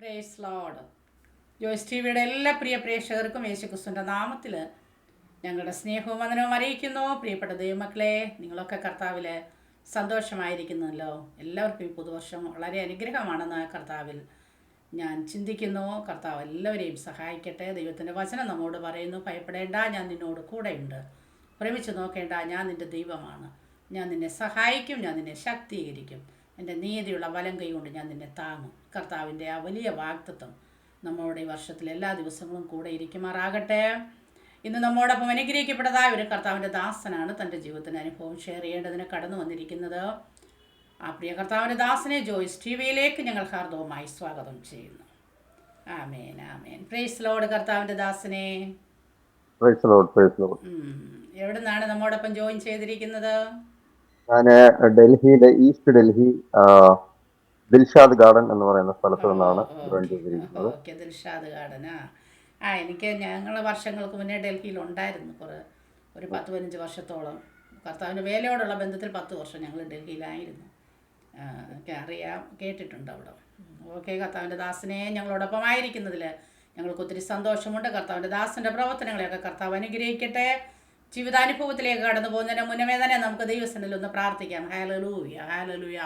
Praise load. Joyce T വിയുടെ എല്ലാ പ്രിയ പ്രേക്ഷകർക്കും യേശുക്രിസ്തുവിൻ്റെ നാമത്തിൽ ഞങ്ങളുടെ സ്നേഹവും വന്ദനവും അറിയിക്കുന്നു. പ്രിയപ്പെട്ട ദൈവമക്കളെ, നിങ്ങളൊക്കെ കർത്താവിൽ സന്തോഷമായിരിക്കുന്നല്ലോ. എല്ലാവർക്കും ഈ പുതുവർഷം വളരെ അനുഗ്രഹമാണെന്ന് കർത്താവിൽ ഞാൻ ചിന്തിക്കുന്നു. കർത്താവ് എല്ലാവരെയും സഹായിക്കട്ടെ. ദൈവത്തിൻ്റെ വചനം നമ്മോട് പറയുന്നു, ഭയപ്പെടേണ്ട, ഞാൻ നിന്നോട് കൂടെയുണ്ട്. പ്രമിച്ചു നോക്കേണ്ട, ഞാൻ നിൻ്റെ ദൈവമാണ്. ഞാൻ നിന്നെ സഹായിക്കും, ഞാൻ നിന്നെ ശക്തീകരിക്കും. എൻ്റെ നീതിയുള്ള വലം കൈ കൊണ്ട് ഞാൻ നിന്നെ താങ്ങും. കർത്താവിൻ്റെ ആ വലിയ വാഗ്ദത്തം നമ്മളുടെ ഈ വർഷത്തിൽ എല്ലാ ദിവസങ്ങളും കൂടെ ഇരിക്കുമാറാകട്ടെ. ഇന്ന് നമ്മോടൊപ്പം അനുഗ്രഹിക്കപ്പെട്ടതായ ഒരു കർത്താവിൻ്റെ ദാസനാണ് തൻ്റെ ജീവിതത്തിൻ്റെ അനുഭവം ഷെയർ ചെയ്യേണ്ടതിന് കടന്നു വന്നിരിക്കുന്നത്. ആ പ്രിയ കർത്താവിൻ്റെ ദാസനെ ജോയ്സ് ടി വിയിലേക്ക് ഞങ്ങൾ ഹാർദവുമായി സ്വാഗതം ചെയ്യുന്നു. ആമേൻ, ആമേൻ. Praise Lord. കർത്താവിൻ്റെ ദാസനെ എവിടെ നിന്നാണ് നമ്മോടൊപ്പം ജോയിൻ ചെയ്തിരിക്കുന്നത്? ഞാൻ ഡൽഹിയിലെ ഈസ്റ്റ് ഡൽഹി ദിൽഷാദ് ഗാർഡൻ എന്ന് പറയുന്ന സ്ഥലത്ത് നിന്നാണ് ജോയിൻ ചെയ്തിരിക്കുന്നത്. ഓക്കെ, ദിൽഷാദ് ഗാർഡനാ. എനിക്ക് ഞങ്ങൾ വർഷങ്ങൾക്ക് മുന്നേ ഡൽഹിയിൽ ഉണ്ടായിരുന്നു. ഒരു 10-15 വർഷത്തോളം കർത്താവിൻ്റെ വേലയോടുള്ള ബന്ധത്തിൽ 10 വർഷം ഞങ്ങൾ ഡൽഹിയിലായിരുന്നു. ഒക്കെ അറിയാം, കേട്ടിട്ടുണ്ട് അവിടെ. ഓക്കെ, കർത്താവിൻ്റെ ദാസനെ ഞങ്ങളോടൊപ്പം ആയിരിക്കുന്നതിൽ ഞങ്ങൾക്ക് ഒത്തിരി സന്തോഷമുണ്ട്. കർത്താവിൻ്റെ ദാസൻ്റെ പ്രവർത്തനങ്ങളെയൊക്കെ കർത്താവ് അനുഗ്രഹിക്കട്ടെ. ജീവിതാനുഭവത്തിലേക്ക് കടന്നു പോകുന്നതിന് മുന്നമേ തന്നെ നമുക്ക് ദൈവസന്നിധിയിൽ ഒന്ന് പ്രാർത്ഥിക്കാം. Hallelujah, hallelujah.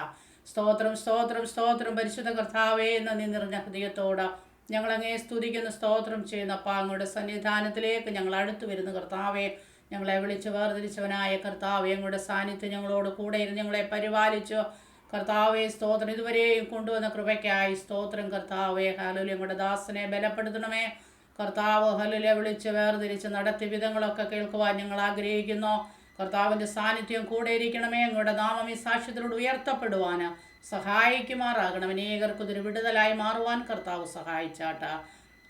സ്തോത്രം, സ്തോത്രം, സ്തോത്രം. പരിശുദ്ധ കർത്താവേ, നന്ദി നിറഞ്ഞ ഹൃദയത്തോടെ ഞങ്ങളങ്ങേ സ്തുതിക്കുന്ന, സ്തോത്രം ചെയ്യുന്ന അങ്ങയുടെ സന്നിധാനത്തിലേക്ക് ഞങ്ങൾ അടുത്തു വരുന്ന കർത്താവേ, ഞങ്ങളെ വിളിച്ച് വേർതിരിച്ചവനായ കർത്താവേ, ഞങ്ങളുടെ സാന്നിധ്യം ഞങ്ങളോട് കൂടെ ഇരുന്ന് ഞങ്ങളെ പരിപാലിച്ചു കർത്താവേ. സ്തോത്രം. ഇതുവരെയും കൊണ്ടുവന്ന കൃപയ്ക്കായി സ്തോത്രം കർത്താവേ. ഹല്ലേലൂയ. ഞങ്ങളുടെ ദാസനെ ബലപ്പെടുത്തണമേ കർത്താവ്. ഹല്ലേലൂയ. വിളിച്ച് വേർതിരിച്ച് നടത്തിയ വിധങ്ങളൊക്കെ കേൾക്കുവാൻ ഞങ്ങൾ ആഗ്രഹിക്കുന്നു. കർത്താവിൻ്റെ സാന്നിധ്യം കൂടെ ഇരിക്കണമേ. ഞങ്ങളുടെ നാമം ഈ സാക്ഷ്യത്തിലൂടെ ഉയർത്തപ്പെടുവാൻ സഹായിക്കുമാറാകണം. അനേകർക്കൊരു വിടുതലായി മാറുവാൻ കർത്താവ് സഹായിച്ചാട്ട.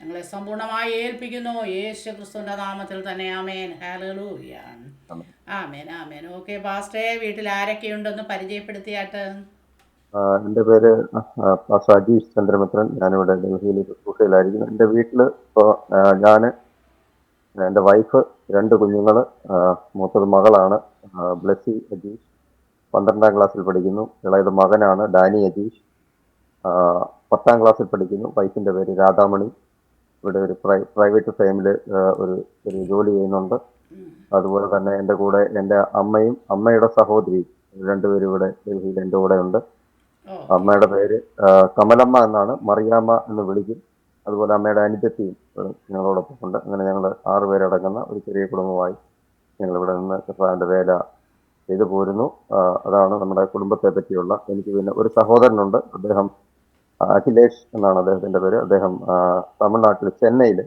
ഞങ്ങളെ സമ്പൂർണ്ണമായി ഏൽപ്പിക്കുന്നു യേശു ക്രിസ്തുവിൻ്റെ നാമത്തിൽ തന്നെ. ആമേൻ, ഹല്ലേലൂയ. ആമേൻ, ആമേൻ. ഓക്കെ പാസ്റ്റേ, വീട്ടിൽ ആരൊക്കെയുണ്ടെന്ന് പരിചയപ്പെടുത്തിയാട്ട്. എൻ്റെ പേര് അജീഷ് ചന്ദ്രമിത്രൻ. ഞാനിവിടെ ഡൽഹിയിൽ ശുശ്രൂഷയിലായിരിക്കുന്നു. എൻ്റെ വീട്ടിൽ ഇപ്പോൾ ഞാൻ, എൻ്റെ വൈഫ്, 2 കുഞ്ഞുങ്ങൾ. മൂത്തത് മകളാണ് ബ്ലെസ്സി അജീഷ്, 12ാം ക്ലാസ്സിൽ പഠിക്കുന്നു. ഇളയത് മകനാണ് ഡാനി അജീഷ്, 10ാം ക്ലാസ്സിൽ പഠിക്കുന്നു. വൈഫിൻ്റെ പേര് രാധാമണി. ഇവിടെ ഒരു പ്രൈവറ്റ് ഫേമിൽ ഒരു ജോലി ചെയ്യുന്നുണ്ട്. അതുപോലെ തന്നെ എൻ്റെ കൂടെ എൻ്റെ അമ്മയും അമ്മയുടെ സഹോദരിയും 2 പേരും ഇവിടെ ഡൽഹിയിൽ എൻ്റെ കൂടെ ഉണ്ട്. അമ്മയുടെ പേര് കമലമ്മ എന്നാണ്, മറിയാമ്മ എന്ന് വിളിക്കും. അതുപോലെ അമ്മയുടെ അനുജത്തിയും ഞങ്ങളോടൊപ്പം ഉണ്ട്. അങ്ങനെ ഞങ്ങൾ 6 പേരടങ്ങുന്ന ഒരു ചെറിയ കുടുംബമായി ഞങ്ങളിവിടെ നിന്ന് കർത്താവിൻ്റെ വേല ചെയ്തു പോരുന്നു. അതാണ് നമ്മുടെ കുടുംബത്തെ പറ്റിയുള്ള. എനിക്ക് പിന്നെ ഒരു സഹോദരനുണ്ട്. അദ്ദേഹം അഖിലേഷ് എന്നാണ് അദ്ദേഹത്തിൻ്റെ പേര്. അദ്ദേഹം തമിഴ്നാട്ടിൽ ചെന്നൈയിൽ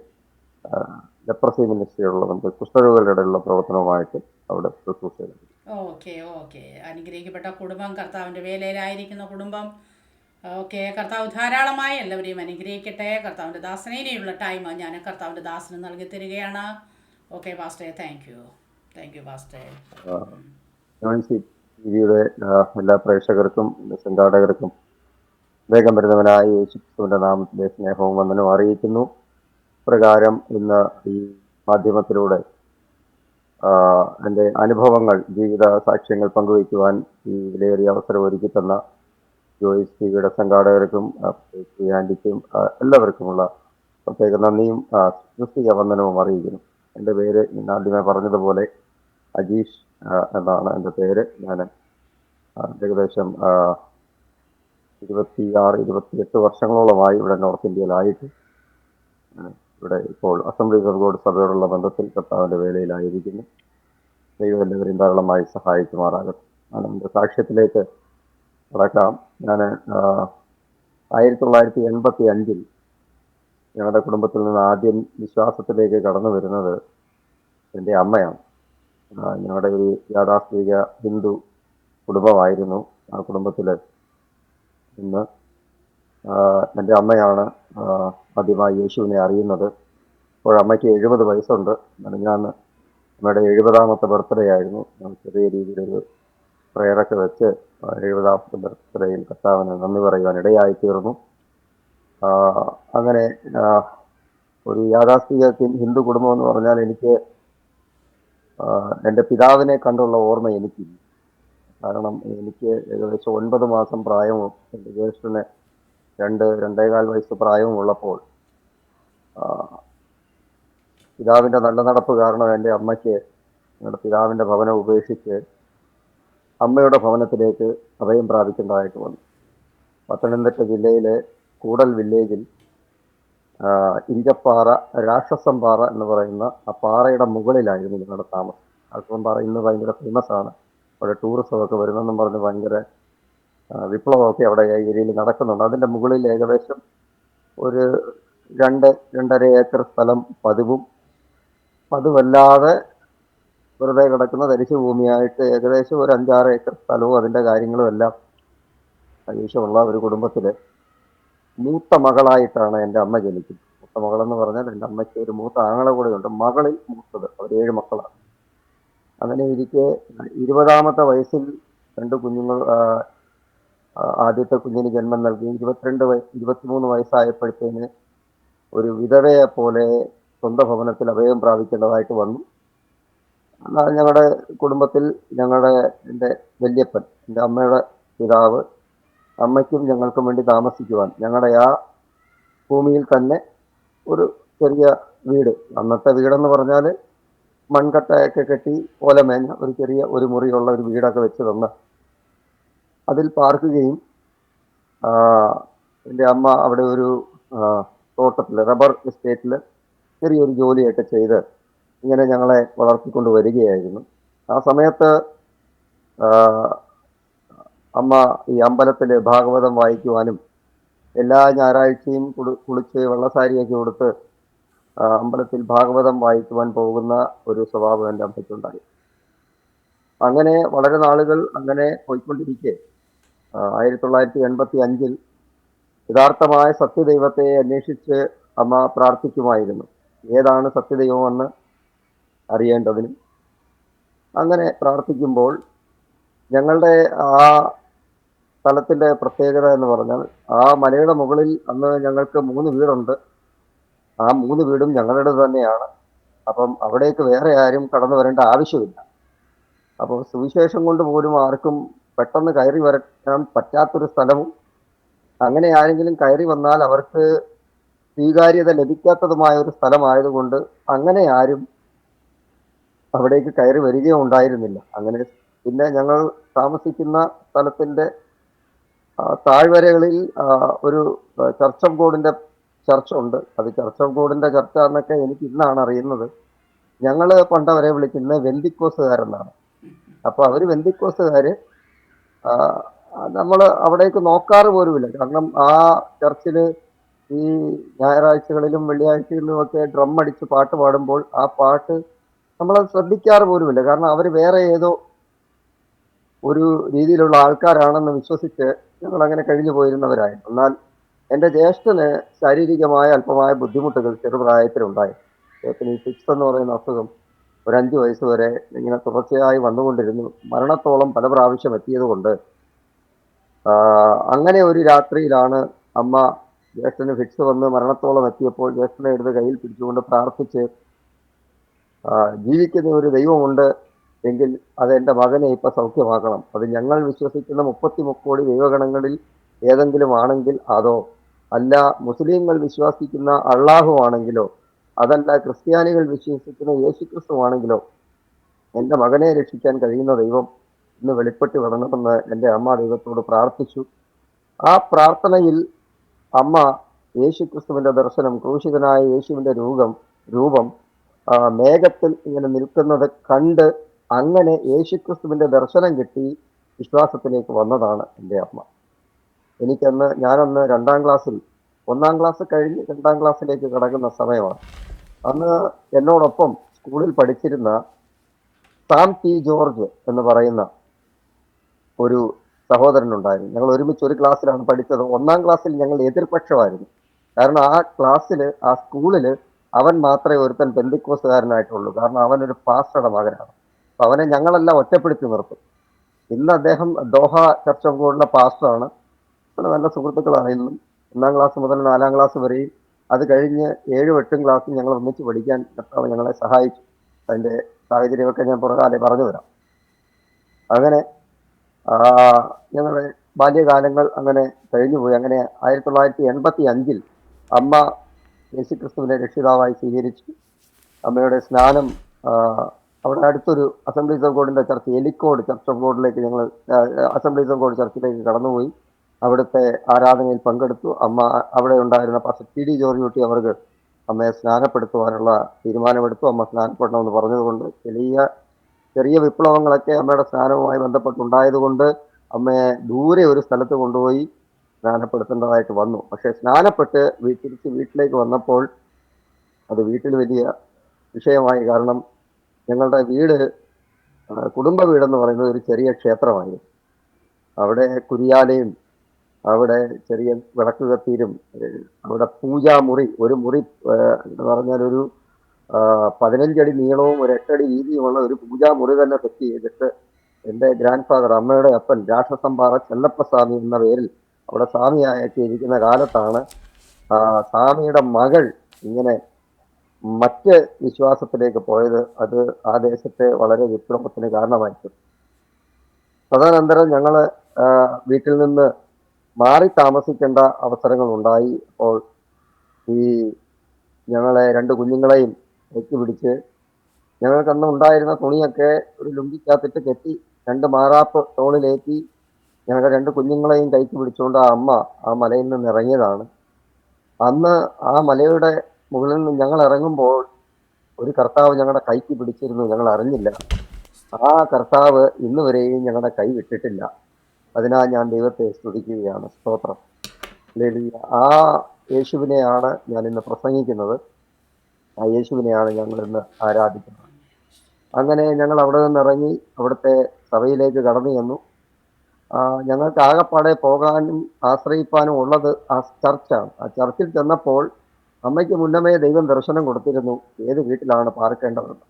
ലെപ്രസി മിനിസ്ട്രിയുള്ള നമുക്ക് കുഷ്ഠരോഗികളുടെ ഇടയിലുള്ള പ്രവർത്തനവുമായിട്ട് അവിടെ ശുശ്രൂഷ ചെയ്യുന്നു. Okay, okay. അനുഗ്രഹിക്കപ്പെട്ട കുടുംബം, കർത്താവിൻ്റെ വേലയിലായിരിക്കുന്ന കുടുംബം. ഓക്കെ, കർത്താവ് ധാരാളമായി എല്ലാവരെയും അനുഗ്രഹിക്കട്ടെ. കർത്താവിൻ്റെ ദാസനേനെയുള്ള ടൈം ഞാൻ കർത്താവിൻ്റെ ദാസന് നൽകി തരികയാണ്. ഓക്കെ പാസ്റ്റേ, താങ്ക് യു, താങ്ക് യു പാസ്റ്റേ. ടിവിയുടെ എല്ലാ പ്രേക്ഷകർക്കും സംഘാടകർക്കും വേഗം വരുന്നവനായ യേശുക്രിസ്തുവിന്റെ നാമത്തിലെ സ്നേഹവും വന്ദനവും അറിയിക്കുന്നു. പ്രകാരം ഇന്ന് ഈ മാധ്യമത്തിലൂടെ എൻ്റെ അനുഭവങ്ങൾ, ജീവിത സാക്ഷ്യങ്ങൾ പങ്കുവയ്ക്കുവാൻ ഈ വിലയേറിയ അവസരം ഒരുക്കി തന്ന ജോയ്സ് ടിവിയുടെ സംഘാടകർക്കും ആൻറ്റിക്കും എല്ലാവർക്കുമുള്ള പ്രത്യേക നന്ദിയും ക്രിസ്തീയ വന്ദനവും അറിയിക്കുന്നു. എൻ്റെ പേര് ആദ്യമേ പറഞ്ഞതുപോലെ അജീഷ് എന്നാണ് എൻ്റെ പേര്. ഞാൻ ഏകദേശം 26-28 വർഷങ്ങളോളമായി ഇവിടെ നോർത്ത് ഇന്ത്യയിലായിട്ട് ഇവിടെ ഇപ്പോൾ അസംബ്ലീസ് ഓഫ് ഗോഡ് സഭയോടുള്ള ബന്ധത്തിൽ കർത്താവിൻ്റെ വേലയിലായിരിക്കുന്നു. ദൈവം എല്ലാവരെയും ധാരാളമായി സഹായിക്കുമാറാകട്ടെ. ഞാൻ എൻ്റെ സാക്ഷ്യത്തിലേക്ക് കടക്കാം. ഞാൻ 1985 ഞങ്ങളുടെ കുടുംബത്തിൽ നിന്ന് ആദ്യം വിശ്വാസത്തിലേക്ക് കടന്നു വരുന്നത് എൻ്റെ അമ്മയാണ്. ഞങ്ങളുടെ ഒരു യാഥാസ്ഥിതിക ഹിന്ദു കുടുംബമായിരുന്നു. ആ കുടുംബത്തിൽ ഇന്ന് എൻ്റെ അമ്മയാണ് ആദ്യമായി യേശുവിനെ അറിയുന്നത്. ഇപ്പോൾ അമ്മയ്ക്ക് 70 വയസ്സുണ്ട്. ഞാൻ അമ്മയുടെ 70ാമത്തെ ബർത്ത്ഡേ ആയിരുന്നു. ചെറിയ രീതിയിലൊരു പ്രയറൊക്കെ വെച്ച് 70ാമത്തെ ബർത്ത്ഡേയിൽ കർത്താവിന് നന്ദി പറയുവാൻ ഇടയായി തീർന്നു. അങ്ങനെ ഒരു യാഥാസ്ഥിതിക ഹിന്ദു കുടുംബം എന്ന് പറഞ്ഞാൽ എനിക്ക് എൻ്റെ പിതാവിനെ കണ്ടുള്ള ഓർമ്മ എനിക്കില്ല. കാരണം എനിക്ക് ഏകദേശം 9 മാസം പ്രായവും എൻ്റെ ജ്യേഷ്ഠന് രണ്ടേകാൽ വയസ്സ് പ്രായമുള്ളപ്പോൾ പിതാവിൻ്റെ നല്ല നടപ്പ് കാരണം എൻ്റെ അമ്മയ്ക്ക് ഞങ്ങളുടെ പിതാവിൻ്റെ ഭവനം ഉപേക്ഷിച്ച് അമ്മയുടെ ഭവനത്തിലേക്ക് അഭയം പ്രാപിക്കേണ്ടതായിട്ട് വന്നു. പത്തനംതിട്ട ജില്ലയിലെ കൂടൽ വില്ലേജിൽ ഇഞ്ചപ്പാറ രാക്ഷസം പാറ എന്ന് പറയുന്ന ആ പാറയുടെ മുകളിലായിരുന്നു ഞങ്ങളുടെ താമസം. രാക്ഷസം പാറ ഇന്ന് ഭയങ്കര ഫേമസ് ആണ്. അവിടെ ടൂറിസമൊക്കെ വരുന്നെന്നും പറഞ്ഞ് ഭയങ്കര വിപ്ലവമൊക്കെ അവിടെ ഏരിയയിൽ നടക്കുന്നുണ്ട്. അതിൻ്റെ മുകളിൽ ഏകദേശം ഒരു 2-2.5 ഏക്കർ സ്ഥലം പതിവല്ലാതെ വെറുതെ കിടക്കുന്ന തരിശു ഭൂമിയായിട്ട് ഏകദേശം ഒരു 5-6 ഏക്കർ സ്ഥലവും അതിൻ്റെ കാര്യങ്ങളും എല്ലാം കൈവശമുള്ള ഒരു കുടുംബത്തിൽ മൂത്ത മകളായിട്ടാണ് എൻ്റെ അമ്മ ജനിക്കുന്നത്. മൂത്ത മകളെന്ന് പറഞ്ഞാൽ എൻ്റെ അമ്മയ്ക്ക് ഒരു മൂത്ത ആങ്ങളെ കൂടെ ഉണ്ട്. മകളിൽ മൂത്തത്. അവർ 7 മക്കളാണ്. അങ്ങനെ ഇരിക്കെ 20ാമത്തെ വയസ്സിൽ 2 കുഞ്ഞുങ്ങൾ, ആദ്യത്തെ കുഞ്ഞിന് ജന്മം നൽകി. 23 വയസ്സായപ്പോഴത്തേന് ഒരു വിധവയെ പോലെ സ്വന്തം ഭവനത്തിൽ അഭയം പ്രാപിക്കേണ്ടതായിട്ട് വന്നു. ഞങ്ങളുടെ കുടുംബത്തിൽ എൻ്റെ വല്യപ്പൻ, എൻ്റെ അമ്മയുടെ പിതാവ്, അമ്മയ്ക്കും ഞങ്ങൾക്കും വേണ്ടി താമസിക്കുവാൻ ഞങ്ങളുടെ ആ ഭൂമിയിൽ തന്നെ ഒരു ചെറിയ വീട്, അന്നത്തെ വീടെന്ന് പറഞ്ഞാൽ മൺകട്ടയൊക്കെ കെട്ടി ഓലമേഞ്ഞ ഒരു മുറിയുള്ള ഒരു വീടൊക്കെ വെച്ച് തന്ന് അതിൽ പാർക്കുകയും എൻ്റെ അമ്മ അവിടെ ഒരു തോട്ടത്തിൽ, റബ്ബർ എസ്റ്റേറ്റിൽ ചെറിയൊരു ജോലിയൊക്കെ ചെയ്ത് ഇങ്ങനെ ഞങ്ങളെ വളർത്തിക്കൊണ്ട് വരികയായിരുന്നു. ആ സമയത്ത് അമ്മ ഈ അമ്പലത്തിൽ ഭാഗവതം വായിക്കുവാനും എല്ലാ ഞായറാഴ്ചയും കുളിച്ച് വെള്ളസാരിയൊക്കെ കൊടുത്ത് അമ്പലത്തിൽ ഭാഗവതം വായിക്കുവാൻ പോകുന്ന ഒരു സ്വഭാവം എൻ്റെ അമ്മയ്ക്കുണ്ടായി. അങ്ങനെ വളരെ നാളുകൾ അങ്ങനെ പോയിക്കൊണ്ടിരിക്കെ 1985 യഥാർത്ഥമായ സത്യദൈവത്തെ അന്വേഷിച്ച് അമ്മ പ്രാർത്ഥിക്കുമായിരുന്നു. ഏതാണ് സത്യദൈവമെന്ന് അറിയേണ്ടതിനും. അങ്ങനെ പ്രാർത്ഥിക്കുമ്പോൾ ഞങ്ങളുടെ ആ സ്ഥലത്തിൻ്റെ പ്രത്യേകത എന്ന് പറഞ്ഞാൽ ആ മലയുടെ മുകളിൽ അന്ന് ഞങ്ങൾക്ക് 3 വീടുണ്ട്. ആ 3 വീടും ഞങ്ങളുടെ തന്നെയാണ്. അപ്പം അവിടേക്ക് വേറെ ആരും കടന്നു വരേണ്ട ആവശ്യമില്ല. അപ്പോൾ സുവിശേഷം കൊണ്ട് പോലും ആർക്കും പെട്ടെന്ന് കയറി വരാൻ പറ്റാത്തൊരു സ്ഥലവും, അങ്ങനെ ആരെങ്കിലും കയറി വന്നാൽ അവർക്ക് സ്വീകാര്യത ലഭിക്കാത്തതുമായ ഒരു സ്ഥലമായതുകൊണ്ട് അങ്ങനെ ആരും അവിടേക്ക് കയറി വരികയും ഉണ്ടായിരുന്നില്ല. അങ്ങനെ പിന്നെ ഞങ്ങൾ താമസിക്കുന്ന സ്ഥലത്തിൻ്റെ താഴ്വരകളിൽ ഒരു ചർച്ച് ഓഫ് ഗോഡിൻ്റെ ചർച്ചുണ്ട്. അത് ചർച്ച് ഓഫ് ഗോഡിൻ്റെ ചർച്ച എന്നൊക്കെ എനിക്ക് ഇന്നാണ് അറിയുന്നത്. ഞങ്ങൾ പണ്ടവരെ വിളിക്കുന്നത് വെന്തിക്കോസുകാരെന്നാണ്. അപ്പോൾ അവർ വെന്തിക്കോസുകാർ നമ്മൾ അവിടേക്ക് നോക്കാറ് പോലുമില്ല. കാരണം ആ ചർച്ചിൽ ഈ ഞായറാഴ്ചകളിലും വെള്ളിയാഴ്ചകളിലുമൊക്കെ ഡ്രം അടിച്ച് പാട്ട് പാടുമ്പോൾ ആ പാട്ട് നമ്മളത് ശ്രദ്ധിക്കാറ് പോലുമില്ല. കാരണം അവർ വേറെ ഏതോ ഒരു രീതിയിലുള്ള ആൾക്കാരാണെന്ന് വിശ്വസിച്ച് ഞങ്ങൾ അങ്ങനെ കഴിഞ്ഞു പോയിരുന്നവരായിരുന്നു. എന്നാൽ എൻ്റെ ജ്യേഷ്ഠന് ശാരീരികമായ അല്പമായ ബുദ്ധിമുട്ടുകൾ ചെറുപ്രായത്തിലുണ്ടായി. അദ്ദേഹത്തിന് ഈ ഫിക്സ് എന്ന് പറയുന്ന അസുഖം ഒരു 5 വയസ്സ് വരെ ഇങ്ങനെ തുടർച്ചയായി വന്നുകൊണ്ടിരുന്നു. മരണത്തോളം പല പ്രാവശ്യം എത്തിയതുകൊണ്ട് അങ്ങനെ ഒരു രാത്രിയിലാണ് അമ്മ ജ്യേഷ്ഠന് ഫിക്സ് വന്ന് മരണത്തോളം എത്തിയപ്പോൾ ജ്യേഷ്ഠനെ എടുത്ത് കയ്യിൽ പിടിച്ചുകൊണ്ട് പ്രാർത്ഥിച്ച്, ജീവിക്കുന്ന ഒരു ദൈവമുണ്ട് എങ്കിൽ അത് എൻ്റെ മകനെ ഇപ്പം സൗഖ്യമാക്കണം. അത് ഞങ്ങൾ വിശ്വസിക്കുന്ന 30 കോടി ദൈവഗണങ്ങളിൽ ഏതെങ്കിലും ആണെങ്കിൽ, അതോ അല്ല മുസ്ലിങ്ങൾ വിശ്വസിക്കുന്ന അള്ളാഹു ആണെങ്കിലോ, അതല്ല ക്രിസ്ത്യാനികൾ വിശ്വസിക്കുന്ന യേശുക്രിസ്തു ആണെങ്കിലോ, എൻ്റെ മകനെ രക്ഷിക്കാൻ കഴിയുന്ന ദൈവം ഇന്ന് വെളിപ്പെട്ട് വരണമെന്ന് എൻ്റെ അമ്മ ദൈവത്തോട് പ്രാർത്ഥിച്ചു. ആ പ്രാർത്ഥനയിൽ അമ്മ യേശുക്രിസ്തുവിൻ്റെ ദർശനം, ക്രൂശിതനായ യേശുവിൻ്റെ രൂപം മേഘത്തിൽ ഇങ്ങനെ നിൽക്കുന്നത് കണ്ട് അങ്ങനെ യേശുക്രിസ്തുവിൻ്റെ ദർശനം കിട്ടി വിശ്വാസത്തിലേക്ക് വന്നതാണ് എൻ്റെ അമ്മ. ഞാനന്ന് 2ാം ക്ലാസ്സിൽ, 1ാം ക്ലാസ് കഴിഞ്ഞ് 2ാം ക്ലാസ്സിലേക്ക് കടക്കുന്ന സമയമാണ്. അന്ന് എന്നോടൊപ്പം സ്കൂളിൽ പഠിച്ചിരുന്ന സാം ടി ജോർജ് എന്ന് പറയുന്ന ഒരു സഹോദരനുണ്ടായിരുന്നു. ഞങ്ങൾ ഒരുമിച്ച് ഒരു ക്ലാസ്സിലാണ് പഠിച്ചത്. 1ാം ക്ലാസ്സിൽ ഞങ്ങൾ എതിർപക്ഷമായിരുന്നു. കാരണം ആ ക്ലാസ്സിൽ, ആ സ്കൂളിൽ അവൻ മാത്രമേ ഒരുത്തൻ പെന്തിക്കോസുകാരനായിട്ടുള്ളൂ. കാരണം അവനൊരു പാസ്റ്ററുടെ മകനാണ്. അപ്പം അവനെ ഞങ്ങളെല്ലാം ഒറ്റപ്പെടുത്തി നിർത്തും. ഇന്ന് അദ്ദേഹം ദോഹ ചർച്ച് ഓഫ് ഗോഡിലെ പാസ്റ്ററാണ്. നല്ല സുഹൃത്തുക്കളാണ് ഇന്നും. 1ാം ക്ലാസ് മുതൽ 4ാം ക്ലാസ് വരെയും, അത് കഴിഞ്ഞ് 7ഉം 8ഉം ക്ലാസ്സും ഞങ്ങൾ ഒന്നിച്ച് പഠിക്കാൻ കർത്താവ് ഞങ്ങളെ സഹായിച്ചു. അതിൻ്റെ സാഹചര്യമൊക്കെ ഞാൻ പുറകാലെ പറഞ്ഞു തരാം. അങ്ങനെ ഞങ്ങൾ ബാല്യകാലങ്ങൾ അങ്ങനെ കഴിഞ്ഞുപോയി. അങ്ങനെ 1985 അമ്മ യേശുക്രിസ്തുവിനെ രക്ഷിതാവായി സ്വീകരിച്ചു. അമ്മയുടെ സ്നാനം ആ, അവിടെ അടുത്തൊരു അസംബ്ലീസ് ഓഫ് ഗോഡിന്റെ ചർച്ച്, എലിക്കോട് ചർച്ച് ഓഫ് ഗോഡിലേക്ക് ഞങ്ങൾ അസംബ്ലീസ് ഓഫ് ഗോഡ് ചർച്ചിലേക്ക് കടന്നുപോയി. അവിടുത്തെ ആരാധനയിൽ പങ്കെടുത്തു. അമ്മ അവിടെ ഉണ്ടായിരുന്ന പാസ്റ്റർ ടി ഡി ജോർജ് കുട്ടി അവർക്ക് അമ്മയെ സ്നാനപ്പെടുത്തുവാനുള്ള തീരുമാനമെടുത്തു. അമ്മ സ്നാനപ്പെടണമെന്ന് പറഞ്ഞതുകൊണ്ട് ചെറിയ വിപ്ലവങ്ങളൊക്കെ അമ്മയുടെ സ്നാനവുമായി ബന്ധപ്പെട്ടുണ്ടായതുകൊണ്ട് അമ്മയെ ദൂരെ ഒരു സ്ഥലത്ത് കൊണ്ടുപോയി സ്നാനപ്പെടുത്തേണ്ടതായിട്ട് വന്നു. പക്ഷെ സ്നാനപ്പെട്ട് തിരിച്ച് വീട്ടിലേക്ക് വന്നപ്പോൾ അത് വീട്ടിൽ വലിയ വിഷയമായി. കാരണം ഞങ്ങളുടെ വീട് കുടുംബ വീടെന്ന് പറയുന്നത് ഒരു ചെറിയ ക്ഷേത്രമായിരുന്നു. അവിടെ കുരിയാലയും അവിടെ ചെറിയ വിളക്ക് കത്തീരും അവിടെ പൂജാമുറി, ഒരു മുറി എന്ന് പറഞ്ഞാൽ ഒരു 15 അടി നീളവും ഒരു 8 അടി വീതിയുമുള്ള ഒരു പൂജാമുറി തന്നെ സെറ്റ് ചെയ്തിട്ട് എൻ്റെ ഗ്രാൻഡ് ഫാദർ, അമ്മയുടെ അപ്പൻ രാക്ഷസമ്പാറ ചെല്ലപ്പസ്വാമി എന്ന പേരിൽ അവിടെ സ്വാമിയായൊക്കെ ഇരിക്കുന്ന കാലത്താണ് സ്വാമിയുടെ മകൾ ഇങ്ങനെ മറ്റ് വിശ്വാസത്തിലേക്ക് പോയത്. അത് ആ ദേശത്തെ വളരെ വിപ്ലവത്തിന് കാരണമായിരുന്നു. തദനന്തരം ഞങ്ങൾ വീട്ടിൽ നിന്ന് മാറി താമസിക്കേണ്ട അവസരങ്ങൾ ഉണ്ടായി. അപ്പോൾ ഈ ഞങ്ങളെ 2 കുഞ്ഞുങ്ങളെയും പിടിച്ച് ഞങ്ങൾക്കന്ന് ഉണ്ടായിരുന്ന തുണിയൊക്കെ ഒരു ലുങ്കിക്കകത്തിട്ട് കെട്ടി 2 മാറാപ്പ് തോളിലേറ്റി ഞങ്ങളുടെ 2 കുഞ്ഞുങ്ങളെയും കൈക്ക് പിടിച്ചുകൊണ്ട് ആ അമ്മ ആ മലയിൽ നിന്ന് ഇറങ്ങിയതാണ്. അന്ന് ആ മലയുടെ മുകളിൽ നിന്ന് ഞങ്ങൾ ഇറങ്ങുമ്പോൾ ഒരു കർത്താവ് ഞങ്ങളുടെ കൈക്ക് പിടിച്ചിരുന്നു, ഞങ്ങൾ അറിഞ്ഞില്ല. ആ കർത്താവ് ഇന്ന് വരെയും ഞങ്ങളുടെ കൈ വിട്ടിട്ടില്ല. അതിനാൽ ഞാൻ ദൈവത്തെ സ്തുതിക്കുകയാണ്. സ്തോത്രം. ആ യേശുവിനെയാണ് ഞാൻ ഇന്ന് പ്രസംഗിക്കുന്നത്. ആ യേശുവിനെയാണ് ഞങ്ങൾ ഇന്ന് ആരാധിക്കുന്നത്. അങ്ങനെ ഞങ്ങൾ അവിടെ നിന്ന് ഇറങ്ങി അവിടുത്തെ സഭയിലേക്ക് കടന്നു ചെന്നു. ഞങ്ങൾക്ക് ആകെപ്പാടെ പോകാനും ആശ്രയിപ്പാനും ഉള്ളത് ആ ചർച്ചാണ്. ആ ചർച്ചിൽ ചെന്നപ്പോൾ അമ്മയ്ക്ക് മുന്നമേ ദൈവം ദർശനം കൊടുത്തിരുന്നു ഏത് വീട്ടിലാണ് പാർക്കേണ്ടതെന്ന്.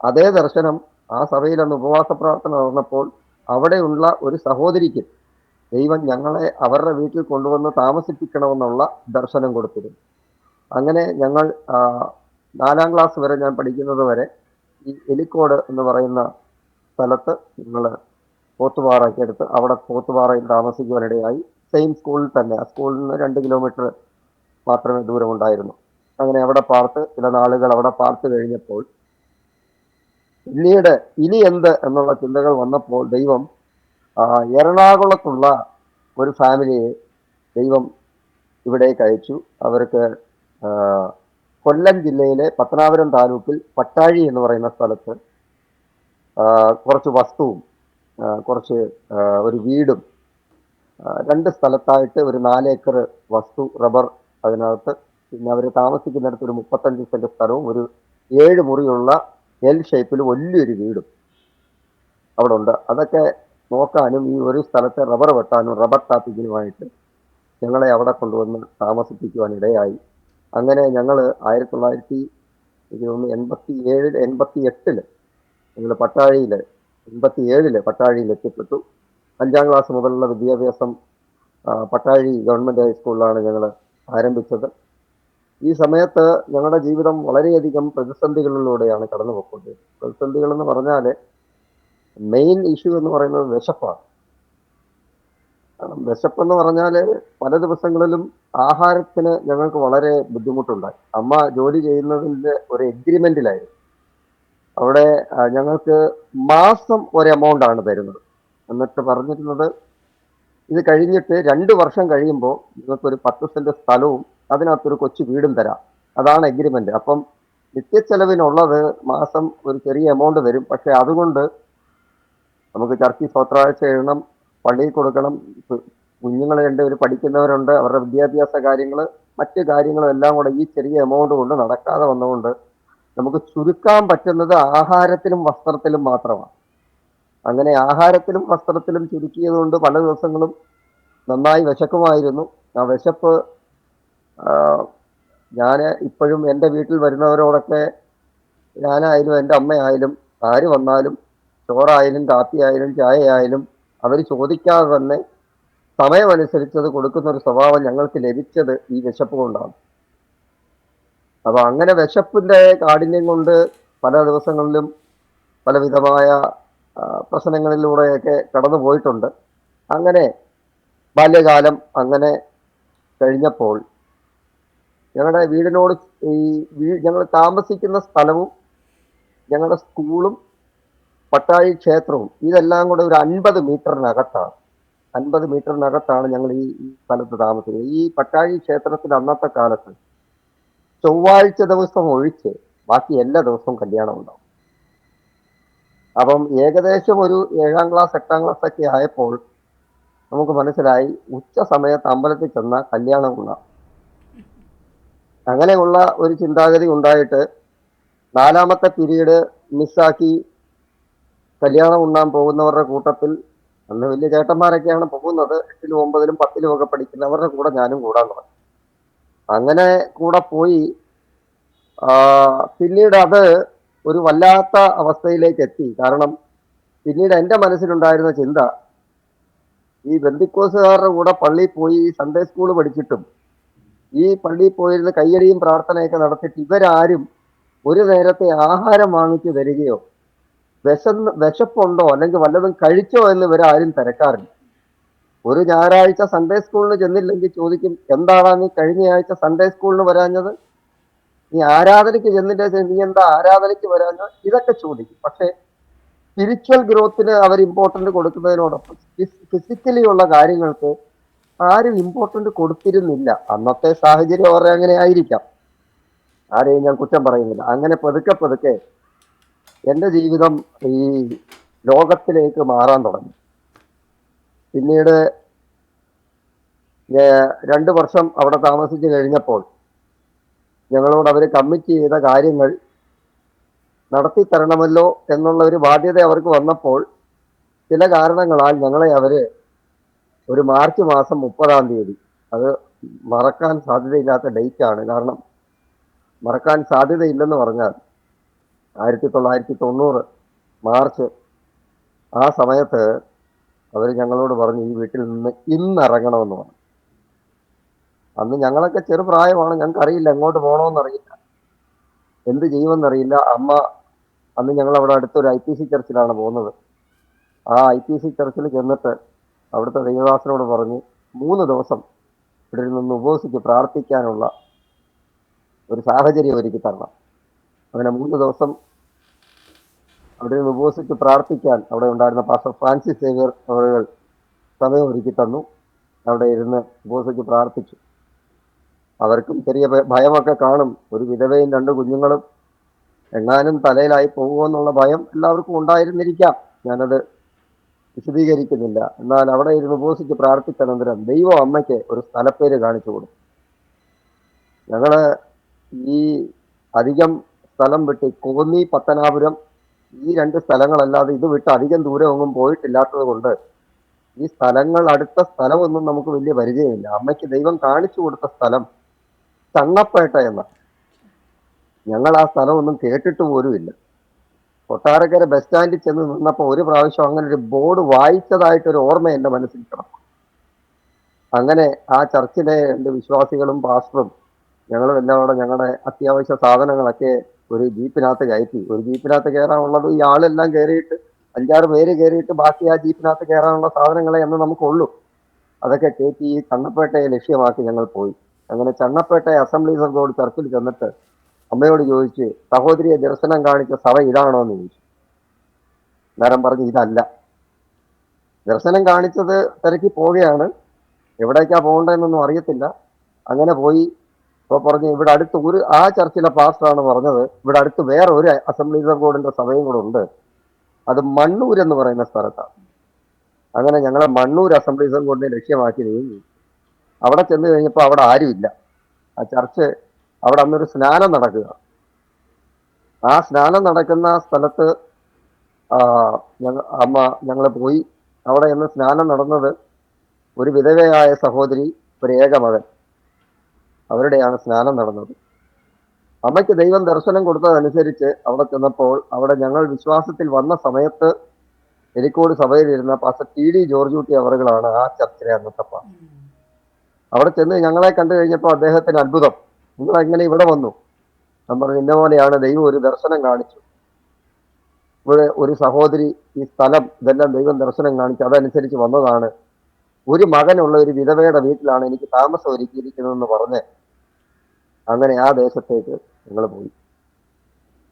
അതേ ദർശനം ആ സഭയിലന്ന് ഉപവാസ പ്രാർത്ഥന നടന്നപ്പോൾ അവിടെയുള്ള ഒരു സഹോദരിക്ക് ദൈവം ഞങ്ങളെ അവരുടെ വീട്ടിൽ കൊണ്ടുവന്ന് താമസിപ്പിക്കണമെന്നുള്ള ദർശനം കൊടുത്തിരുന്നു. അങ്ങനെ ഞങ്ങൾ 4ാം ക്ലാസ് വരെ ഞാൻ പഠിക്കുന്നത് വരെ ഈ എലിക്കോട് എന്ന് പറയുന്ന സ്ഥലത്ത് ഞങ്ങൾ പോത്തുപാറയ്ക്ക് അടുത്ത് അവിടെ പോത്തുപാറയിൽ താമസിക്കുവാനിടയായി. സെയിം സ്കൂളിൽ തന്നെ, ആ സ്കൂളിൽ നിന്ന് 2 കിലോമീറ്റർ മാത്രമേ ദൂരമുണ്ടായിരുന്നു. അങ്ങനെ അവിടെ പാർത്ത് ചില നാളുകൾ അവിടെ പാർത്ത് കഴിഞ്ഞപ്പോൾ പിന്നീട് ഇനി എന്ത് എന്നുള്ള ചിന്തകൾ വന്നപ്പോൾ ദൈവം എറണാകുളത്തുള്ള ഒരു ഫാമിലിയെ ദൈവം ഇവിടേക്ക് അയച്ചു. അവർക്ക് കൊല്ലം ജില്ലയിലെ പത്തനാപുരം താലൂക്കിൽ പട്ടാഴി എന്ന് പറയുന്ന സ്ഥലത്ത് കുറച്ച് വസ്തുവും കുറച്ച് ഒരു വീടും 2 സ്ഥലത്തായിട്ട് ഒരു 4 ഏക്കർ വസ്തു, റബ്ബർ അതിനകത്ത്, പിന്നെ അവർ താമസിക്കുന്നിടത്ത് ഒരു 35 സെന്റ് സ്ഥലവും ഒരു 7 മുറിയുള്ള എൽ ഷേപ്പിൽ വലിയൊരു വീടും അവിടെ ഉണ്ട്. അതൊക്കെ നോക്കാനും ഈ ഒരു സ്ഥലത്തെ റബ്ബർ വെട്ടാനും റബ്ബർ ടാപ്പിങ്ങിനുമായിട്ട് ഞങ്ങളെ അവിടെ കൊണ്ടുവന്ന് താമസിപ്പിക്കുവാനിടയായി. അങ്ങനെ ഞങ്ങൾ 1987-88 ഞങ്ങൾ പട്ടാഴിയിൽ 87 പട്ടാഴിയിൽ എത്തിപ്പെട്ടു. 5ാം ക്ലാസ് മുതലുള്ള വിദ്യാഭ്യാസം പട്ടാഴി ഗവൺമെൻറ് ഹൈസ്കൂളിലാണ് ഞങ്ങൾ ആരംഭിച്ചത്. ഈ സമയത്ത് ഞങ്ങളുടെ ജീവിതം വളരെയധികം പ്രതിസന്ധികളിലൂടെയാണ് കടന്നു പോയിക്കൊണ്ടത്. പ്രതിസന്ധികളെന്ന് പറഞ്ഞാൽ മെയിൻ ഇഷ്യൂ എന്ന് പറയുന്നത് വിശപ്പാണ്. വിശപ്പെന്ന് പറഞ്ഞാൽ പല ദിവസങ്ങളിലും ആഹാരത്തിന് ഞങ്ങൾക്ക് വളരെ ബുദ്ധിമുട്ടുണ്ടായി. അമ്മ ജോലി ചെയ്യുന്നതിൻ്റെ ഒരു എഗ്രിമെന്റിലായിരുന്നു. അവിടെ ഞങ്ങൾക്ക് മാസം ഒരു എമൗണ്ട് ആണ് തരുന്നത്. എന്നിട്ട് പറഞ്ഞിരുന്നത് ഇത് കഴിഞ്ഞിട്ട് 2 വർഷം കഴിയുമ്പോൾ നിങ്ങൾക്കൊരു 10 സെന്റ് സ്ഥലവും അതിനകത്തൊരു കൊച്ചു വീടും തരാം. അതാണ് എഗ്രിമെന്റ്. അപ്പം നിത്യച്ചെലവിനുള്ളത് മാസം ഒരു ചെറിയ എമൗണ്ട് തരും. പക്ഷെ അതുകൊണ്ട് നമുക്ക് ചർച്ചിൽ സ്വത്രാഴ്ച എഴുതണം, പള്ളിയിൽ കൊടുക്കണം, കുഞ്ഞുങ്ങൾ 2 പേര് പഠിക്കുന്നവരുണ്ട്, അവരുടെ വിദ്യാഭ്യാസ കാര്യങ്ങൾ, മറ്റ് കാര്യങ്ങളും എല്ലാം കൂടെ ഈ ചെറിയ എമൗണ്ട് കൊണ്ട് നടക്കാതെ വന്നുകൊണ്ട് നമുക്ക് ചുരുക്കാൻ പറ്റുന്നത് ആഹാരത്തിലും വസ്ത്രത്തിലും മാത്രമാണ്. അങ്ങനെ ആഹാരത്തിലും വസ്ത്രത്തിലും ചുരുക്കിയത് കൊണ്ട് പല ദിവസങ്ങളും നന്നായി വിശക്കുമായിരുന്നു. ആ വിശപ്പ് ഞാൻ ഇപ്പോഴും എൻ്റെ വീട്ടിൽ വരുന്നവരോടൊക്കെ, ഞാനായാലും എൻ്റെ അമ്മയായാലും ആര് വന്നാലും ചോറായാലും കാപ്പിയായാലും ചായയായാലും അവർ ചോദിക്കാതെ തന്നെ സമയമനുസരിച്ചത് കൊടുക്കുന്ന ഒരു സ്വഭാവം ഞങ്ങൾക്ക് ലഭിച്ചത് ഈ വിശപ്പ് കൊണ്ടാണ്. അപ്പൊ അങ്ങനെ വിശപ്പിന്റെ കാഠിന്യം കൊണ്ട് പല ദിവസങ്ങളിലും പലവിധമായ പ്രശ്നങ്ങളിലൂടെയൊക്കെ കടന്നു പോയിട്ടുണ്ട്. അങ്ങനെ ബാല്യകാലം അങ്ങനെ കഴിഞ്ഞപ്പോൾ ഞങ്ങളുടെ വീടിനോട് ഈ ഞങ്ങൾ താമസിക്കുന്ന സ്ഥലവും ഞങ്ങളുടെ സ്കൂളും പട്ടാഴി ക്ഷേത്രവും ഇതെല്ലാം കൂടെ ഒരു 50 മീറ്ററിനകത്താണ്. 50 മീറ്ററിനകത്താണ് ഞങ്ങൾ ഈ സ്ഥലത്ത് താമസിക്കുന്നത്. ഈ പട്ടാഴി ക്ഷേത്രത്തിൽ അന്നത്തെ കാലത്ത് ചൊവ്വാഴ്ച ദിവസം ഒഴിച്ച് ബാക്കി എല്ലാ ദിവസവും കല്യാണം ഉണ്ടാവും. അപ്പം ഏകദേശം ഒരു 7ാം ക്ലാസ് 8ാം ക്ലാസ് ഒക്കെ ആയപ്പോൾ നമുക്ക് മനസ്സിലായി ഉച്ച സമയത്ത് അമ്പലത്തിൽ ചെന്ന കല്യാണം ഉണ്ടാവും. അങ്ങനെയുള്ള ഒരു ചിന്താഗതി ഉണ്ടായിട്ട് 4ാമത്തെ പീരീഡ് മിസ്സാക്കി കല്യാണം ഉണ്ണാൻ പോകുന്നവരുടെ കൂട്ടത്തിൽ അന്ന് വലിയ ചേട്ടന്മാരൊക്കെയാണ് പോകുന്നത്. 8ലും 9ലും 10ലും ഒക്കെ പഠിക്കുന്നവരുടെ കൂടെ ഞാനും കൂടാൻ തുടങ്ങി. അങ്ങനെ കൂടെ പോയി. പിന്നീട് അത് ഒരു വല്ലാത്ത അവസ്ഥയിലേക്ക് എത്തി. കാരണം പിന്നീട് എൻ്റെ മനസ്സിലുണ്ടായിരുന്ന ചിന്ത, ഈ ബന്ധിക്കോസുകാരുടെ കൂടെ പള്ളിയിൽ പോയി സൺഡേ സ്കൂൾ പഠിച്ചിട്ടും ഈ പള്ളിയിൽ പോയിരുന്ന് കയ്യടിയും പ്രാർത്ഥനയൊക്കെ നടത്തിയിട്ട് ഇവരാരും ഒരു നേരത്തെ ആഹാരം വാങ്ങിച്ചു തരികയോ വിശപ്പുണ്ടോ അല്ലെങ്കിൽ വല്ലതും കഴിച്ചോ എന്ന് ഇവരാരും തിരക്കാറില്ല. ഒരു ഞായറാഴ്ച സൺഡേ സ്കൂളിന് ചെന്നില്ലെങ്കിൽ ചോദിക്കും, എന്താണ് നീ കഴിഞ്ഞ ആഴ്ച സൺഡേ സ്കൂളിന് വരാഞ്ഞത്, നീ ആരാധനയ്ക്ക് ചെന്നിട്ട് നീ എന്താ ആരാധനയ്ക്ക് വരാഞ്ഞത്, ഇതൊക്കെ ചോദിക്കും. പക്ഷെ സ്പിരിച്വൽ ഗ്രോത്തിന് അവർ ഇമ്പോർട്ടൻ്റ് കൊടുക്കുന്നതിനോടൊപ്പം ഫിസിക്കലി ഉള്ള കാര്യങ്ങൾക്ക് ആരും ഇമ്പോർട്ടൻ്റ് കൊടുത്തിരുന്നില്ല. അന്നത്തെ സാഹചര്യം അവരുടെ അങ്ങനെ ആയിരിക്കാം, ആരെയും ഞാൻ കുറ്റം പറയുന്നില്ല. അങ്ങനെ പതുക്കെ പതുക്കെ എൻ്റെ ജീവിതം ഈ ലോകത്തിലേക്ക് മാറാൻ തുടങ്ങി. പിന്നീട് 2 വർഷം അവിടെ താമസിച്ച് കഴിഞ്ഞപ്പോൾ ഞങ്ങളോട് അവർ കമ്മിറ്റ് ചെയ്ത കാര്യങ്ങൾ നടത്തി തരണമല്ലോ എന്നുള്ള ഒരു ബാധ്യത അവർക്ക് വന്നപ്പോൾ ചില കാരണങ്ങളാൽ ഞങ്ങളെ അവർ ഒരു മാർച്ച് മാസം 30-ാം തീയതി, അത് മറക്കാൻ സാധ്യതയില്ലാത്ത ഡേറ്റ് ആണ്. കാരണം മറക്കാൻ സാധ്യതയില്ലെന്ന് പറഞ്ഞാൽ 1990 മാർച്ച് ആ സമയത്ത് അവർ ഞങ്ങളോട് പറഞ്ഞു, ഈ വീട്ടിൽ നിന്ന് ഇന്നിറങ്ങണമെന്ന് പറഞ്ഞു. അന്ന് ഞങ്ങളൊക്കെ ചെറുപ്രായമാണ്, ഞങ്ങൾക്കറിയില്ല എങ്ങോട്ട് പോകണമെന്നറിയില്ല, എന്ത് ചെയ്യുമെന്നറിയില്ല. അമ്മ അന്ന് ഞങ്ങൾ അവിടെ അടുത്തൊരു IPC ചർച്ചിലാണ് പോകുന്നത്. ആ IPC ചർച്ചിൽ ചെന്നിട്ട് അവിടുത്തെ ദൈവദാസനോട് പറഞ്ഞ് 3 ദിവസം ഇവിടെ നിന്ന് ഉപവസിച്ച് പ്രാർത്ഥിക്കാനുള്ള ഒരു സാഹചര്യം ഒരുക്കി തരണം. അങ്ങനെ 3 ദിവസം അവിടെ നിന്ന് ഉപവസിച്ച് പ്രാർത്ഥിക്കാൻ അവിടെ ഉണ്ടായിരുന്ന പാസ്റ്റർ ഫ്രാൻസിസ് സേവ്യർ അവർ സമയം ഒരുക്കി തന്നു. അവിടെ ഇരുന്ന് ഉപവസിച്ച് പ്രാർത്ഥിച്ചു. അവർക്കും ചെറിയ ഭയമൊക്കെ കാണും. ഒരു വിധവയും 2 കുഞ്ഞുങ്ങളും എങ്ങാനും തലയിലായി പോകുമെന്നുള്ള ഭയം എല്ലാവർക്കും ഉണ്ടായിരുന്നിരിക്കാം. ഞാനത് വിശദീകരിക്കുന്നില്ല. എന്നാൽ അവിടെ ഇരുന്ന് ഉപവസിച്ച് പ്രാർത്ഥിച്ചനന്തരം ദൈവം അമ്മയ്ക്ക് ഒരു സ്ഥലപ്പേര് കാണിച്ചു കൊടുത്തു. ഞങ്ങള് ഈ അധികം സ്ഥലം വിട്ട് കോന്നി, പത്തനാപുരം ഈ 2 സ്ഥലങ്ങളല്ലാതെ ഇത് വിട്ട് അധികം ദൂരമൊന്നും പോയിട്ടില്ലാത്തത് കൊണ്ട് ഈ സ്ഥലങ്ങൾ, അടുത്ത സ്ഥലമൊന്നും നമുക്ക് വലിയ പരിചയമില്ല. അമ്മയ്ക്ക് ദൈവം കാണിച്ചു കൊടുത്ത സ്ഥലം ചണ്ണപ്പേട്ട എന്ന, ഞങ്ങൾ ആ സ്ഥലമൊന്നും കേട്ടിട്ട് പോലുമില്ല. കൊട്ടാരക്കര ബസ് സ്റ്റാൻഡിൽ ചെന്ന് നിന്നപ്പോൾ ഒരു പ്രാവശ്യം അങ്ങനെ ഒരു ബോർഡ് വായിച്ചതായിട്ടൊരു ഓർമ്മ എൻ്റെ മനസ്സിൽ കിടക്കും. അങ്ങനെ ആ ചർച്ചിലെ 2 വിശ്വാസികളും പാസ്റ്ററും ഞങ്ങളും എല്ലാം കൂടെ ഞങ്ങളുടെ അത്യാവശ്യ സാധനങ്ങളൊക്കെ ഒരു ജീപ്പിനകത്ത് കയറ്റി. ഒരു ജീപ്പിനകത്ത് കയറാനുള്ളത് ഈ ആളെല്ലാം കയറിയിട്ട് 5-6 പേര് കയറിയിട്ട് ബാക്കി ആ ജീപ്പിനകത്ത് കയറാനുള്ള സാധനങ്ങളെ എന്ന് നമുക്കുള്ളൂ. അതൊക്കെ കയറ്റി ഈ ചണ്ണപ്പേട്ടയെ ലക്ഷ്യമാക്കി ഞങ്ങൾ പോയി. അങ്ങനെ ചണ്ണപ്പേട്ട അസംബ്ലീസ് ഓഫ് ഗോഡ് ചർച്ചിൽ ചെന്നിട്ട് അമ്മയോട് ചോദിച്ച്, സഹോദരിയെ ദർശനം കാണിച്ച സഭ ഇതാണോ എന്ന് ചോദിച്ചു. നേരം പറഞ്ഞു, ഇതല്ല. ദർശനം കാണിച്ചത് തിരക്കി പോവുകയാണ്, എവിടേക്കാ പോകേണ്ടതെന്നൊന്നും അറിയത്തില്ല. അങ്ങനെ പോയി. അപ്പോൾ പറഞ്ഞു, ഇവിടെ അടുത്ത് ആ ചർച്ചിലെ പാസ്റ്ററാണ് പറഞ്ഞത്, ഇവിടെ അടുത്ത് വേറെ ഒരു അസംബ്ലീസ് ഓഫ് ഗോഡിന്റെ സഭയും കൂടെ ഉണ്ട്, അത് മണ്ണൂർ എന്ന് പറയുന്ന സ്ഥലത്താണ്. അങ്ങനെ ഞങ്ങളെ മണ്ണൂർ അസംബ്ലീസ് ഓഫ് ഗോഡിനെ ലക്ഷ്യമാക്കി നീങ്ങി. അവിടെ ചെന്ന് കഴിഞ്ഞപ്പോൾ അവിടെ ആരുമില്ല. ആ ചർച്ച് അവിടെ അന്നൊരു സ്നാനം നടക്കുക. ആ സ്നാനം നടക്കുന്ന സ്ഥലത്ത് ഞങ്ങൾ പോയി. അവിടെ നിന്ന് സ്നാനം നടന്നത് ഒരു വിധവയായ സഹോദരി, ഒരു ഏകമകൻ, അവരുടെയാണ് സ്നാനം നടന്നത്. അമ്മയ്ക്ക് ദൈവം ദർശനം കൊടുത്തതനുസരിച്ച് അവിടെ ചെന്നപ്പോൾ അവിടെ ഞങ്ങൾ വിശ്വാസത്തിൽ വന്ന സമയത്ത് എലിക്കോട് സഭയിലിരുന്ന പാസ്റ്റർ TD ജോർജൂട്ടി അവറുകളാണ് ആ ചർച്ചിലെ അന്നത്തെ പാസ്റ്റർ. അവിടെ ചെന്ന് ഞങ്ങളെ കണ്ടു കഴിഞ്ഞപ്പോൾ അദ്ദേഹത്തിന് അത്ഭുതം, നിങ്ങൾ എങ്ങനെ ഇവിടെ വന്നു? ഞാൻ പറഞ്ഞു, ഇന്ന പോലെയാണ്, ദൈവം ഒരു ദർശനം കാണിച്ചു. ഇവിടെ ഒരു സഹോദരി ഈ സ്ഥലം ഇതെല്ലാം ദൈവം ദർശനം കാണിച്ചു, അതനുസരിച്ച് വന്നതാണ്. ഒരു മകനുള്ള ഒരു വിധവയുടെ വീട്ടിലാണ് എനിക്ക് താമസം ഒരുക്കിയിരിക്കുന്നതെന്ന് പറഞ്ഞ് അങ്ങനെ ആ ദേശത്തേക്ക് ഞങ്ങൾ പോയി.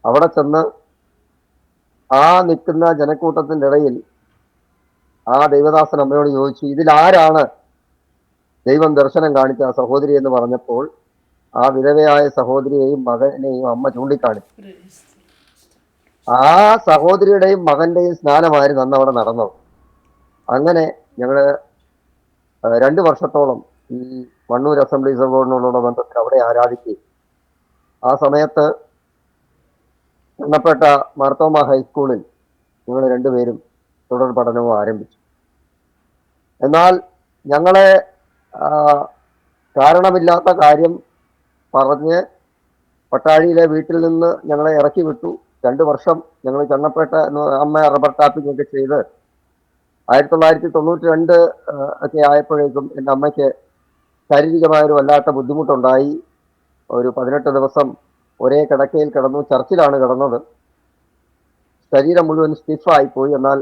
അവിടെ ചെന്ന് ആ നിൽക്കുന്ന ജനക്കൂട്ടത്തിന്റെ ഇടയിൽ ആ ദൈവദാസൻ അമ്മയോട് ചോദിച്ചു, ഇതിലാരാണ് ദൈവം ദർശനം കാണിച്ച ആ സഹോദരി എന്ന് പറഞ്ഞപ്പോൾ ആ വിധവയായ സഹോദരിയെയും മകനെയും അമ്മ ചൂണ്ടിക്കാണിച്ചു. ആ സഹോദരിയുടെയും മകന്റെയും സ്നാനമായിരുന്നു അന്ന് അവിടെ നടന്നത്. അങ്ങനെ ഞങ്ങള് 2 വർഷത്തോളം ഈ മണ്ണൂർ അസംബ്ലീസ് ഓഫ് ഗോഡിനോടുള്ള ബന്ധത്തിൽ അവിടെ ആരാധിക്കുകയും ആ സമയത്ത് എണ്ണപ്പെട്ട മാർത്തോമ ഹൈസ്കൂളിൽ ഞങ്ങൾ രണ്ടുപേരും തുടർ പഠനവും ആരംഭിച്ചു. എന്നാൽ ഞങ്ങളെ കാരണമില്ലാത്ത കാര്യം പറഞ്ഞ് പട്ടാഴിയിലെ വീട്ടിൽ നിന്ന് ഞങ്ങളെ ഇറക്കി വിട്ടു. 2 വർഷം ഞങ്ങൾ ചണ്ണപ്പേട്ട അമ്മ റബ്ബർ ടാപ്പിംഗ് ഒക്കെ ചെയ്ത് 1992 ഒക്കെ ആയപ്പോഴേക്കും എൻ്റെ അമ്മയ്ക്ക് ശാരീരികമായൊരു വല്ലാത്ത ബുദ്ധിമുട്ടുണ്ടായി. ഒരു 18 ദിവസം ഒരേ കിടക്കയിൽ കിടന്നു. ചർച്ചിലാണ് കിടന്നത്. ശരീരം മുഴുവൻ സ്റ്റിഫായിപ്പോയി. എന്നാൽ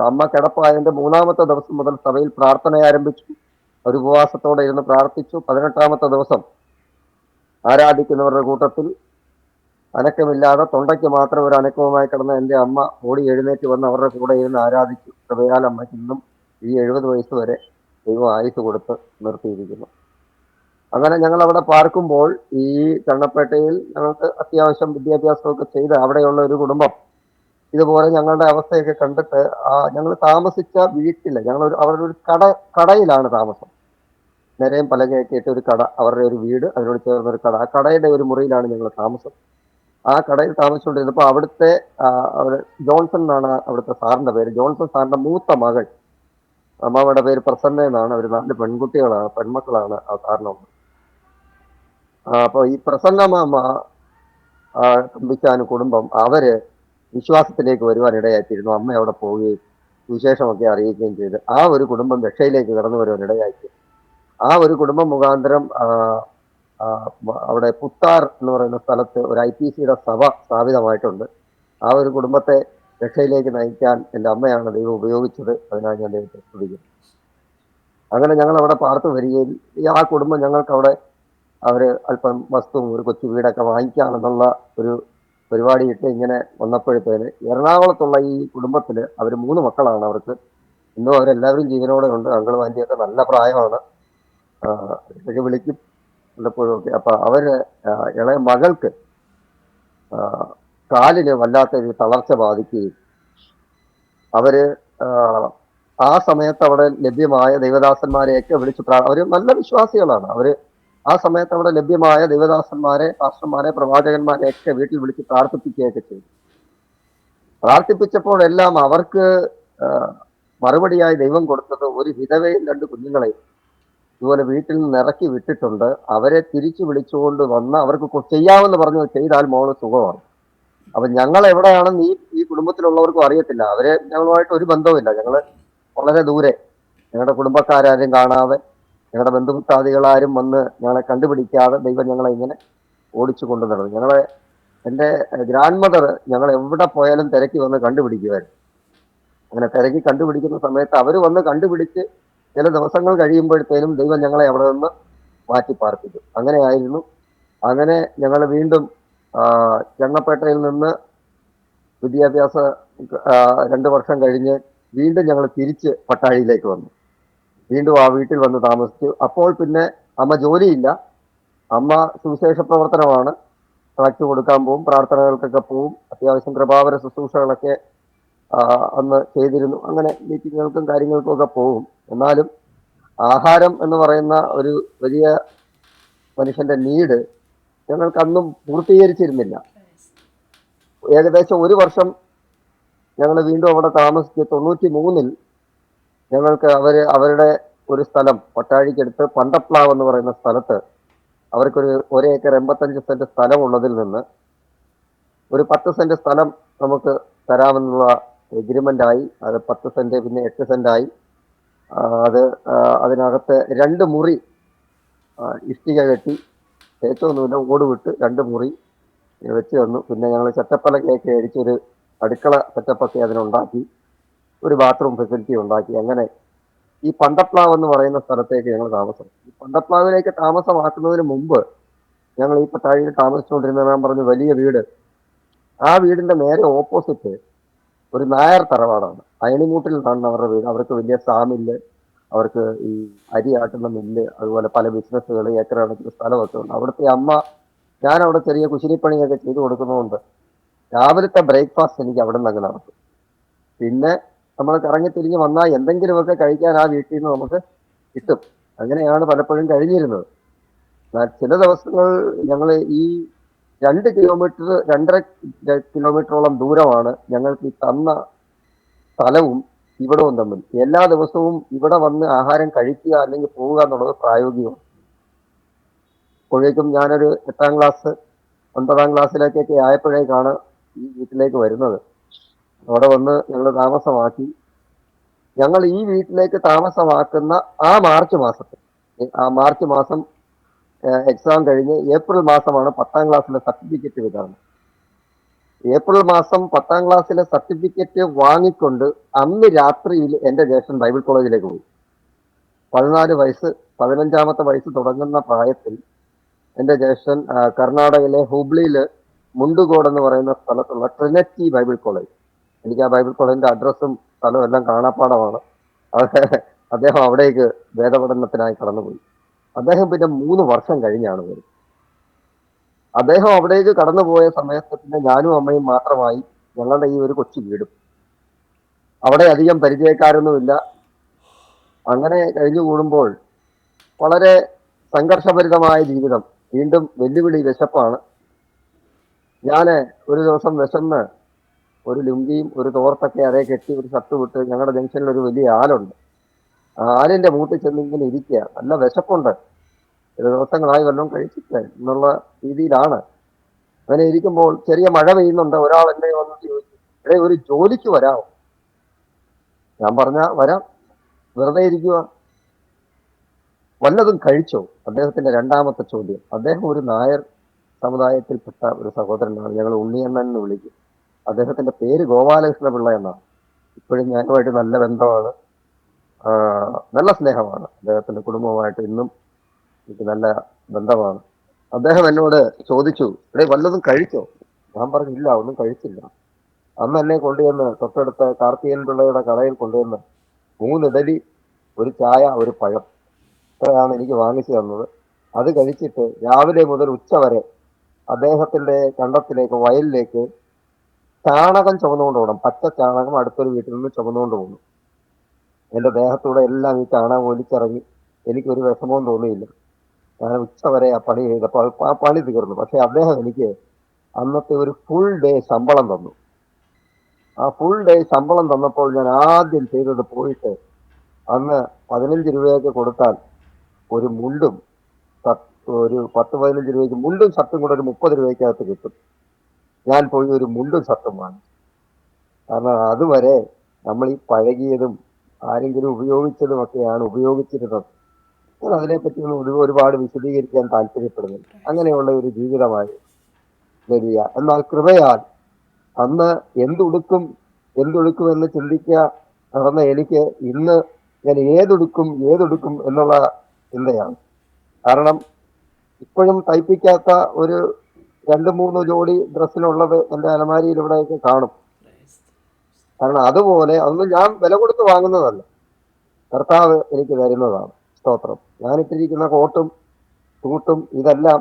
അമ്മ കിടപ്പായതിൻ്റെ 3-ാമത്തെ ദിവസം മുതൽ സഭയിൽ പ്രാർത്ഥന ആരംഭിച്ചു. ഒരു ഉപവാസത്തോടെ ഇരുന്ന് പ്രാർത്ഥിച്ചു. 18-ാമത്തെ ദിവസം ആരാധിക്കുന്നവരുടെ കൂട്ടത്തിൽ അനക്കമില്ലാതെ തൊണ്ടയ്ക്ക് മാത്രം ഒരു അനക്കവുമായി കിടന്ന എൻ്റെ അമ്മ ഓടി എഴുന്നേറ്റ് വന്ന് അവരുടെ കൂടെ ഇരുന്ന് ആരാധിച്ചു. കൃപയാൽ അമ്മയ്ക്ക് ഇന്നും ഈ 70 വയസ്സ് വരെ ദൈവം ആയുസ് കൊടുത്ത് നിർത്തിയിരിക്കുന്നു. അങ്ങനെ ഞങ്ങൾ അവിടെ പാർക്കുമ്പോൾ ഈ ചണ്ണപ്പേട്ടയിൽ ഞങ്ങൾക്ക് അത്യാവശ്യം വിദ്യാഭ്യാസമൊക്കെ ചെയ്ത് അവിടെയുള്ള ഒരു കുടുംബം ഇതുപോലെ ഞങ്ങളുടെ അവസ്ഥയൊക്കെ കണ്ടിട്ട് ഞങ്ങൾ താമസിച്ച വീട്ടില് അവരുടെ ഒരു കടയിലാണ് താമസം. നിരയും പലകയൊക്കെ ഇട്ട് ഒരു കട, അവരുടെ ഒരു വീട്, അതിനോട് ചേർന്നൊരു കട. ആ കടയുടെ ഒരു മുറിയിലാണ് ഞങ്ങൾ താമസം. ആ കടയിൽ താമസിച്ചുകൊണ്ടിരുന്നപ്പോൾ അവിടുത്തെ ജോൺസൺ എന്നാണ് അവിടുത്തെ സാറിന്റെ പേര്. ജോൺസൺ സാറിന്റെ മൂത്ത മകൾ, അമ്മാമ്മയുടെ പേര് പ്രസന്ന എന്നാണ്. അവർ 4 പെൺകുട്ടികളാണ്, പെൺമക്കളാണ് ആ സാറിനുണ്ട്. അപ്പോൾ ഈ പ്രസന്ന മാമ തമ്പിച്ചാൻ കുടുംബം അവര് വിശ്വാസത്തിലേക്ക് വരുവാൻ ഇടയായിത്തീരുന്നു. അമ്മ അവിടെ പോവുകയും വിശേഷമൊക്കെ അറിയിക്കുകയും ചെയ്ത് ആ ഒരു കുടുംബം രക്ഷയിലേക്ക് കടന്നു വരുവാൻ ഇടയായിത്തീരും. ആ ഒരു കുടുംബം മുഖാന്തരം അവിടെ പുത്താർ എന്ന് പറയുന്ന സ്ഥലത്ത് ഒരു IPCയുടെ സഭ സ്ഥാപിതമായിട്ടുണ്ട്. ആ ഒരു കുടുംബത്തെ രക്ഷയിലേക്ക് നയിക്കാൻ എൻ്റെ അമ്മയാണ് ദൈവം ഉപയോഗിച്ചത്. അതിനായി ഞാൻ ദൈവത്തെ സ്തുതിക്കുന്നു. അങ്ങനെ ഞങ്ങൾ അവിടെ പാർത്തു വരികയും ആ കുടുംബം ഞങ്ങൾക്ക് അവിടെ അവര് അല്പം വസ്തുവും ഒരു കൊച്ചു വീടൊക്കെ വാങ്ങിക്കാമെന്നുള്ള ഒരു പരിപാടി ഇട്ട് ഇങ്ങനെ വന്നപ്പോഴത്തേന് എറണാകുളത്തുള്ള ഈ കുടുംബത്തിൽ അവർ 3 മക്കളാണ്. അവർക്ക് ഇന്നും അവരെല്ലാവരും ജീവനോടെ ഉണ്ട്. അങ്കിളും ആൻറ്റിയൊക്കെ നല്ല പ്രായമാണ്. ഇതൊക്കെ വിളിക്കും വല്ലപ്പോഴും ഒക്കെ. അപ്പൊ അവര് ഇളയ മകൾക്ക് കാലിന് വല്ലാത്തൊരു തളർച്ച ബാധിക്കുകയും അവര് ആ സമയത്ത് അവിടെ ലഭ്യമായ ദൈവദാസന്മാരെയൊക്കെ വിളിച്ച് അവര് നല്ല വിശ്വാസികളാണ്. അവര് ആ സമയത്ത് അവിടെ ലഭ്യമായ ദൈവദാസന്മാരെ, പാസ്റ്റർമാരെ, പ്രവാചകന്മാരെയൊക്കെ വീട്ടിൽ വിളിച്ച് പ്രാർത്ഥിപ്പിക്കുകയൊക്കെ ചെയ്തു. പ്രാർത്ഥിപ്പിച്ചപ്പോഴെല്ലാം അവർക്ക് മറുപടിയായി ദൈവം കൊടുത്തത് ഒരു വിധവയും 2 കുഞ്ഞുങ്ങളെയും ഇതുപോലെ വീട്ടിൽ നിന്ന് ഇറക്കി വിട്ടിട്ടുണ്ട്. അവരെ തിരിച്ചു വിളിച്ചുകൊണ്ട് വന്ന് അവർക്ക് ചെയ്യാമെന്ന് പറഞ്ഞു ചെയ്താൽ മോള് സുഖമാണ്. അപ്പൊ ഞങ്ങൾ എവിടെയാണെന്ന് ഈ കുടുംബത്തിലുള്ളവർക്കും അറിയത്തില്ല. അവരെ ഞങ്ങളുമായിട്ട് ഒരു ബന്ധവുമില്ല. ഞങ്ങള് വളരെ ദൂരെ, ഞങ്ങളുടെ കുടുംബക്കാരും കാണാതെ, ഞങ്ങളുടെ ബന്ധുമിത്രാദികളാരും വന്ന് ഞങ്ങളെ കണ്ടുപിടിക്കാതെ ദൈവം ഞങ്ങളെ ഇങ്ങനെ ഓടിച്ചു കൊണ്ടു നടന്നു. എൻ്റെ ഗ്രാൻഡ് മദർ ഞങ്ങൾ എവിടെ പോയാലും തിരക്കി വന്ന് കണ്ടുപിടിക്കുമായിരുന്നു. അങ്ങനെ തിരക്കി കണ്ടുപിടിക്കുന്ന സമയത്ത് അവർ വന്ന് കണ്ടുപിടിച്ച് ചില ദിവസങ്ങൾ കഴിയുമ്പോഴത്തേനും ദൈവം ഞങ്ങളെ അവിടെ നിന്ന് മാറ്റി പാർപ്പിക്കും. അങ്ങനെയായിരുന്നു. അങ്ങനെ ഞങ്ങൾ വീണ്ടും ചണ്ണപ്പേട്ടയിൽ നിന്ന് വിദ്യാഭ്യാസ 2 വർഷം കഴിഞ്ഞ് വീണ്ടും ഞങ്ങൾ തിരിച്ച് പട്ടാഴിയിലേക്ക് വന്നു. വീണ്ടും ആ വീട്ടിൽ വന്ന് താമസിച്ചു. അപ്പോൾ പിന്നെ അമ്മ ജോലിയില്ല. അമ്മ സുവിശേഷ പ്രവർത്തനമാണ്. ട്രാക്ട് കൊടുക്കാൻ പോവും, പ്രാർത്ഥനകൾക്കൊക്കെ പോവും. അത്യാവശ്യം കൃപാവര ശുശ്രൂഷകളൊക്കെ അന്ന് ചെയ്തിരുന്നു. അങ്ങനെ മീറ്റിങ്ങുകൾക്കും കാര്യങ്ങൾക്കും ഒക്കെ പോവും. എന്നാലും ആഹാരം എന്ന് പറയുന്ന ഒരു വലിയ മനുഷ്യന്റെ നീഡ് ഞങ്ങൾക്ക് അന്നും പൂർത്തീകരിച്ചിരുന്നില്ല. ഏകദേശം 1 വർഷം ഞങ്ങൾ വീണ്ടും അവിടെ താമസിച്ച് 93-ൽ ഞങ്ങൾക്ക് അവരുടെ ഒരു സ്ഥലം പട്ടാഴിക്കടുത്ത് പണ്ടപ്ലാവ് എന്ന് പറയുന്ന സ്ഥലത്ത് അവർക്കൊരു 1 ഏക്കർ 85 സെന്റ് സ്ഥലം ഉള്ളതിൽ നിന്ന് ഒരു 10 സെന്റ് സ്ഥലം നമുക്ക് തരാമെന്നുള്ള എഗ്രിമെന്റായി. അത് 10 സെന്റ് പിന്നെ 8 സെന്റായി. അതിനകത്ത് 2 മുറി ഇഷ്ടിക കെട്ടി തേച്ചൊന്നുമില്ല, ഓട് വിട്ട് 2 മുറി വെച്ച് തന്നു. പിന്നെ ഞങ്ങൾ ചെറ്റപ്പലകയൊക്കെ അടിച്ചൊരു അടുക്കള സെറ്റപ്പൊക്കെ അതിനുണ്ടാക്കി, ഒരു ബാത്റൂം ഫെസിലിറ്റി ഉണ്ടാക്കി. അങ്ങനെ ഈ പന്തപ്ലാവ് എന്ന് പറയുന്ന സ്ഥലത്തേക്ക് ഞങ്ങൾ താമസം. ഈ പന്തപ്ലാവിലേക്ക് താമസമാക്കുന്നതിന് മുമ്പ് ഞങ്ങൾ ഈ പട്ടാഴിയിൽ താമസിച്ചുകൊണ്ടിരുന്ന ഞാൻ പറഞ്ഞു വലിയ വീട്, ആ വീടിന്റെ നേരെ ഓപ്പോസിറ്റ് ഒരു നായർ തറവാടാണ്. അയണിമൂട്ടിൽ നിന്നാണ് അവരുടെ വീട്. അവർക്ക് വലിയ സാമില്ല്, അവർക്ക് ഈ അരി ആട്ടുന്ന മില്ല്, അതുപോലെ പല ബിസിനസ്സുകൾ, ഏക്കർ കണക്കിന് സ്ഥലമൊക്കെ ഉണ്ട്. അവിടുത്തെ അമ്മ, ഞാൻ അവിടെ ചെറിയ കുശിനിപ്പണിയൊക്കെ ചെയ്തു കൊടുക്കുന്നതുകൊണ്ട് രാവിലത്തെ ബ്രേക്ക്ഫാസ്റ്റ് എനിക്ക് അവിടെ നിന്ന് അങ്ങ് നടക്കും. പിന്നെ നമ്മൾ കറങ്ങി തിരിഞ്ഞ് വന്നാൽ എന്തെങ്കിലുമൊക്കെ കഴിക്കാൻ ആ വീട്ടിൽ നിന്ന് നമുക്ക് കിട്ടും. അങ്ങനെയാണ് പലപ്പോഴും കഴിഞ്ഞിരുന്നത്. എന്നാൽ ചില ദിവസങ്ങൾ ഞങ്ങൾ ഈ 2 കിലോമീറ്റർ 2.5 കിലോമീറ്ററോളം ദൂരമാണ് ഞങ്ങൾക്ക് ഈ തന്ന സ്ഥലവും ഇവിടവും തമ്മിൽ. എല്ലാ ദിവസവും ഇവിടെ വന്ന് ആഹാരം കഴിക്കുക അല്ലെങ്കിൽ പോവുക എന്നുള്ളത് പ്രായോഗികമാണ്. അപ്പോഴേക്കും ഞാനൊരു 8ാം ക്ലാസ് 9ാം ക്ലാസ്സിലേക്കൊക്കെ ആയപ്പോഴേക്കാണ് ഈ വീട്ടിലേക്ക് വരുന്നത്. അവിടെ വന്ന് ഞങ്ങൾ താമസമാക്കി. ഞങ്ങൾ ഈ വീട്ടിലേക്ക് താമസമാക്കുന്ന ആ മാർച്ച് മാസത്തിൽ, ആ മാർച്ച് മാസം എക്സാം കഴിഞ്ഞ് ഏപ്രിൽ മാസമാണ് 10ാം ക്ലാസ്സിലെ സർട്ടിഫിക്കറ്റ് വിതരണം. ഏപ്രിൽ മാസം 10ാം ക്ലാസ്സിലെ സർട്ടിഫിക്കറ്റ് വാങ്ങിക്കൊണ്ട് അന്ന് രാത്രിയിൽ എൻ്റെ ജ്യേഷ്ഠൻ ബൈബിൾ കോളേജിലേക്ക് പോയി. 14 വയസ്സ് 15ാമത്തെ വയസ്സ് തുടങ്ങുന്ന പ്രായത്തിൽ എൻ്റെ ജ്യേഷ്ഠൻ കർണാടകയിലെ ഹുബ്ലിയിൽ മുണ്ടുകോട് എന്ന് പറയുന്ന സ്ഥലത്തുള്ള ട്രിനിറ്റി ബൈബിൾ കോളേജ്, എനിക്ക് ആ ബൈബിൾ കോളേജിന്റെ അഡ്രസ്സും സ്ഥലവും എല്ലാം കാണാപ്പാടമാണ്. അദ്ദേഹം അവിടേക്ക് വേദപഠനത്തിനായി കടന്നുപോയി. അദ്ദേഹം പിന്നെ 3 വർഷം കഴിഞ്ഞാണ് വരുന്നത്. അദ്ദേഹം അവിടേക്ക് കടന്നുപോയ സമയത്ത് പിന്നെ ഞാനും അമ്മയും മാത്രമായി ഞങ്ങളുടെ ഈ ഒരു കൊച്ചു വീടും. അവിടെ അധികം പരിചയക്കാരൊന്നുമില്ല. അങ്ങനെ കഴിഞ്ഞു കൂടുമ്പോൾ വളരെ സംഘർഷഭരിതമായ ജീവിതം. വീണ്ടും വെല്ലുവിളി വിശപ്പാണ്. ഞാൻ ഒരു ദിവസം വിശന്ന് ഒരു ലുങ്കിയും ഒരു തോർത്തൊക്കെ അതേ കെട്ടി ഒരു ഷർട്ട് വിട്ട് ഞങ്ങളുടെ ജംഗ്ഷനിൽ ഒരു വലിയ ആലുണ്ട്. ആ ആലിന്റെ മൂട്ടിൽ ചെന്നിങ്ങനെ ഇരിക്കുക. നല്ല വിശപ്പുണ്ട്, ചില ദിവസങ്ങളായി വല്ലതും കഴിച്ചിട്ട് എന്നുള്ള രീതിയിലാണ്. അങ്ങനെ ഇരിക്കുമ്പോൾ ചെറിയ മഴ പെയ്യുന്നുണ്ട്. ഒരാൾ എന്നെ വന്ന് ചോദിച്ചു, എടേ ഒരു ജോലിക്ക് വരാമോ? ഞാൻ പറഞ്ഞ വരാം, വെറുതെ ഇരിക്കുക. വല്ലതും കഴിച്ചോ? അദ്ദേഹത്തിന്റെ 2ാമത്തെ ചോദ്യം. അദ്ദേഹം ഒരു നായർ സമുദായത്തിൽപ്പെട്ട ഒരു സഹോദരനാണ്. ഞങ്ങൾ ഉണ്ണിയണ്ണൻ എന്ന് വിളിക്കും. അദ്ദേഹത്തിന്റെ പേര് ഗോപാലകൃഷ്ണ പിള്ള എന്നാണ്. ഇപ്പോഴും ഞാനുമായിട്ട് നല്ല ബന്ധമാണ്, നല്ല സ്നേഹമാണ്. അദ്ദേഹത്തിന്റെ കുടുംബവുമായിട്ട് ഇന്നും എനിക്ക് നല്ല ബന്ധമാണ്. അദ്ദേഹം എന്നോട് ചോദിച്ചു, എടേ വല്ലതും കഴിച്ചോ? ഞാൻ പറഞ്ഞില്ല, ഒന്നും കഴിച്ചില്ല. അന്ന് എന്നെ കൊണ്ടുവന്ന് തൊട്ടടുത്ത കാർത്തികൻ പിള്ളയുടെ കടയിൽ കൊണ്ടുവന്ന് 3 ഇഡലി, ഒരു ചായ, ഒരു പഴം, ഇത്രയാണ് എനിക്ക് വാങ്ങിച്ചു തന്നത്. അത് കഴിച്ചിട്ട് രാവിലെ മുതൽ ഉച്ച വരെ അദ്ദേഹത്തിന്റെ കണ്ടത്തിലേക്ക്, വയലിലേക്ക് ചാണകം ചുമന്നുകൊണ്ട് പോകണം. പച്ച ചാണകം അടുത്തൊരു വീട്ടിൽ നിന്ന് ചുമന്നുകൊണ്ട് പോകുന്നു. എൻ്റെ ദേഹത്തൂടെ എല്ലാം ഈ ചാണകം ഒലിച്ചിറങ്ങി. എനിക്കൊരു വിഷമവും തോന്നിയില്ല. ഞാൻ ഉച്ച വരെ ആ പണി ചെയ്തപ്പോൾ ആ പണി തീർന്നു. പക്ഷെ അദ്ദേഹം എനിക്ക് അന്നത്തെ ഒരു ഫുൾ ഡേ ശമ്പളം തന്നു. ആ ഫുൾ ഡേ ശമ്പളം തന്നപ്പോൾ ഞാൻ ആദ്യം ചെയ്തത് പോയിട്ട് അന്ന് 15 രൂപയൊക്കെ കൊടുത്താൽ ഒരു മുണ്ടും ഒരു 10-15 രൂപയ്ക്ക് മുണ്ടും ഷർട്ടും കൂടെ ഒരു 30 രൂപയ്ക്കകത്ത് കിട്ടും. ഞാൻ പോയി ഒരു മുണ്ടും ഷർട്ടും വാങ്ങി. കാരണം അതുവരെ നമ്മൾ ഈ പഴകിയതും ആരെങ്കിലും ഉപയോഗിച്ചതുമൊക്കെയാണ് ഉപയോഗിച്ചിരുന്നത്. ഞാൻ അതിനെപ്പറ്റി ഒന്നും ഒരുപാട് വിശദീകരിക്കാൻ താല്പര്യപ്പെടുന്നില്ല. അങ്ങനെയുള്ള ഒരു ജീവിതമായി ലഭിക്കുക. എന്നാൽ കൃപയാൽ അന്ന് എന്തുടുക്കും എന്ന് ചിന്തിക്കുക നടന്ന എനിക്ക് ഇന്ന് ഞാൻ ഏതൊടുക്കും എന്നുള്ള ചിന്തയാണ്. കാരണം ഇപ്പോഴും തയ്പ്പിക്കാത്ത ഒരു 2-3 ജോഡി ഡ്രസ്സിനുള്ളത് എൻ്റെ അലമാരിയിൽ ഇവിടെയൊക്കെ കാണും. കാരണം അതുപോലെ അതൊന്നും ഞാൻ വില കൊടുത്ത് വാങ്ങുന്നതല്ല, കർത്താവ് എനിക്ക് തരുന്നതാണ്. സ്തോത്രം. ഞാനിട്ടിരിക്കുന്ന കോട്ടും സൂട്ടും ഇതെല്ലാം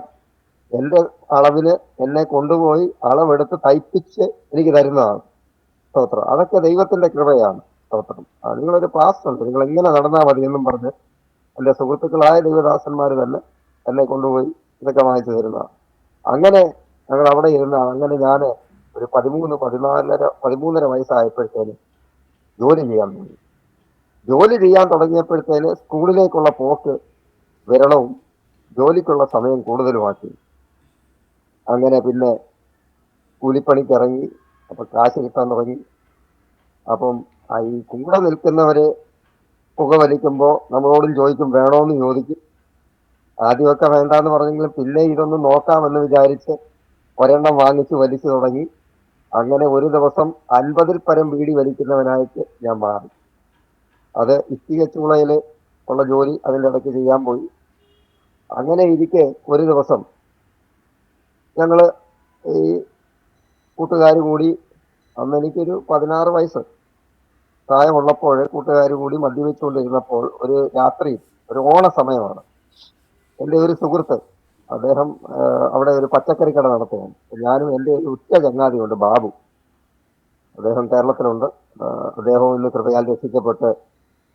എൻ്റെ അളവിന് എന്നെ കൊണ്ടുപോയി അളവെടുത്ത് തയ്പ്പിച്ച് എനിക്ക് തരുന്നതാണ്. സ്തോത്രം. അതൊക്കെ ദൈവത്തിന്റെ കൃപയാണ്. സ്തോത്രം. നിങ്ങളൊരു പാസ്റ്റുണ്ട്, നിങ്ങൾ എങ്ങനെ നടന്നാൽ മതി എന്നും പറഞ്ഞ് എൻ്റെ സുഹൃത്തുക്കളായ ദൈവദാസന്മാർ തന്നെ എന്നെ കൊണ്ടുപോയി ഇതൊക്കെ വാങ്ങിച്ചു തരുന്നതാണ്. അങ്ങനെ ഞങ്ങൾ അവിടെ ഇരുന്നാണ്. അങ്ങനെ ഞാൻ ഒരു 13-14 വയസ്സായപ്പോഴത്തേന് ജോലി ചെയ്യാൻ തുടങ്ങിയപ്പോഴത്തേന് സ്കൂളിലേക്കുള്ള പോക്ക് വിരളവും ജോലിക്കുള്ള സമയം കൂടുതലുമാക്കി. അങ്ങനെ പിന്നെ കൂലിപ്പണിക്ക് ഇറങ്ങി. അപ്പൊ കാശ് കിട്ടാൻ തുടങ്ങി. അപ്പം ഈ കൂടെ നിൽക്കുന്നവര് പുക വലിക്കുമ്പോൾ നമ്മളോടും ചോദിക്കും, വേണോന്ന് ചോദിക്കും. ആദ്യമൊക്കെ വേണ്ടാന്ന് പറഞ്ഞെങ്കിലും പിന്നെ ഇതൊന്നും നോക്കാമെന്ന് വിചാരിച്ച് ഒരെണ്ണം വാങ്ങിച്ച് വലിച്ചു തുടങ്ങി. അങ്ങനെ ഒരു ദിവസം 50-ൽ പരം ബീഡി വലിക്കുന്നവനായിട്ട് ഞാൻ മാറി. അത് ഇഷ്ടിക ചൂളയിൽ ഉള്ള ജോലി അതിൻ്റെ ഇടയ്ക്ക് ചെയ്യാൻ പോയി. അങ്ങനെ ഇരിക്കെ ഒരു ദിവസം ഞങ്ങൾ ഈ കൂട്ടുകാർ കൂടി, അന്ന് എനിക്കൊരു 16 വയസ്സ് പ്രായമുള്ളപ്പോൾ കൂട്ടുകാർ കൂടി മദ്യപിച്ചുകൊണ്ടിരുന്നപ്പോൾ ഒരു രാത്രി, ഒരു ഓണ സമയമാണ്, എൻ്റെ ഒരു സുഹൃത്ത്, അദ്ദേഹം അവിടെ ഒരു പച്ചക്കറി കട നടത്തുകയാണ്. ഞാനും എൻ്റെ ഒരു ഉറ്റ ചങ്ങാതിയുണ്ട് ബാബു, അദ്ദേഹം കേരളത്തിലുണ്ട്. അദ്ദേഹവും ഇന്ന് കൃപയാൽ രക്ഷിക്കപ്പെട്ട്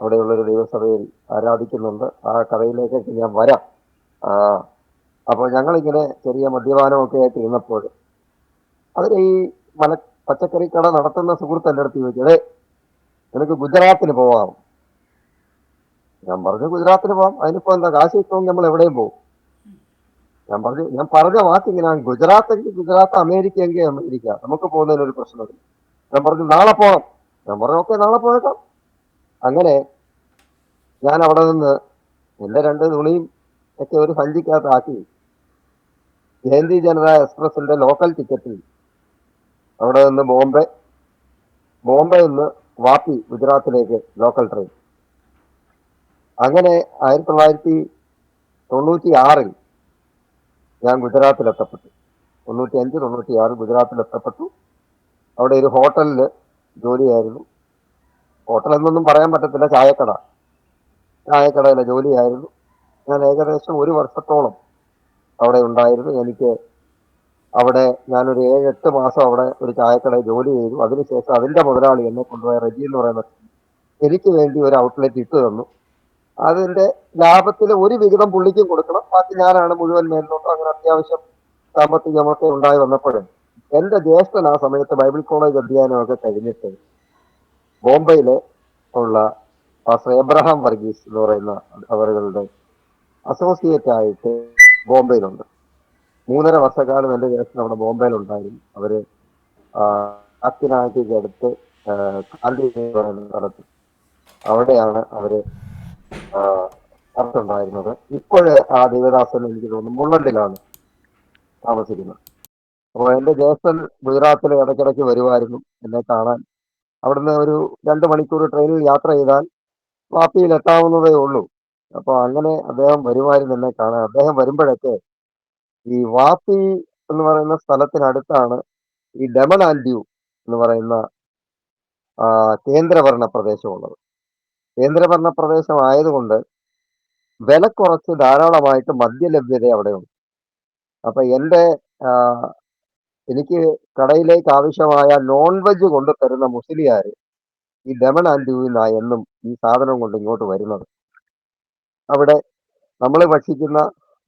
അവിടെയുള്ളൊരു ദൈവസഭയിൽ ആരാധിക്കുന്നുണ്ട്. ആ കഥയിലേക്കൊക്കെ ഞാൻ വരാം. അപ്പോൾ ഞങ്ങളിങ്ങനെ ചെറിയ മദ്യപാനമൊക്കെ ആയിട്ട് ഇരുന്നപ്പോൾ അതിൽ ഈ പച്ചക്കറി കട നടത്തുന്ന സുഹൃത്ത് എൻ്റെ അടുത്ത് ചോദിച്ചു, അതെ നിനക്ക് ഗുജറാത്തിന് പോവാം. ഞാൻ പറഞ്ഞു ഗുജറാത്തിന് പോവാം, അതിനിപ്പോ എന്താ, കാശ് കിട്ടുമെങ്കിൽ നമ്മൾ എവിടെയും പോകും. ഞാൻ പറഞ്ഞ വാക്കിങ്ങനെ, ഗുജറാത്തെങ്കിൽ ഗുജറാത്ത്, അമേരിക്ക എങ്കിൽ അമേരിക്ക, നമുക്ക് പോകുന്നതിനൊരു പ്രശ്നമില്ല. ഞാൻ പറഞ്ഞു നാളെ പോകണം. ഞാൻ പറഞ്ഞു ഓക്കെ നാളെ പോയേക്കാം. അങ്ങനെ ഞാൻ അവിടെ നിന്ന് എൻ്റെ 2 തുണിയും ഒക്കെ ഒരു സഞ്ചിക്കകത്താക്കി ജയന്തി ജനത എക്സ്പ്രസിന്റെ ലോക്കൽ ടിക്കറ്റിൽ അവിടെ നിന്ന് ബോംബെ നിന്ന് വാപ്പി ഗുജറാത്തിലേക്ക് ലോക്കൽ ട്രെയിൻ. അങ്ങനെ 1996 ഞാൻ ഗുജറാത്തിലെത്തപ്പെട്ടു. 95, 96 ഗുജറാത്തിലെത്തപ്പെട്ടു. അവിടെ ഒരു ഹോട്ടലിൽ ജോലിയായിരുന്നു. ഹോട്ടൽ എന്നൊന്നും പറയാൻ പറ്റത്തില്ല, ചായക്കടയിലെ ജോലിയായിരുന്നു. ഞാൻ ഏകദേശം 1 വർഷത്തോളം അവിടെ ഉണ്ടായിരുന്നു. എനിക്ക് അവിടെ ഞാനൊരു 7-8 മാസം അവിടെ ഒരു ചായക്കടയിൽ ജോലി ചെയ്തു. അതിനുശേഷം അതിൻ്റെ മുതലാളി എന്നെ കൊണ്ടുപോയ റെജി എന്ന് പറയുന്ന എനിക്ക് വേണ്ടി ഒരു ഔട്ട്ലെറ്റ് ഇട്ട് തന്നു. അതിൻ്റെ ലാഭത്തിൽ ഒരു വിഹിതം പുള്ളിക്കും കൊടുക്കണം, ബാക്കി ഞാനാണ് മുഴുവൻ മേലിലോട്ട്. അങ്ങനെ അത്യാവശ്യം സാമ്പത്തികമൊക്കെ ഉണ്ടായി വന്നപ്പോഴും എൻ്റെ ജ്യേഷ്ഠൻ ആ സമയത്ത് ബൈബിൾ കോളേജ് അധ്യയനമൊക്കെ കഴിഞ്ഞിട്ട് ബോംബെയിൽ ഉള്ള പാസ്റ്റർ എബ്രഹാം വർഗീസ് എന്ന് പറയുന്ന അവരുടെ അസോസിയേറ്റ് ആയിട്ട് ബോംബെയിലുണ്ട്. 3.5 വർഷക്കാലം എൻ്റെ ജ്യേഷ്ഠൻ അവിടെ ബോംബെയിലുണ്ടായിരുന്നു. അവര് അത്തിനാറ്റിക്ക് അടുത്ത് കാന്തി എന്ന് പറയുന്ന സ്ഥലത്ത്, അവിടെയാണ് അവര് ഉണ്ടായിരുന്നത്. ഇപ്പോഴ് ആ ദേവദാസൻ എനിക്ക് തോന്നുന്നു മുള്ളണ്ടിലാണ് താമസിക്കുന്നത്. അപ്പോൾ എൻ്റെ ജ്യേഷ്ഠൻ ഗുജറാത്തിൽ ഇടയ്ക്കിടയ്ക്ക് വരുമായിരുന്നു എന്നെ കാണാൻ. അവിടുന്ന് ഒരു 2 മണിക്കൂർ ട്രെയിനിൽ യാത്ര ചെയ്താൽ വാപ്പിയിൽ എത്താവുന്നതേ ഉള്ളൂ. അപ്പോൾ അങ്ങനെ അദ്ദേഹം വരുമായിരുന്നു എന്നെ കാണാൻ. അദ്ദേഹം വരുമ്പോഴൊക്കെ ഈ വാപ്പി എന്ന് പറയുന്ന സ്ഥലത്തിനടുത്താണ് ഈ ഡമൺ ആൻഡ് ഡ്യൂ എന്ന് പറയുന്ന കേന്ദ്രഭരണ പ്രദേശമുള്ളത്. കേന്ദ്രഭരണ പ്രദേശം ആയതുകൊണ്ട് വില കുറച്ച് ധാരാളമായിട്ട് മദ്യലഭ്യത അവിടെയുണ്ട്. അപ്പൊ എനിക്ക് കടയിലേക്ക് ആവശ്യമായ നോൺ വെജ് കൊണ്ട് തരുന്ന മുസ്ലിയാര് ഈ ഡമൺ ആൻഡ് ഡ്യൂവിനാണ് എന്നും ഈ സാധനം കൊണ്ട് ഇങ്ങോട്ട് വരുന്നത്. അവിടെ നമ്മൾ ഭക്ഷിക്കുന്ന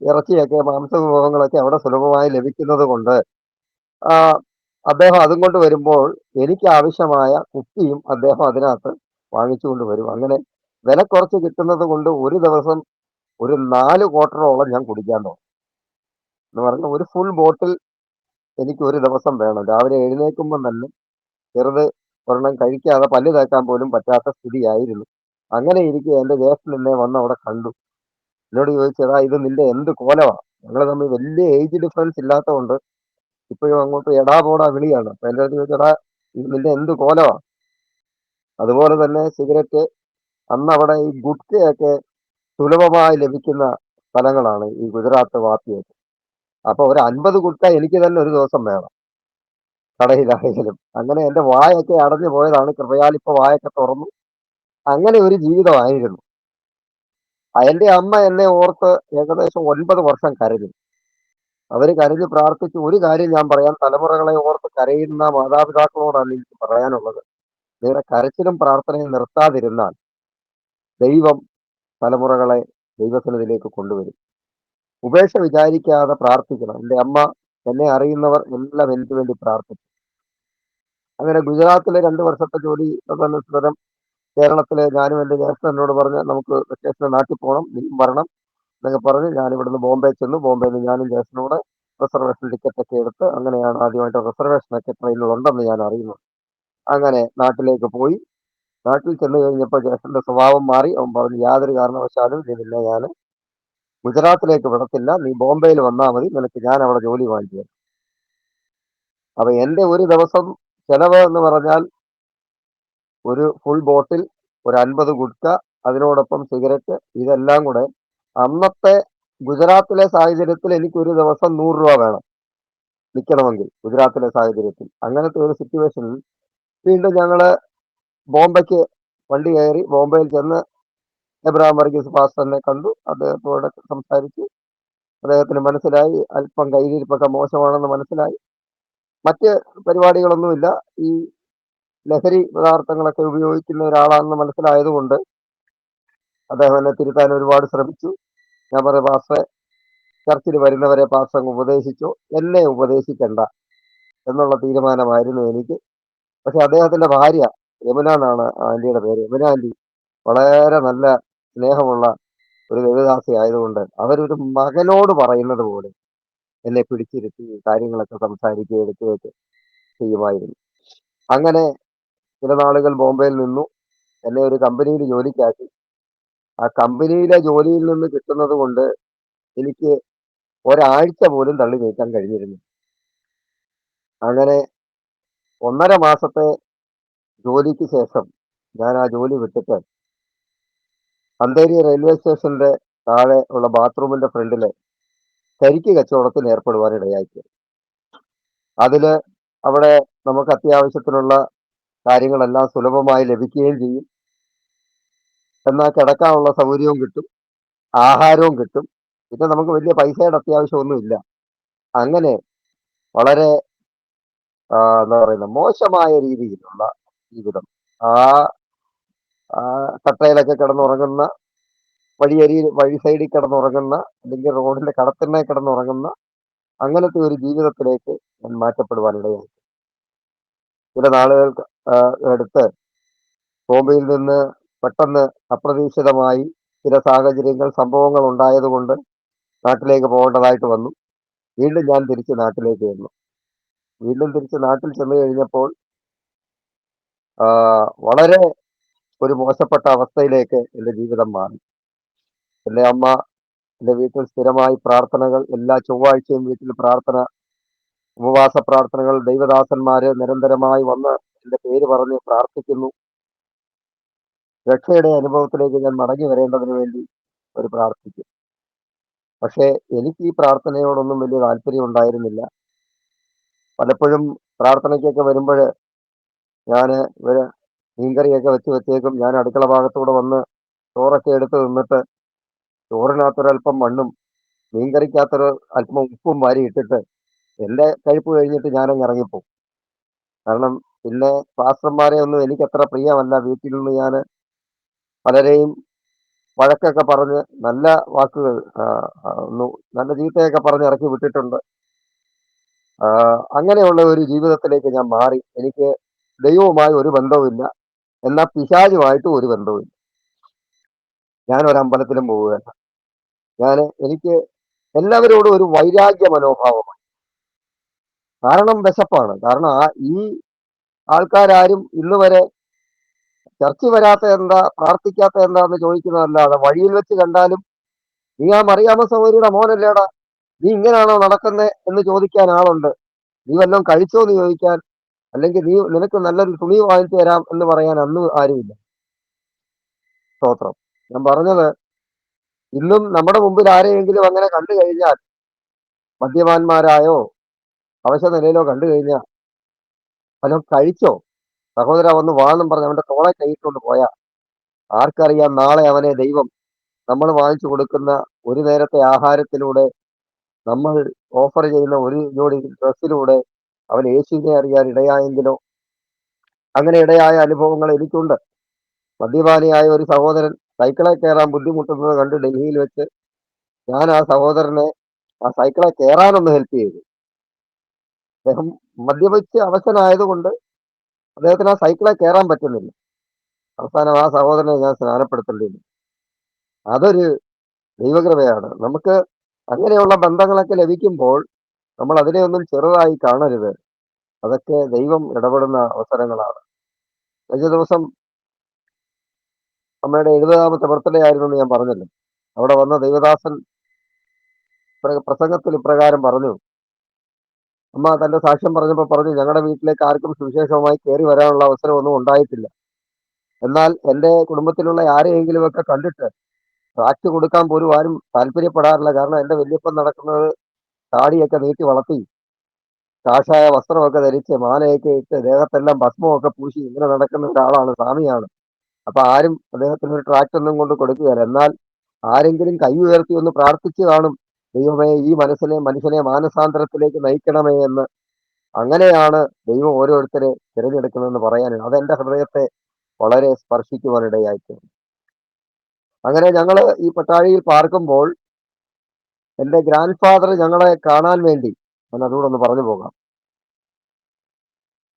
ഇറച്ചിയൊക്കെ, മാംസവിഭവങ്ങളൊക്കെ അവിടെ സുലഭമായി ലഭിക്കുന്നത് കൊണ്ട് അദ്ദേഹം അതും കൊണ്ട് വരുമ്പോൾ എനിക്ക് ആവശ്യമായ കുപ്പിയും അദ്ദേഹം അതിനകത്ത് വാങ്ങിച്ചുകൊണ്ട് വരും. അങ്ങനെ വില കുറച്ച് കിട്ടുന്നത് കൊണ്ട് ഒരു ദിവസം ഒരു 4 ക്വാർട്ടറോളം ഞാൻ കുടിക്കാൻ തുടങ്ങും. എന്ന് പറഞ്ഞാൽ ഒരു ഫുൾ ബോട്ടിൽ എനിക്ക് ഒരു ദിവസം വേണം. രാവിലെ എഴുന്നേൽക്കുമ്പോൾ തന്നെ ചെറുത് ഒരെണ്ണം കഴിക്കാതെ പല്ല് തേക്കാൻ പോലും പറ്റാത്ത സ്ഥിതിയായിരുന്നു. അങ്ങനെ ഇരിക്കെ എൻ്റെ ജ്യേഷ്ഠൻ എന്നെ വന്ന് അവിടെ കണ്ടു. എന്നോട് ചോദിച്ചതാ, ഇത് നിന്റെ എന്ത് കോലമാണ്? ഞങ്ങൾ തമ്മിൽ വലിയ ഏജ് ഡിഫറൻസ് ഇല്ലാത്തതുകൊണ്ട് ഇപ്പോഴും അങ്ങോട്ട് എടാ പോടാ വിളിയാണ്. അപ്പൊ എൻ്റെ അടുത്ത് ചോദിച്ചടാ, ഇത് നിന്റെ എന്ത് കോലമാണ്? അതുപോലെ തന്നെ സിഗരറ്റ്, അന്ന് അവിടെ ഈ ഗുഡ്കയൊക്കെ സുലഭമായി ലഭിക്കുന്ന സ്ഥലങ്ങളാണ് ഈ ഗുജറാത്ത് വാപ്പിയൊക്കെ. അപ്പൊ ഒരു 50 ഗുഡ്ക എനിക്ക് തന്നെ ഒരു ദിവസം വേണം കടയിലാണെങ്കിലും. അങ്ങനെ എൻ്റെ വായൊക്കെ അടഞ്ഞു പോയതാണ്. കൃപയാൽ ഇപ്പൊ വായൊക്കെ തുറന്നു. അങ്ങനെ ഒരു ജീവിതമായിരുന്നു. എൻ്റെ അമ്മ എന്നെ ഓർത്ത് ഏകദേശം 9 വർഷം കരഞ്ഞു. അവര് കരഞ്ഞ് പ്രാർത്ഥിച്ചു. ഒരു കാര്യം ഞാൻ പറയാം, തലമുറകളെ ഓർത്ത് കരയുന്ന മാതാപിതാക്കളോടാണ് എനിക്ക് പറയാനുള്ളത്. നിങ്ങളുടെ കരച്ചിലും പ്രാർത്ഥനയും നിർത്താതിരുന്നാൽ ദൈവം തലമുറകളെ ദൈവസന്നിധിയിലേക്ക് കൊണ്ടുവരും. ഉപേക്ഷ വിചാരിക്കാതെ പ്രാർത്ഥിക്കണം. എൻ്റെ അമ്മ, എന്നെ അറിയുന്നവർ എല്ലാം എനിക്ക് വേണ്ടി പ്രാർത്ഥിച്ചു. അങ്ങനെ ഗുജറാത്തിലെ 2 വർഷത്തെ ജോലി തദനുസരം കേരളത്തിലെ ഞാനും എൻ്റെ ജ്യേഷ്ഠൻ എന്നോട് പറഞ്ഞ് നമുക്ക് വെക്കേഷന് നാട്ടിൽ പോകണം, നീ വരണം എന്നൊക്കെ പറഞ്ഞ് ഞാൻ ഇവിടുന്ന് ബോംബെ ചെന്നു. ബോംബെയിൽ നിന്ന് ഞാനും ജ്യേഷ്ഠനോട് റിസർവേഷൻ ടിക്കറ്റൊക്കെ എടുത്ത്, അങ്ങനെയാണ് ആദ്യമായിട്ട് റിസർവേഷനൊക്കെ ട്രെയിനിലുണ്ടെന്ന് ഞാൻ അറിയുന്നത്. അങ്ങനെ നാട്ടിലേക്ക് പോയി. നാട്ടിൽ ചെന്ന് കഴിഞ്ഞപ്പോൾ ജ്യേഷ്ഠന്റെ സ്വഭാവം മാറി. അവൻ പറഞ്ഞു, യാതൊരു കാരണവശാലും നിന്നെ ഞാൻ ഗുജറാത്തിലേക്ക് വിടത്തില്ല, നീ ബോംബെയിൽ വന്നാൽ മതി, നിനക്ക് ഞാൻ അവിടെ ജോലി വാങ്ങിച്ചു തരാം. അപ്പൊ എൻ്റെ ഒരു ദിവസം ചെലവ് എന്ന് പറഞ്ഞാൽ ഒരു ഫുൾ ബോട്ടിൽ ഒരു 50 ഗുഡ്ക, അതിനോടൊപ്പം സിഗരറ്റ്, ഇതെല്ലാം കൂടെ അന്നത്തെ ഗുജറാത്തിലെ സാഹചര്യത്തിൽ എനിക്ക് ഒരു ദിവസം 100 രൂപ വേണം നിൽക്കണമെങ്കിൽ. ഗുജറാത്തിലെ സാഹചര്യത്തിൽ അങ്ങനത്തെ ഒരു സിറ്റുവേഷനിൽ വീണ്ടും ഞങ്ങള് ബോംബെക്ക് വണ്ടി കയറി. ബോംബെയിൽ ചെന്ന് എബ്രഹാം വർഗീസ് പാസ്റ്ററിനെ കണ്ടു. അദ്ദേഹത്തോട് സംസാരിച്ചു. അദ്ദേഹത്തിന് മനസ്സിലായി അല്പം കയ്യിലിരിപ്പൊക്കെ മോശമാണെന്ന് മനസ്സിലായി. മറ്റ് പരിപാടികളൊന്നുമില്ല, ഈ ലഹരി പദാർത്ഥങ്ങളൊക്കെ ഉപയോഗിക്കുന്ന ഒരാളാണെന്ന് മനസ്സിലായതുകൊണ്ട് അദ്ദേഹം എന്നെ തിരുത്താൻ ഒരുപാട് ശ്രമിച്ചു. ഞാൻ പറഞ്ഞു, പാസ്റ്ററെ, ചർച്ചിൽ വരുന്നവരെ പാസ്റ്റർ അങ്ങ് ഉപദേശിച്ചു, എന്നെ ഉപദേശിക്കണ്ട എന്നുള്ള തീരുമാനമായിരുന്നു എനിക്ക്. പക്ഷെ അദ്ദേഹത്തിന്റെ ഭാര്യ യമുന എന്നാണ് ആന്റിയുടെ പേര്, യമുന ആന്റി വളരെ നല്ല സ്നേഹമുള്ള ഒരു ദേവദാസി ആയതുകൊണ്ട് അവരൊരു മകനോട് പറയുന്നത് പോലെ എന്നെ പിടിച്ചിരുത്തി കാര്യങ്ങളൊക്കെ സംസാരിക്കുകയും എടുക്കുകയൊക്കെ ചെയ്യുമായിരുന്നു. അങ്ങനെ ചില നാളുകൾ ബോംബെയിൽ നിന്നു. എന്നെ ഒരു കമ്പനിയിൽ ജോലിക്കാക്കി. ആ കമ്പനിയിലെ ജോലിയിൽ നിന്ന് കിട്ടുന്നത് കൊണ്ട് എനിക്ക് ഒരാഴ്ച പോലും തള്ളി നീക്കാൻ കഴിഞ്ഞിരുന്നു. അങ്ങനെ 1.5 മാസത്തെ ജോലിക്ക് ശേഷം ഞാൻ ആ ജോലി വിട്ടിട്ട് അന്തേരി റെയിൽവേ സ്റ്റേഷന്റെ താഴെ ഉള്ള ബാത്റൂമിന്റെ ഫ്രണ്ടില് കരിക്ക് കച്ചവടത്തിൽ ഏർപ്പെടുവാനിടയായി. അതില് അവിടെ നമുക്ക് അത്യാവശ്യത്തിനുള്ള കാര്യങ്ങളെല്ലാം സുലഭമായി ലഭിക്കുകയും ചെയ്യും. എന്നാൽ കിടക്കാനുള്ള സൗകര്യവും കിട്ടും, ആഹാരവും കിട്ടും. പിന്നെ നമുക്ക് വലിയ പൈസയുടെ അത്യാവശ്യമൊന്നുമില്ല. അങ്ങനെ വളരെ എന്താ പറയുന്ന മോശമായ രീതിയിലുള്ള ജീവിതം. ആ കട്ടയിലൊക്കെ കിടന്നുറങ്ങുന്ന, വഴി സൈഡിൽ കിടന്നുറങ്ങുന്ന, അല്ലെങ്കിൽ റോഡിന്റെ കടത്തിണ്ണെ കിടന്നുറങ്ങുന്ന അങ്ങനത്തെ ഒരു ജീവിതത്തിലേക്ക് ഞാൻ മാറ്റപ്പെടുവാനിടയായി. ചില നാളുകൾക്ക് അടുത്ത് ബോംബെയിൽ നിന്ന് പെട്ടെന്ന് അപ്രതീക്ഷിതമായി ചില സാഹചര്യങ്ങൾ, സംഭവങ്ങൾ ഉണ്ടായതുകൊണ്ട് നാട്ടിലേക്ക് പോകേണ്ടതായിട്ട് വന്നു. വീണ്ടും ഞാൻ തിരിച്ച് നാട്ടിലേക്ക് വന്നു. വീണ്ടും തിരിച്ച് നാട്ടിൽ ചെന്ന് കഴിഞ്ഞപ്പോൾ വളരെ ഒരു മോശപ്പെട്ട അവസ്ഥയിലേക്ക് എൻ്റെ ജീവിതം മാറി. എൻ്റെ അമ്മ എൻ്റെ വീട്ടിൽ സ്ഥിരമായി പ്രാർത്ഥനകൾ, എല്ലാ ചൊവ്വാഴ്ചയും വീട്ടിൽ പ്രാർത്ഥന, ഉപവാസ പ്രാർത്ഥനകൾ, ദൈവദാസന്മാര് നിരന്തരമായി വന്ന് എൻ്റെ പേര് പറഞ്ഞ് പ്രാർത്ഥിക്കുന്നു. രക്ഷയുടെ അനുഭവത്തിലേക്ക് ഞാൻ മടങ്ങി വരേണ്ടതിന് വേണ്ടി അവർ പ്രാർത്ഥിക്കും. പക്ഷേ എനിക്ക് ഈ പ്രാർത്ഥനയോടൊന്നും വലിയ താല്പര്യം ഉണ്ടായിരുന്നില്ല. പലപ്പോഴും പ്രാർത്ഥനയ്ക്കൊക്കെ വരുമ്പോൾ ഞാൻ മീൻകറിയൊക്കെ വെച്ചേക്കും. ഞാൻ അടുക്കള ഭാഗത്തൂടെ വന്ന് ചോറൊക്കെ എടുത്ത് നിന്നിട്ട് ചോറിനകത്തൊരല്പം മണ്ണും മീൻകറിക്കകത്തൊരു അല്പം ഉപ്പും വാരി ഇട്ടിട്ട് എൻ്റെ കഴിപ്പ് കഴിഞ്ഞിട്ട് ഞാനങ്ങ് ഇറങ്ങിപ്പോവും. കാരണം പിന്നെ പാസ്റ്റർമാരെ ഒന്നും എനിക്ക് അത്ര പ്രിയമല്ല. വീട്ടിൽ നിന്ന് ഞാൻ പലരെയും വഴക്കൊക്കെ പറഞ്ഞ്, നല്ല വാക്കുകൾ, നല്ല ചീത്തയൊക്കെ പറഞ്ഞ് ഇറക്കി വിട്ടിട്ടുണ്ട്. അങ്ങനെയുള്ള ഒരു ജീവിതത്തിലേക്ക് ഞാൻ മാറി. എനിക്ക് ദൈവവുമായി ഒരു ബന്ധവുമില്ല, എന്നാൽ പിശാചുമായിട്ടും ഒരു ബന്ധവുമില്ല. ഞാൻ ഒരമ്പലത്തിലും പോവുകയല്ല. എനിക്ക് എല്ലാവരോടും ഒരു വൈരാഗ്യ മനോഭാവമാണ്. കാരണം വിശപ്പാണ്. കാരണം ഈ ആൾക്കാരും ഇന്ന് വരെ ചർച്ച വരാത്ത എന്താ, പ്രാർത്ഥിക്കാത്ത എന്താന്ന് ചോദിക്കുന്നതല്ലാതെ വഴിയിൽ വെച്ച് കണ്ടാലും നീ ആ മറിയാമ്മ സഹോദരിയുടെ മോനല്ലേടാ, നീ ഇങ്ങനെയാണോ നടക്കുന്നത് എന്ന് ചോദിക്കാൻ ആളുണ്ട്. നീ വല്ലതും കഴിച്ചോ എന്ന് ചോദിക്കാൻ, അല്ലെങ്കിൽ നിനക്ക് നല്ലൊരു തുണി വാങ്ങിച്ചു തരാം എന്ന് പറയാൻ അന്ന് ആരുമില്ല. സ്തോത്രം. ഞാൻ പറഞ്ഞത്, ഇന്നും നമ്മുടെ മുമ്പിൽ ആരെയെങ്കിലും അങ്ങനെ കണ്ടു കഴിഞ്ഞാൽ, മദ്യപാന്മാരായോ അവശ നിലയിലോ കണ്ടു കഴിഞ്ഞാൽ, വല്ലതും കഴിച്ചോ സഹോദര വന്ന് വാന്നും പറഞ്ഞ് അവന്റെ തോളെ കൈക്കൊണ്ട് പോയാ ആർക്കറിയാം നാളെ അവനെ ദൈവം നമ്മൾ വാങ്ങിച്ചു കൊടുക്കുന്ന ഒരു നേരത്തെ ആഹാരത്തിലൂടെ, നമ്മൾ ഓഫർ ചെയ്യുന്ന ഒരു ജോഡി ഡ്രസ്സിലൂടെ അവൻ യേശുവിനെ അറിയാൻ ഇടയായെങ്കിലോ. അങ്ങനെ ഇടയായ അനുഭവങ്ങൾ എനിക്കുണ്ട്. മദ്യപാനിയായ ഒരു സഹോദരൻ സൈക്കിളെ കയറാൻ ബുദ്ധിമുട്ടുന്നത് കണ്ട് ഡൽഹിയിൽ വെച്ച് ഞാൻ ആ സഹോദരനെ ആ സൈക്കിളെ കയറാനൊന്ന് ഹെൽപ്പ് ചെയ്തു. അദ്ദേഹം മദ്യപിച്ച് അവശനായതുകൊണ്ട് അദ്ദേഹത്തിന് ആ സൈക്കിളെ കയറാൻ പറ്റുന്നില്ല. അവസാനം ആ സഹോദരനെ ഞാൻ സ്നാനപ്പെടുത്തേണ്ടിയിരുന്നു. അതൊരു ദൈവകൃപയാണ്. നമുക്ക് അങ്ങനെയുള്ള ബന്ധങ്ങളൊക്കെ ലഭിക്കുമ്പോൾ നമ്മൾ അതിനെയൊന്നും ചെറുതായി കാണരുത്. അതൊക്കെ ദൈവം ഇടപെടുന്ന അവസരങ്ങളാണ്. കഴിഞ്ഞ ദിവസം അമ്മയുടെ 70ാമത്തെ ബർത്ത്ഡേ ആയിരുന്നു എന്ന് ഞാൻ പറഞ്ഞല്ലോ. അവിടെ വന്ന ദൈവദാസൻ പ്രസംഗത്തിൽ ഇപ്രകാരം പറഞ്ഞു. അമ്മ തന്റെ സാക്ഷ്യം പറഞ്ഞപ്പോൾ പറഞ്ഞു, ഞങ്ങളുടെ വീട്ടിലേക്ക് ആർക്കും സുവിശേഷവുമായി കയറി വരാനുള്ള അവസരമൊന്നും ഉണ്ടായിട്ടില്ല. എന്നാൽ എൻ്റെ കുടുംബത്തിലുള്ള ആരെയെങ്കിലും ഒക്കെ കണ്ടിട്ട് ട്രാക്ട് കൊടുക്കാൻ പോലും ആരും താല്പര്യപ്പെടാറില്ല. കാരണം എൻ്റെ വല്യപ്പൻ നടക്കുന്നത് താടിയൊക്കെ നീട്ടി വളർത്തി, കാഷായ വസ്ത്രമൊക്കെ ധരിച്ച്, മാലയൊക്കെ ഇട്ട്, ദേഹത്തെല്ലാം ഭസ്മമൊക്കെ പൂശി ഇങ്ങനെ നടക്കുന്ന ഒരാളാണ്, സ്വാമിയാണ്. അപ്പൊ ആരും അദ്ദേഹത്തിന് ഒരു ട്രാക്ട് ഒന്നും കൊണ്ട് കൊടുക്കുകയില്ല. എന്നാൽ ആരെങ്കിലും കൈ ഉയർത്തി ഒന്ന് പ്രാർത്ഥിച്ചു കാണും, ദൈവമേ ഈ മനുഷ്യനെ മാനസാന്തരത്തിലേക്ക് നയിക്കണമേ എന്ന്. അങ്ങനെയാണ് ദൈവം ഓരോരുത്തരെ തിരഞ്ഞെടുക്കുന്നതെന്ന് പറയാനുണ്ട്. അതെന്റെ ഹൃദയത്തെ വളരെ സ്പർശിക്കുവാനിടയായിട്ടുണ്ട്. അങ്ങനെ ഞങ്ങള് ഈ പട്ടാഴിയിൽ പാർക്കുമ്പോൾ എൻ്റെ ഗ്രാൻഡ് ഫാദർ ഞങ്ങളെ കാണാൻ വേണ്ടി, ഞാൻ അതുകൂടെ ഒന്ന് പറഞ്ഞു പോകാം,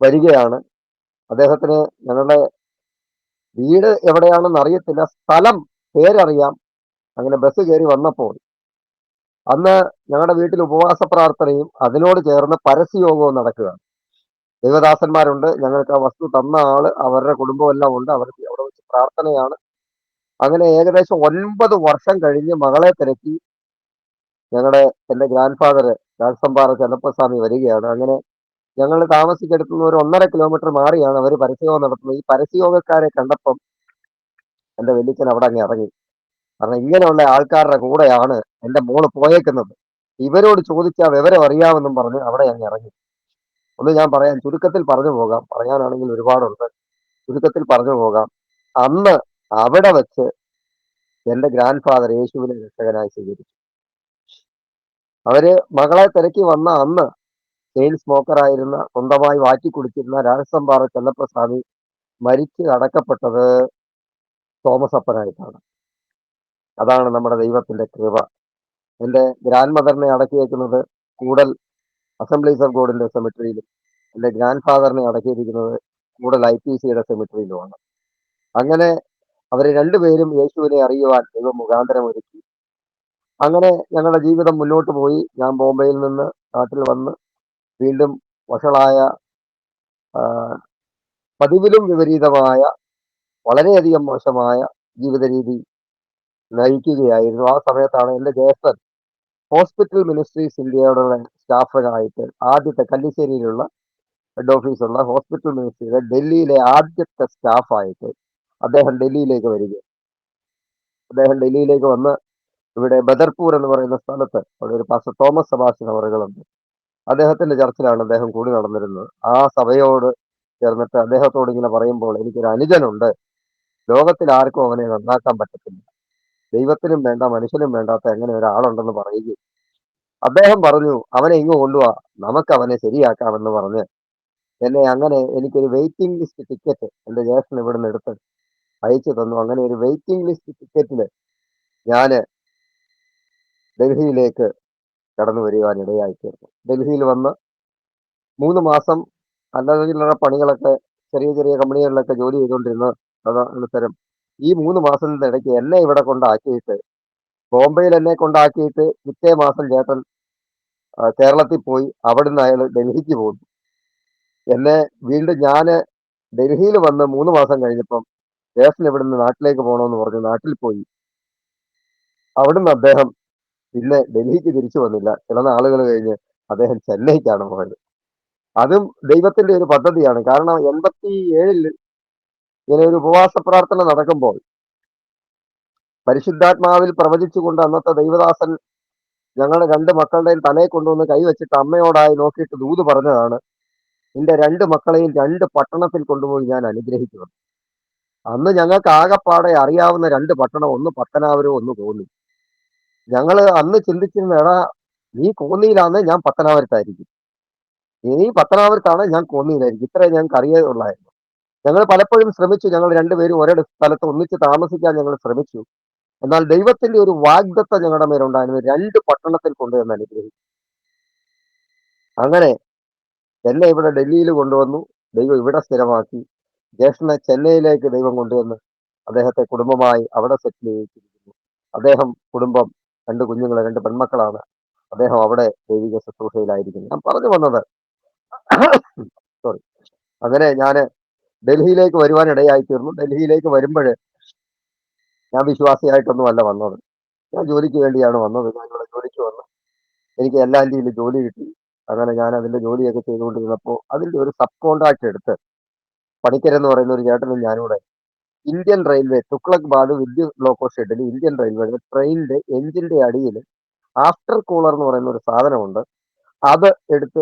വരികയാണ്. അദ്ദേഹത്തിന് ഞങ്ങളുടെ വീട് എവിടെയാണെന്ന് അറിയത്തില്ല, സ്ഥലം പേരറിയാം. അങ്ങനെ ബസ് കയറി വന്നപ്പോൾ അന്ന് ഞങ്ങളുടെ വീട്ടിൽ ഉപവാസ പ്രാർത്ഥനയും അതിനോട് ചേർന്ന് പരസ്യയോഗവും നടക്കുകയാണ്. ദൈവദാസന്മാരുണ്ട്, ഞങ്ങൾക്ക് ആ വസ്തു തന്ന ആള്, അവരുടെ കുടുംബം എല്ലാം ഉണ്ട്. അവർക്ക് അവിടെ വെച്ച് പ്രാർത്ഥനയാണ്. അങ്ങനെ ഏകദേശം 9 വർഷം കഴിഞ്ഞ് മകളെ തിരക്കി എൻ്റെ ഗ്രാൻഡ് ഫാദർ രാജസമ്പാറ ചെന്നപ്പസ്വാമി വരികയാണ്. അങ്ങനെ ഞങ്ങൾ താമസിക്കെടുത്തുന്ന ഒരു 1.5 കിലോമീറ്റർ മാറിയാണ് അവർ പരസ്യയോഗം നടത്തുന്നത്. ഈ പരസ്യയോഗക്കാരെ കണ്ടപ്പം എൻ്റെ വല്യച്ഛൻ അവിടെ അങ്ങ് ഇറങ്ങി. കാരണം ഇങ്ങനെയുള്ള ആൾക്കാരുടെ കൂടെയാണ് എൻ്റെ മോള് പോയേക്കുന്നത്, ഇവരോട് ചോദിച്ചാൽ വിവരം അറിയാമെന്നും പറഞ്ഞ് അവിടെ അങ്ങ് ഇറങ്ങി. ഒന്ന് ഞാൻ പറയാം, ചുരുക്കത്തിൽ പറഞ്ഞു പോകാം, പറയാനാണെങ്കിൽ ഒരുപാടുണ്ട്, ചുരുക്കത്തിൽ പറഞ്ഞു പോകാം. അന്ന് അവിടെ വെച്ച് എൻ്റെ ഗ്രാൻഡ് ഫാദർ യേശുവിനെ രക്ഷകനായി സ്വീകരിച്ചു. അവര് മകളെ തിരക്കി വന്ന അന്ന് ചെയിൻ സ്മോക്കറായിരുന്ന, സ്വന്തമായി വാറ്റി കുടിച്ചിരുന്ന രാജസമ്പാറ ചെന്നപ്പസ്വാമി മരിച്ച് അടക്കപ്പെട്ടത് തോമസ് അപ്പനായിട്ടാണ്. അതാണ് നമ്മുടെ ദൈവത്തിന്റെ കൃപ. എൻ്റെ ഗ്രാൻഡ് മദറിനെ അടക്കിയേക്കുന്നത് കൂടൽ അസംബ്ലീസ് ഓഫ് ഗോഡിന്റെ സെമിട്രിയിലും, എൻ്റെ ഗ്രാൻഡ് ഫാദറിനെ അടക്കിയിരിക്കുന്നത് കൂടൽ IPCയുടെ സെമിട്രിയിലുമാണ്. അങ്ങനെ അവർ രണ്ടുപേരും യേശുവിനെ അറിയുവാൻ ദൈവം മുഖാന്തരം ഒരുക്കി. അങ്ങനെ ഞങ്ങളുടെ ജീവിതം മുന്നോട്ട് പോയി. ഞാൻ ബോംബെയിൽ നിന്ന് നാട്ടിൽ വന്ന് വീണ്ടും വഷളായ, പതിവിലും വിപരീതമായ, വളരെയധികം മോശമായ ജീവിത രീതി നയിക്കുകയായിരുന്നു. ആ സമയത്താണ് എൻ്റെ ജ്യേഷ്ഠൻ ഹോസ്പിറ്റൽ മിനിസ്ട്രീസ് ഇന്ത്യയുടെ സ്റ്റാഫായിട്ട്, ആദ്യത്തെ കല്ലിശ്ശേരിയിലുള്ള ഹെഡ് ഓഫീസുള്ള ഹോസ്പിറ്റൽ മിനിസ്ട്രിയുടെ ഡൽഹിയിലെ ആദ്യത്തെ സ്റ്റാഫായിട്ട് അദ്ദേഹം ഡൽഹിയിലേക്ക് വരിക. അദ്ദേഹം ഡൽഹിയിലേക്ക് വന്ന് ഇവിടെ ബദർപൂർ എന്ന് പറയുന്ന സ്ഥലത്ത് അവിടെ ഒരു പാസ്റ്റർ തോമസ് സെബാസ്റ്റ്യൻ അവറുകളുണ്ട്. അദ്ദേഹത്തിന്റെ ചർച്ചിലാണ് അദ്ദേഹം കൂടി നടന്നിരുന്നത്. ആ സഭയോട് ചേർന്നിട്ട് അദ്ദേഹത്തോട് ഇങ്ങനെ പറയുമ്പോൾ, എനിക്കൊരു അനുജനുണ്ട്, ലോകത്തിൽ ആർക്കും അവനെ നന്നാക്കാൻ പറ്റത്തില്ല, ദൈവത്തിനും വേണ്ട മനുഷ്യനും വേണ്ടാത്ത എങ്ങനെ ഒരാളുണ്ടെന്ന് പറയുകയും അദ്ദേഹം പറഞ്ഞു, അവനെ ഇങ്ങ് കൊണ്ടുപോവാ, നമുക്ക് അവനെ ശരിയാക്കാമെന്ന് പറഞ്ഞ് എന്നെ അങ്ങനെ എനിക്കൊരു വെയിറ്റിംഗ് ലിസ്റ്റ് ടിക്കറ്റ് എൻ്റെ ജ്യേഷ്ഠൻ ഇവിടുന്ന് എടുത്ത് അയച്ചു തന്നു. അങ്ങനെ ഒരു വെയിറ്റിംഗ് ലിസ്റ്റ് ടിക്കറ്റില് ഞാന് ഡൽഹിയിലേക്ക് കടന്നു വരുവാൻ ഇടയായിത്തീർന്നു. ഡൽഹിയിൽ വന്ന് 3 മാസം അല്ലറ പണികളൊക്കെ ചെറിയ ചെറിയ കമ്പനികളിലൊക്കെ ജോലി ചെയ്തുകൊണ്ടിരുന്ന അനുസരം ഈ 3 മാസത്തിന്റെ ഇടയ്ക്ക് എന്നെ ഇവിടെ കൊണ്ടാക്കിയിട്ട്, ബോംബെയിൽ എന്നെ കൊണ്ടാക്കിയിട്ട് പിറ്റേ മാസം ചേട്ടൻ കേരളത്തിൽ പോയി, അവിടുന്ന് അയാൾ ഡൽഹിക്ക് പോകുന്നു. എന്നെ വീണ്ടും ഞാന് ഡൽഹിയിൽ വന്ന് 3 മാസം കഴിഞ്ഞപ്പം ജ്യേഷ്ഠൻ ഇവിടുന്ന് നാട്ടിലേക്ക് പോകണമെന്ന് പറഞ്ഞ് നാട്ടിൽ പോയി. അവിടുന്ന് അദ്ദേഹം പിന്നെ ഡൽഹിക്ക് തിരിച്ചു വന്നില്ല. ചില നാളുകൾ കഴിഞ്ഞ് അദ്ദേഹം ചെന്നൈക്കാണ് പോയത്. അതും ദൈവത്തിന്റെ ഒരു പദ്ധതിയാണ്. കാരണം 87 ഇങ്ങനെ ഒരു ഉപവാസ പ്രാർത്ഥന നടക്കുമ്പോൾ പരിശുദ്ധാത്മാവിൽ പ്രവചിച്ചുകൊണ്ട് അന്നത്തെ ദൈവദാസൻ ഞങ്ങളുടെ 2 മക്കളുടെയും തലയെ കൊണ്ടുവന്ന് കൈവച്ചിട്ട് അമ്മയോടായി നോക്കിയിട്ട് ദൂത് പറഞ്ഞതാണ്, നിന്റെ 2 മക്കളെയും 2 പട്ടണത്തിൽ കൊണ്ടുപോയി ഞാൻ അനുഗ്രഹിക്കുന്നു. അന്ന് ഞങ്ങൾക്ക് ആകെപ്പാടെ അറിയാവുന്ന 2 പട്ടണം, ഒന്ന് പത്തനാപുരം, ഒന്ന് കോന്നി. ഞങ്ങള് അന്ന് ചിന്തിച്ചിരുന്ന, എടാ നീ കോന്നിയിലാന്ന്, ഞാൻ പത്തനാപുരത്തായിരിക്കും, നീ പത്തനാപുരത്താണ്, ഞാൻ കോന്നിയിലായിരിക്കും, ഇത്രേ ഞങ്ങൾക്ക് അറിയുള്ളായിരുന്നു. ഞങ്ങൾ പലപ്പോഴും ശ്രമിച്ചു, ഞങ്ങൾ രണ്ടുപേരും ഒരേ സ്ഥലത്ത് ഒന്നിച്ച് താമസിക്കാൻ ഞങ്ങൾ ശ്രമിച്ചു. എന്നാൽ ദൈവത്തിന്റെ ഒരു വാഗ്ദത്തം ഞങ്ങളുടെ മേലുണ്ടായിരുന്നു, 2 പട്ടണത്തിൽ കൊണ്ടുവന്ന് അനുഗ്രഹിക്കും. അങ്ങനെ എന്നെ ഇവിടെ ഡൽഹിയിൽ കൊണ്ടുവന്നു, ദൈവം ഇവിടെ സ്ഥിരമാക്കി. ജ്യേഷ്ഠനെ ചെന്നൈയിലേക്ക് ദൈവം കൊണ്ടുവന്ന് അദ്ദേഹത്തെ കുടുംബമായി അവിടെ സെറ്റിൽ ചെയ്തിരിക്കുന്നു. അദ്ദേഹം കുടുംബം 2 കുഞ്ഞുങ്ങൾ, 2 പെൺമക്കളാണ്. അദ്ദേഹം അവിടെ ദൈവിക ശുശ്രൂഷയിലായിരിക്കുന്നു. ഞാൻ പറഞ്ഞു വന്നത്, സോറി, അങ്ങനെ ഞാൻ ഡൽഹിയിലേക്ക് വരുവാൻ ഇടയായിത്തീർന്നു. ഡൽഹിയിലേക്ക് വരുമ്പോൾ ഞാൻ വിശ്വാസിയായിട്ടൊന്നുമല്ല വന്നത്, ഞാൻ ജോലിക്ക് വേണ്ടിയാണ് വന്നത്. ഞാനിവിടെ ജോലിക്ക് വന്നു, എനിക്ക് LNTയിൽ ജോലി കിട്ടി. അങ്ങനെ ഞാൻ അതിന്റെ ജോലിയൊക്കെ ചെയ്തുകൊണ്ടിരുന്നപ്പോൾ അതിന്റെ ഒരു സബ് കോൺട്രാക്ട് എടുത്ത് പണിക്കരെന്ന് പറയുന്ന ഒരു ചേട്ടനും ഞാനിവിടെ ഇന്ത്യൻ റെയിൽവേ തുക്ലക്ബാദ് വിദ്യുത് ലോക്കോ ഷെഡിൽ ഇന്ത്യൻ റെയിൽവേയുടെ ട്രെയിനിന്റെ എഞ്ചിന്റെ അടിയിൽ ആഫ്റ്റർ കൂളർ എന്ന് പറയുന്ന ഒരു സാധനമുണ്ട്. അത് എടുത്ത്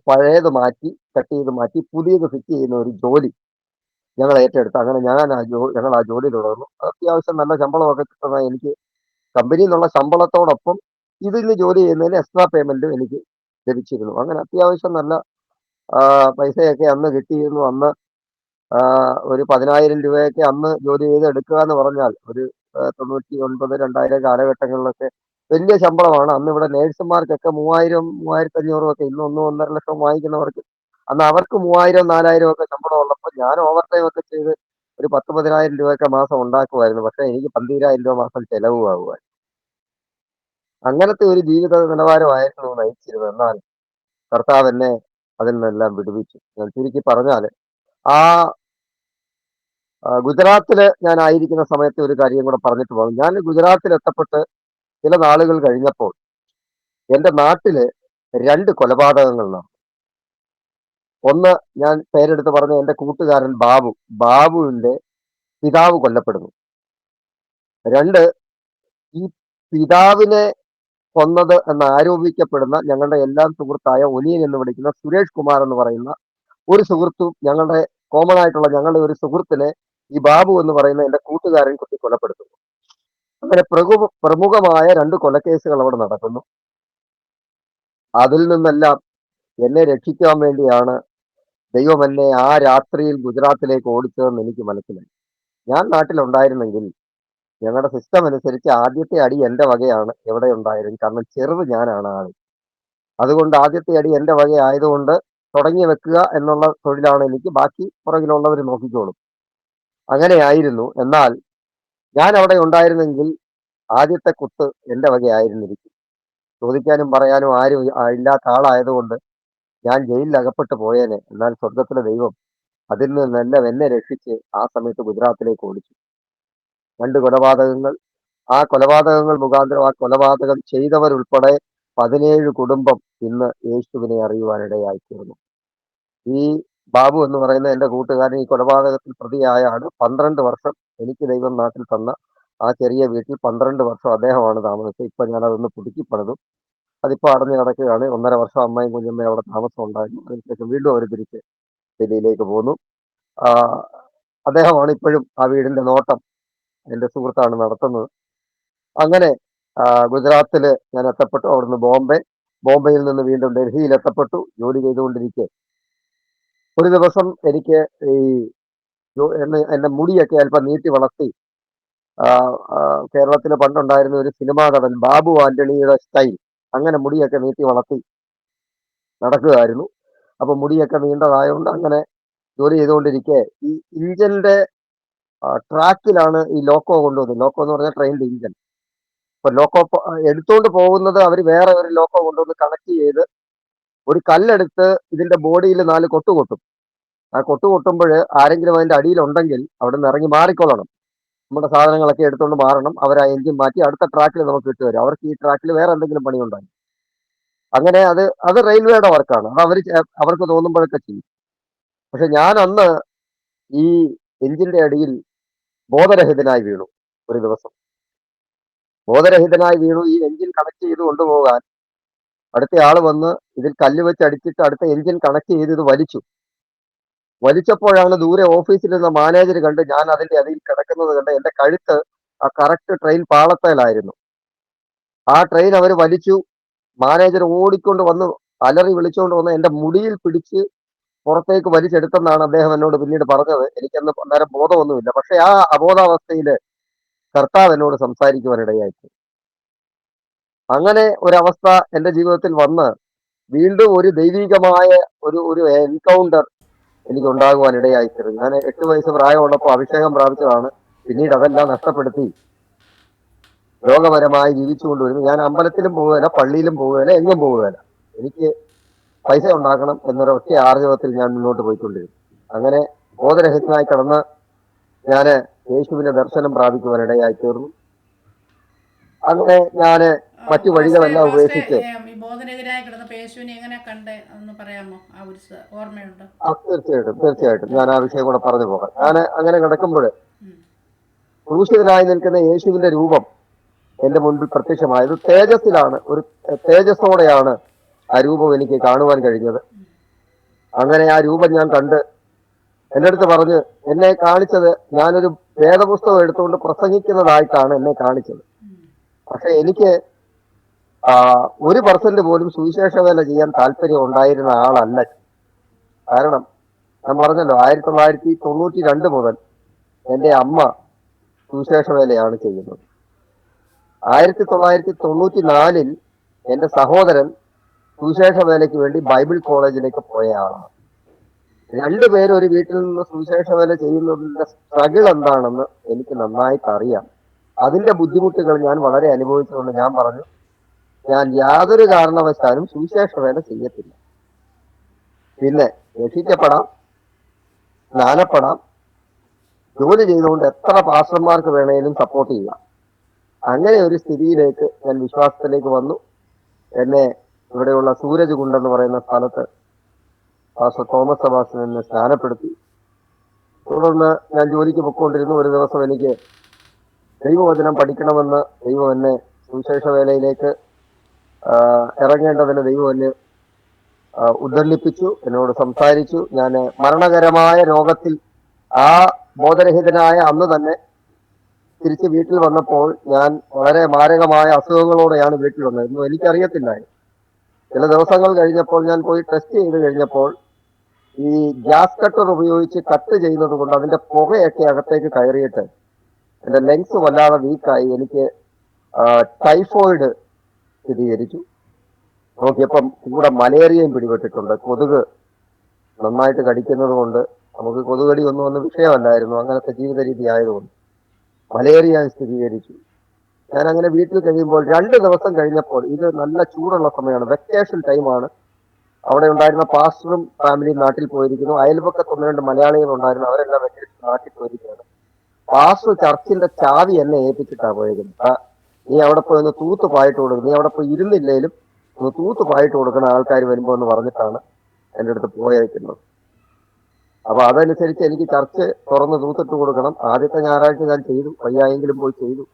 പഴയത് മാറ്റി കട്ട് ചെയ്ത് മാറ്റി പുതിയത് ഫിറ്റ് ചെയ്യുന്ന ഒരു ജോലി ഞങ്ങൾ ഏറ്റെടുത്തു. അങ്ങനെ ഞങ്ങൾ ആ ജോലി തുടർന്നു. അത്യാവശ്യം നല്ല ശമ്പളമൊക്കെ കിട്ടുന്ന എനിക്ക് കമ്പനിയിൽ നിന്നുള്ള ശമ്പളത്തോടൊപ്പം ഇതിന് ജോലി ചെയ്യുന്നതിന് എക്സ്ട്രാ പേയ്മെന്റും എനിക്ക് ലഭിച്ചിരുന്നു. അങ്ങനെ അത്യാവശ്യം നല്ല പൈസയൊക്കെ അന്ന് കിട്ടിയിരുന്നു. അന്ന് ഒരു 10,000 രൂപയൊക്കെ അന്ന് ജോലി ചെയ്ത് എടുക്കുക എന്ന് പറഞ്ഞാൽ ഒരു 99, 2000 കാലഘട്ടങ്ങളിലൊക്കെ വലിയ ശമ്പളമാണ്. അന്ന് ഇവിടെ നേഴ്സുമാർക്കൊക്കെ 3000, 3500 ഒക്കെ ഇന്ന് 1.5 ലക്ഷം വാങ്ങിക്കുന്നവർക്ക് അന്ന് അവർക്ക് 3000, 4000 ഒക്കെ ശമ്പളം ഉള്ളപ്പോൾ ഞാൻ ഓവർ ടൈം ഒക്കെ ചെയ്ത് ഒരു 10,000 രൂപയൊക്കെ മാസം ഉണ്ടാക്കുമായിരുന്നു. പക്ഷെ എനിക്ക് 12,000 രൂപ മാസം ചെലവും ആകുമായിരുന്നു. അങ്ങനത്തെ ഒരു ജീവിത നിലവാരമായിരുന്നു നയിച്ചിരുന്നത്. എന്നാൽ കർത്താവ് എന്നെ അതിൽ നിന്നെല്ലാം വിടുവിച്ചു. ഞാൻ ചുരുക്കി പറഞ്ഞാൽ ആ ഗുജറാത്തില് ഞാൻ ആയിരിക്കുന്ന സമയത്ത് ഒരു കാര്യം കൂടെ പറഞ്ഞിട്ട് പോകും. ഞാൻ ഗുജറാത്തിൽ എത്തപ്പെട്ട് ചില നാളുകൾ കഴിഞ്ഞപ്പോൾ എന്റെ നാട്ടില് 2 കൊലപാതകങ്ങൾ നടന്നു. ഒന്ന്, ഞാൻ പേരെടുത്ത് പറഞ്ഞ എന്റെ കൂട്ടുകാരൻ ബാബുവിന്റെ പിതാവ് കൊല്ലപ്പെടുന്നു. 2, ഈ പിതാവിനെ കൊന്നത് എന്ന് ആരോപിക്കപ്പെടുന്ന ഞങ്ങളുടെ എല്ലാം സുഹൃത്തായ ഒനിയൻ എന്ന് വിളിക്കുന്ന സുരേഷ് കുമാർ എന്ന് പറയുന്ന ഒരു സുഹൃത്തും ഞങ്ങളുടെ കോമൺ ആയിട്ടുള്ള ഞങ്ങളുടെ ഒരു സുഹൃത്തിനെ ഈ ബാബു എന്ന് പറയുന്ന എന്റെ കൂട്ടുകാരൻ കുത്തി കൊലപ്പെടുത്തുന്നു. അങ്ങനെ പ്രമുഖമായ 2 കൊലക്കേസുകൾ അവിടെ നടക്കുന്നു. അതിൽ നിന്നെല്ലാം എന്നെ രക്ഷിക്കാൻ വേണ്ടിയാണ് ദൈവം എന്നെ ആ രാത്രിയിൽ ഗുജറാത്തിലേക്ക് ഓടിച്ചതെന്ന് എനിക്ക് മനസ്സിലായി. ഞാൻ നാട്ടിലുണ്ടായിരുന്നെങ്കിൽ ഞങ്ങളുടെ സിസ്റ്റം അനുസരിച്ച് ആദ്യത്തെ അടി എന്റെ വകയാണ് എവിടെ ഉണ്ടായിരുന്നു. കാരണം ചെറുത് ഞാനാണ് ആള്. അതുകൊണ്ട് ആദ്യത്തെ അടി എന്റെ വക ആയതുകൊണ്ട് തുടങ്ങി വെക്കുക എന്നുള്ള തൊഴിലാണ് എനിക്ക്. ബാക്കി പുറകിലുള്ളവർ നോക്കിക്കോളും. അങ്ങനെയായിരുന്നു. എന്നാൽ ഞാൻ അവിടെ ഉണ്ടായിരുന്നെങ്കിൽ ആദ്യത്തെ കുത്ത് എന്റെ വകയായിരുന്നിരിക്കും. ചോദിക്കാനും പറയാനും ആരും ഇല്ലാത്ത ആളായതുകൊണ്ട് ഞാൻ ജയിലിൽ അകപ്പെട്ട് പോയേനെ. എന്നാൽ സ്വർഗത്തിലെ ദൈവം അതിൽ നിന്നെല്ലാം എന്നെ രക്ഷിച്ച് ആ സമയത്ത് ഗുജറാത്തിലേക്ക് ഓടിച്ചു. 2 കൊലപാതകങ്ങൾ. ആ കൊലപാതകങ്ങൾ മുഖാന്തരം ആ കൊലപാതകം ചെയ്തവരുൾപ്പെടെ 17 കുടുംബം ഇന്ന് യേശുവിനെ അറിയുവാനിടയായി തീർന്നു. ഈ ബാബു എന്ന് പറയുന്ന എന്റെ കൂട്ടുകാരൻ ഈ കൊലപാതകത്തിൽ പ്രതിയായാണ് 12 വർഷം എനിക്ക് ദൈവം നാട്ടിൽ തന്ന ആ ചെറിയ വീട്ടിൽ 12 വർഷം അദ്ദേഹമാണ് താമസിച്ചത്. ഇപ്പൊ ഞാൻ അതൊന്ന് പുതുക്കി പണിതു. അതിപ്പോ അടഞ്ഞു കിടക്കുകയാണ്. 1.5 വർഷം അമ്മയും കുഞ്ഞമ്മയും അവിടെ താമസം ഉണ്ടായിരുന്നു. അതിനുശേഷം വീണ്ടും അവർ തിരിച്ച് ഡൽഹിയിലേക്ക് പോന്നു. അദ്ദേഹമാണ് ഇപ്പോഴും ആ വീടിന്റെ നോട്ടം എന്റെ സുഹൃത്താണ് നടത്തുന്നത്. അങ്ങനെ ഗുജറാത്തില് ഞാൻ എത്തപ്പെട്ടു. അവിടുന്ന് ബോംബെയിൽ നിന്ന് വീണ്ടും ഡൽഹിയിൽ എത്തപ്പെട്ടു. ജോലി ചെയ്തുകൊണ്ടിരിക്കെ ഒരു ദിവസം എനിക്ക് ഈ എന്റെ മുടിയൊക്കെ അല്പം നീട്ടി വളർത്തി കേരളത്തിൽ പണ്ടുണ്ടായിരുന്ന ഒരു സിനിമാ നടൻ ബാബു ആന്റണിയുടെ സ്റ്റൈൽ അങ്ങനെ മുടിയൊക്കെ നീട്ടി വളർത്തി നടക്കുകയായിരുന്നു. അപ്പൊ മുടിയൊക്കെ നീണ്ടതായതുകൊണ്ട് അങ്ങനെ ജോലി ചെയ്തുകൊണ്ടിരിക്കെ ഈ ഇഞ്ചന്റെ ട്രാക്കിലാണ് ഈ ലോക്കോ കൊണ്ടുവന്നത്. ലോക്കോ എന്ന് പറഞ്ഞാൽ ട്രെയിനിന്റെ ഇഞ്ചൻ. അപ്പൊ ലോക്കോ എടുത്തുകൊണ്ട് പോകുന്നത് അവർ വേറെ ഒരു ലോക്കോ കൊണ്ടുവന്ന് കണക്ട് ചെയ്ത് ഒരു കല്ലെടുത്ത് ഇതിന്റെ ബോഡിയിൽ 4 കൊട്ട് കൊട്ടും. ആ കൊട്ട് കൊട്ടുമ്പോൾ ആരെങ്കിലും അതിന്റെ അടിയിലുണ്ടെങ്കിൽ അവിടെ നിന്ന് ഇറങ്ങി മാറിക്കൊള്ളണം. നമ്മുടെ സാധനങ്ങളൊക്കെ എടുത്തുകൊണ്ട് മാറണം. അവർ ആ എഞ്ചിൻ മാറ്റി അടുത്ത ട്രാക്കിൽ നമുക്ക് ഇട്ടുവരും. അവർക്ക് ഈ ട്രാക്കിൽ വേറെ എന്തെങ്കിലും പണിയുണ്ടായി. അങ്ങനെ അത് റെയിൽവേയുടെ വർക്കാണ്. അത് അവർക്ക് തോന്നുമ്പോഴൊക്കെ ചെയ്യും. പക്ഷെ ഞാൻ അന്ന് ഈ എഞ്ചിന്റെ അടിയിൽ ബോധരഹിതനായി വീണു. ഒരു ദിവസം ബോധരഹിതനായി വീണു. ഈ എഞ്ചിൻ കണക്ട് ചെയ്ത് കൊണ്ടുപോകാൻ അടുത്ത ആള് വന്ന് ഇതിൽ കല്ല് വെച്ച് അടിച്ചിട്ട് അടുത്ത എഞ്ചിൻ കണക്ട് ചെയ്ത് ഇത് വലിച്ചപ്പോഴാണ് ദൂരെ ഓഫീസിൽ നിന്ന് മാനേജർ കണ്ട് ഞാൻ അതിന്റെ അടിയിൽ കിടക്കുന്നത് കണ്ട് എന്റെ കഴുത്ത് ആ കറക്റ്റ് ട്രെയിൻ പാളത്തേലായിരുന്നു. ആ ട്രെയിൻ അവർ വലിച്ചു. മാനേജർ ഓടിക്കൊണ്ട് വന്ന് അലറി വിളിച്ചുകൊണ്ട് വന്ന് എന്റെ മുടിയിൽ പിടിച്ച് പുറത്തേക്ക് വലിച്ചെടുത്തെന്നാണ് അദ്ദേഹം എന്നോട് പിന്നീട് പറഞ്ഞത്. എനിക്കന്ന് അന്നേരം ബോധമൊന്നുമില്ല. പക്ഷെ ആ അബോധാവസ്ഥയിൽ കർത്താവ് എന്നോട് സംസാരിക്കുവാനിടയായി. അങ്ങനെ ഒരവസ്ഥ എന്റെ ജീവിതത്തിൽ വന്ന് വീണ്ടും ഒരു ദൈവികമായ ഒരു എൻകൗണ്ടർ എനിക്ക് ഉണ്ടാകുവാനിടയായിത്തീർന്നു. ഞാൻ 8 വയസ്സ് പ്രായമുള്ളപ്പോൾ അഭിഷേകം പ്രാപിച്ചതാണ്. പിന്നീട് അതെല്ലാം നഷ്ടപ്പെടുത്തി രോഗപരമായി ജീവിച്ചുകൊണ്ടുവരുന്നു. ഞാൻ അമ്പലത്തിലും പോവുകയില്ല, പള്ളിയിലും പോവുകയില്ല, എങ്ങും പോവുകയില്ല. എനിക്ക് പൈസ ഉണ്ടാക്കണം എന്നൊരൊറ്റ ആർജവത്തിൽ ഞാൻ മുന്നോട്ട് പോയിക്കൊണ്ടിരുന്നു. അങ്ങനെ ബോധരഹിതനായി കിടന്ന് ഞാൻ യേശുവിന്റെ ദർശനം പ്രാപിക്കുവാനിടയായി തീർന്നു. അങ്ങനെ ഞാൻ മറ്റു പാസ്റ്റർ വഴികളെല്ലാം പാസ്റ്റർ ഉപേക്ഷിച്ച്. ഈ ബോധനെതിരായി കിടന്ന യേശുവിനെ എങ്ങനെ കണ്ട് ഒന്ന് പറയാമോ? ആ ഒരു ഓർമ്മയുണ്ടോ? തീർച്ചയായിട്ടും തീർച്ചയായിട്ടും ഞാൻ ആ വിഷയം കൂടെ പറഞ്ഞു പോകാം. ഉം, ഞാൻ അങ്ങനെ കിടക്കുമ്പോൾ ഉം, ക്രൂശിതനായി നിൽക്കുന്ന യേശുവിന്റെ രൂപം എന്റെ മുൻപിൽ പ്രത്യക്ഷമായത് തേജസ്സിലാണ്. ഒരു തേജസ്സോടെയാണ് ആ രൂപം എനിക്ക് കാണുവാൻ കഴിഞ്ഞത്. അങ്ങനെ ആ രൂപം ഞാൻ കണ്ട് എൻ്റെ അടുത്ത് പറഞ്ഞ്, എന്നെ കാണിച്ചത് ഞാനൊരു വേദപുസ്തകം എടുത്തുകൊണ്ട് പ്രസംഗിക്കുന്നതായിട്ടാണ് എന്നെ കാണിച്ചത്. ഉം, പക്ഷെ എനിക്ക് 1% പോലും സുവിശേഷ വേല ചെയ്യാൻ താല്പര്യം ഉണ്ടായിരുന്ന ആളല്ല. കാരണം ഞാൻ പറഞ്ഞല്ലോ, 1992 മുതൽ എൻ്റെ അമ്മ സുവിശേഷ വേലയാണ് ചെയ്യുന്നത്. 1994 എൻ്റെ സഹോദരൻ സുവിശേഷ വേലയ്ക്ക് വേണ്ടി ബൈബിൾ കോളേജിലേക്ക് പോയ ആളാണ്. രണ്ടുപേരും ഒരു വീട്ടിൽ നിന്ന് സുവിശേഷ വേല ചെയ്യുന്നതിന്റെ സ്ട്രഗിൾ എന്താണെന്ന് എനിക്ക് നന്നായിട്ട് അറിയാം. അതിന്റെ ബുദ്ധിമുട്ടുകൾ ഞാൻ വളരെ അനുഭവിച്ചുകൊണ്ട് ഞാൻ പറഞ്ഞു, ഞാൻ യാതൊരു കാരണവശാലും സുവിശേഷ വേല ചെയ്യത്തില്ല. പിന്നെ രക്ഷിക്കപ്പെടാം, സ്നാനപ്പെടാം, ജോലി ചെയ്തുകൊണ്ട് എത്ര പാസ്റ്റർമാർക്ക് വേണേലും സപ്പോർട്ട് ചെയ്യാം. അങ്ങനെ ഒരു സ്ഥിതിയിലേക്ക് ഞാൻ വിശ്വാസത്തിലേക്ക് വന്നു. എന്നെ ഇവിടെയുള്ള സൂരജ് കുണ്ടെന്ന് പറയുന്ന സ്ഥലത്ത് പാസ്റ്റർ തോമസ് സെബാസ്റ്റ്യൻ എന്നെ സ്നാനപ്പെടുത്തി. തുടർന്ന് ഞാൻ ജോലിക്ക് പൊയ്ക്കൊണ്ടിരുന്നു. ഒരു ദിവസം എനിക്ക് ദൈവവചനം പഠിക്കണമെന്ന് ദൈവം എന്നെ സുവിശേഷ വേലയിലേക്ക് ഇറങ്ങേണ്ടതിന് ദൈവം എന്നെ ഉദ്ദണ്ഡിപ്പിച്ചു, എന്നോട് സംസാരിച്ചു. ഞാൻ മരണകരമായ രോഗത്തിൽ ആ ബോധരഹിതനായ അന്ന് തന്നെ തിരിച്ച് വീട്ടിൽ വന്നപ്പോൾ ഞാൻ വളരെ മാരകമായ അസുഖങ്ങളോടെയാണ് വീട്ടിൽ വന്നത്. ഒന്നും എനിക്കറിയത്തില്ലായിരുന്നു. ചില ദിവസങ്ങൾ കഴിഞ്ഞപ്പോൾ ഞാൻ പോയി ടെസ്റ്റ് ചെയ്ത് കഴിഞ്ഞപ്പോൾ ഈ ഗ്യാസ് കട്ടർ ഉപയോഗിച്ച് കട്ട് ചെയ്യുന്നത് കൊണ്ട് അതിന്റെ പുകയൊക്കെ അകത്തേക്ക് കയറിയിട്ട് എൻ്റെ ലങ്സ് വല്ലാതെ വീക്കായി. എനിക്ക് ടൈഫോയിഡ് സ്ഥിരീകരിച്ചു. നോക്കിയപ്പം കൂടെ മലേറിയയും പിടിപെട്ടിട്ടുണ്ട്. കൊതുക് നന്നായിട്ട് കടിക്കുന്നത് കൊണ്ട് നമുക്ക് കൊതുകടി ഒന്നും വിഷയമല്ലായിരുന്നു, അങ്ങനത്തെ ജീവിത രീതി ആയതുകൊണ്ട്. മലേറിയ സ്ഥിരീകരിച്ചു. ഞാൻ അങ്ങനെ വീട്ടിൽ കഴിയുമ്പോൾ 2 ദിവസം കഴിഞ്ഞപ്പോൾ, ഇത് നല്ല ചൂടുള്ള സമയമാണ്, വെക്കേഷൻ ടൈമാണ്. അവിടെ ഉണ്ടായിരുന്ന പാസ്റ്ററും ഫാമിലിയും നാട്ടിൽ പോയിരിക്കുന്നു. അയൽപക്കത്ത് 1-2 മലയാളികൾ ഉണ്ടായിരുന്നു, അവരെല്ലാം വെക്കേഷൻ നാട്ടിൽ പോയിരിക്കുകയാണ്. പാസ്റ്റർ ചർച്ചിന്റെ ചാവി എന്നെ ഏൽപ്പിച്ചിട്ടാണ് പോയിരിക്കുന്നത്. നീ അവിടെ പോയി ഒന്ന് തൂത്ത് പായിട്ട് കൊടുക്കും, നീ അവിടെ പോയി ഇരുന്നില്ലേലും ഒന്ന് തൂത്ത് പായിട്ട് കൊടുക്കുന്ന ആൾക്കാർ വരുമ്പോൾ എന്ന് പറഞ്ഞിട്ടാണ് എൻ്റെ അടുത്ത് പോയിരിക്കുന്നത്. അപ്പൊ അതനുസരിച്ച് എനിക്ക് ചർച്ച് തുറന്ന് തൂത്തിട്ട് കൊടുക്കണം. ആദ്യത്തെ ഞായറാഴ്ച ഞാൻ ചെയ്തു, വയ്യായെങ്കിലും പോയി ചെയ്തു.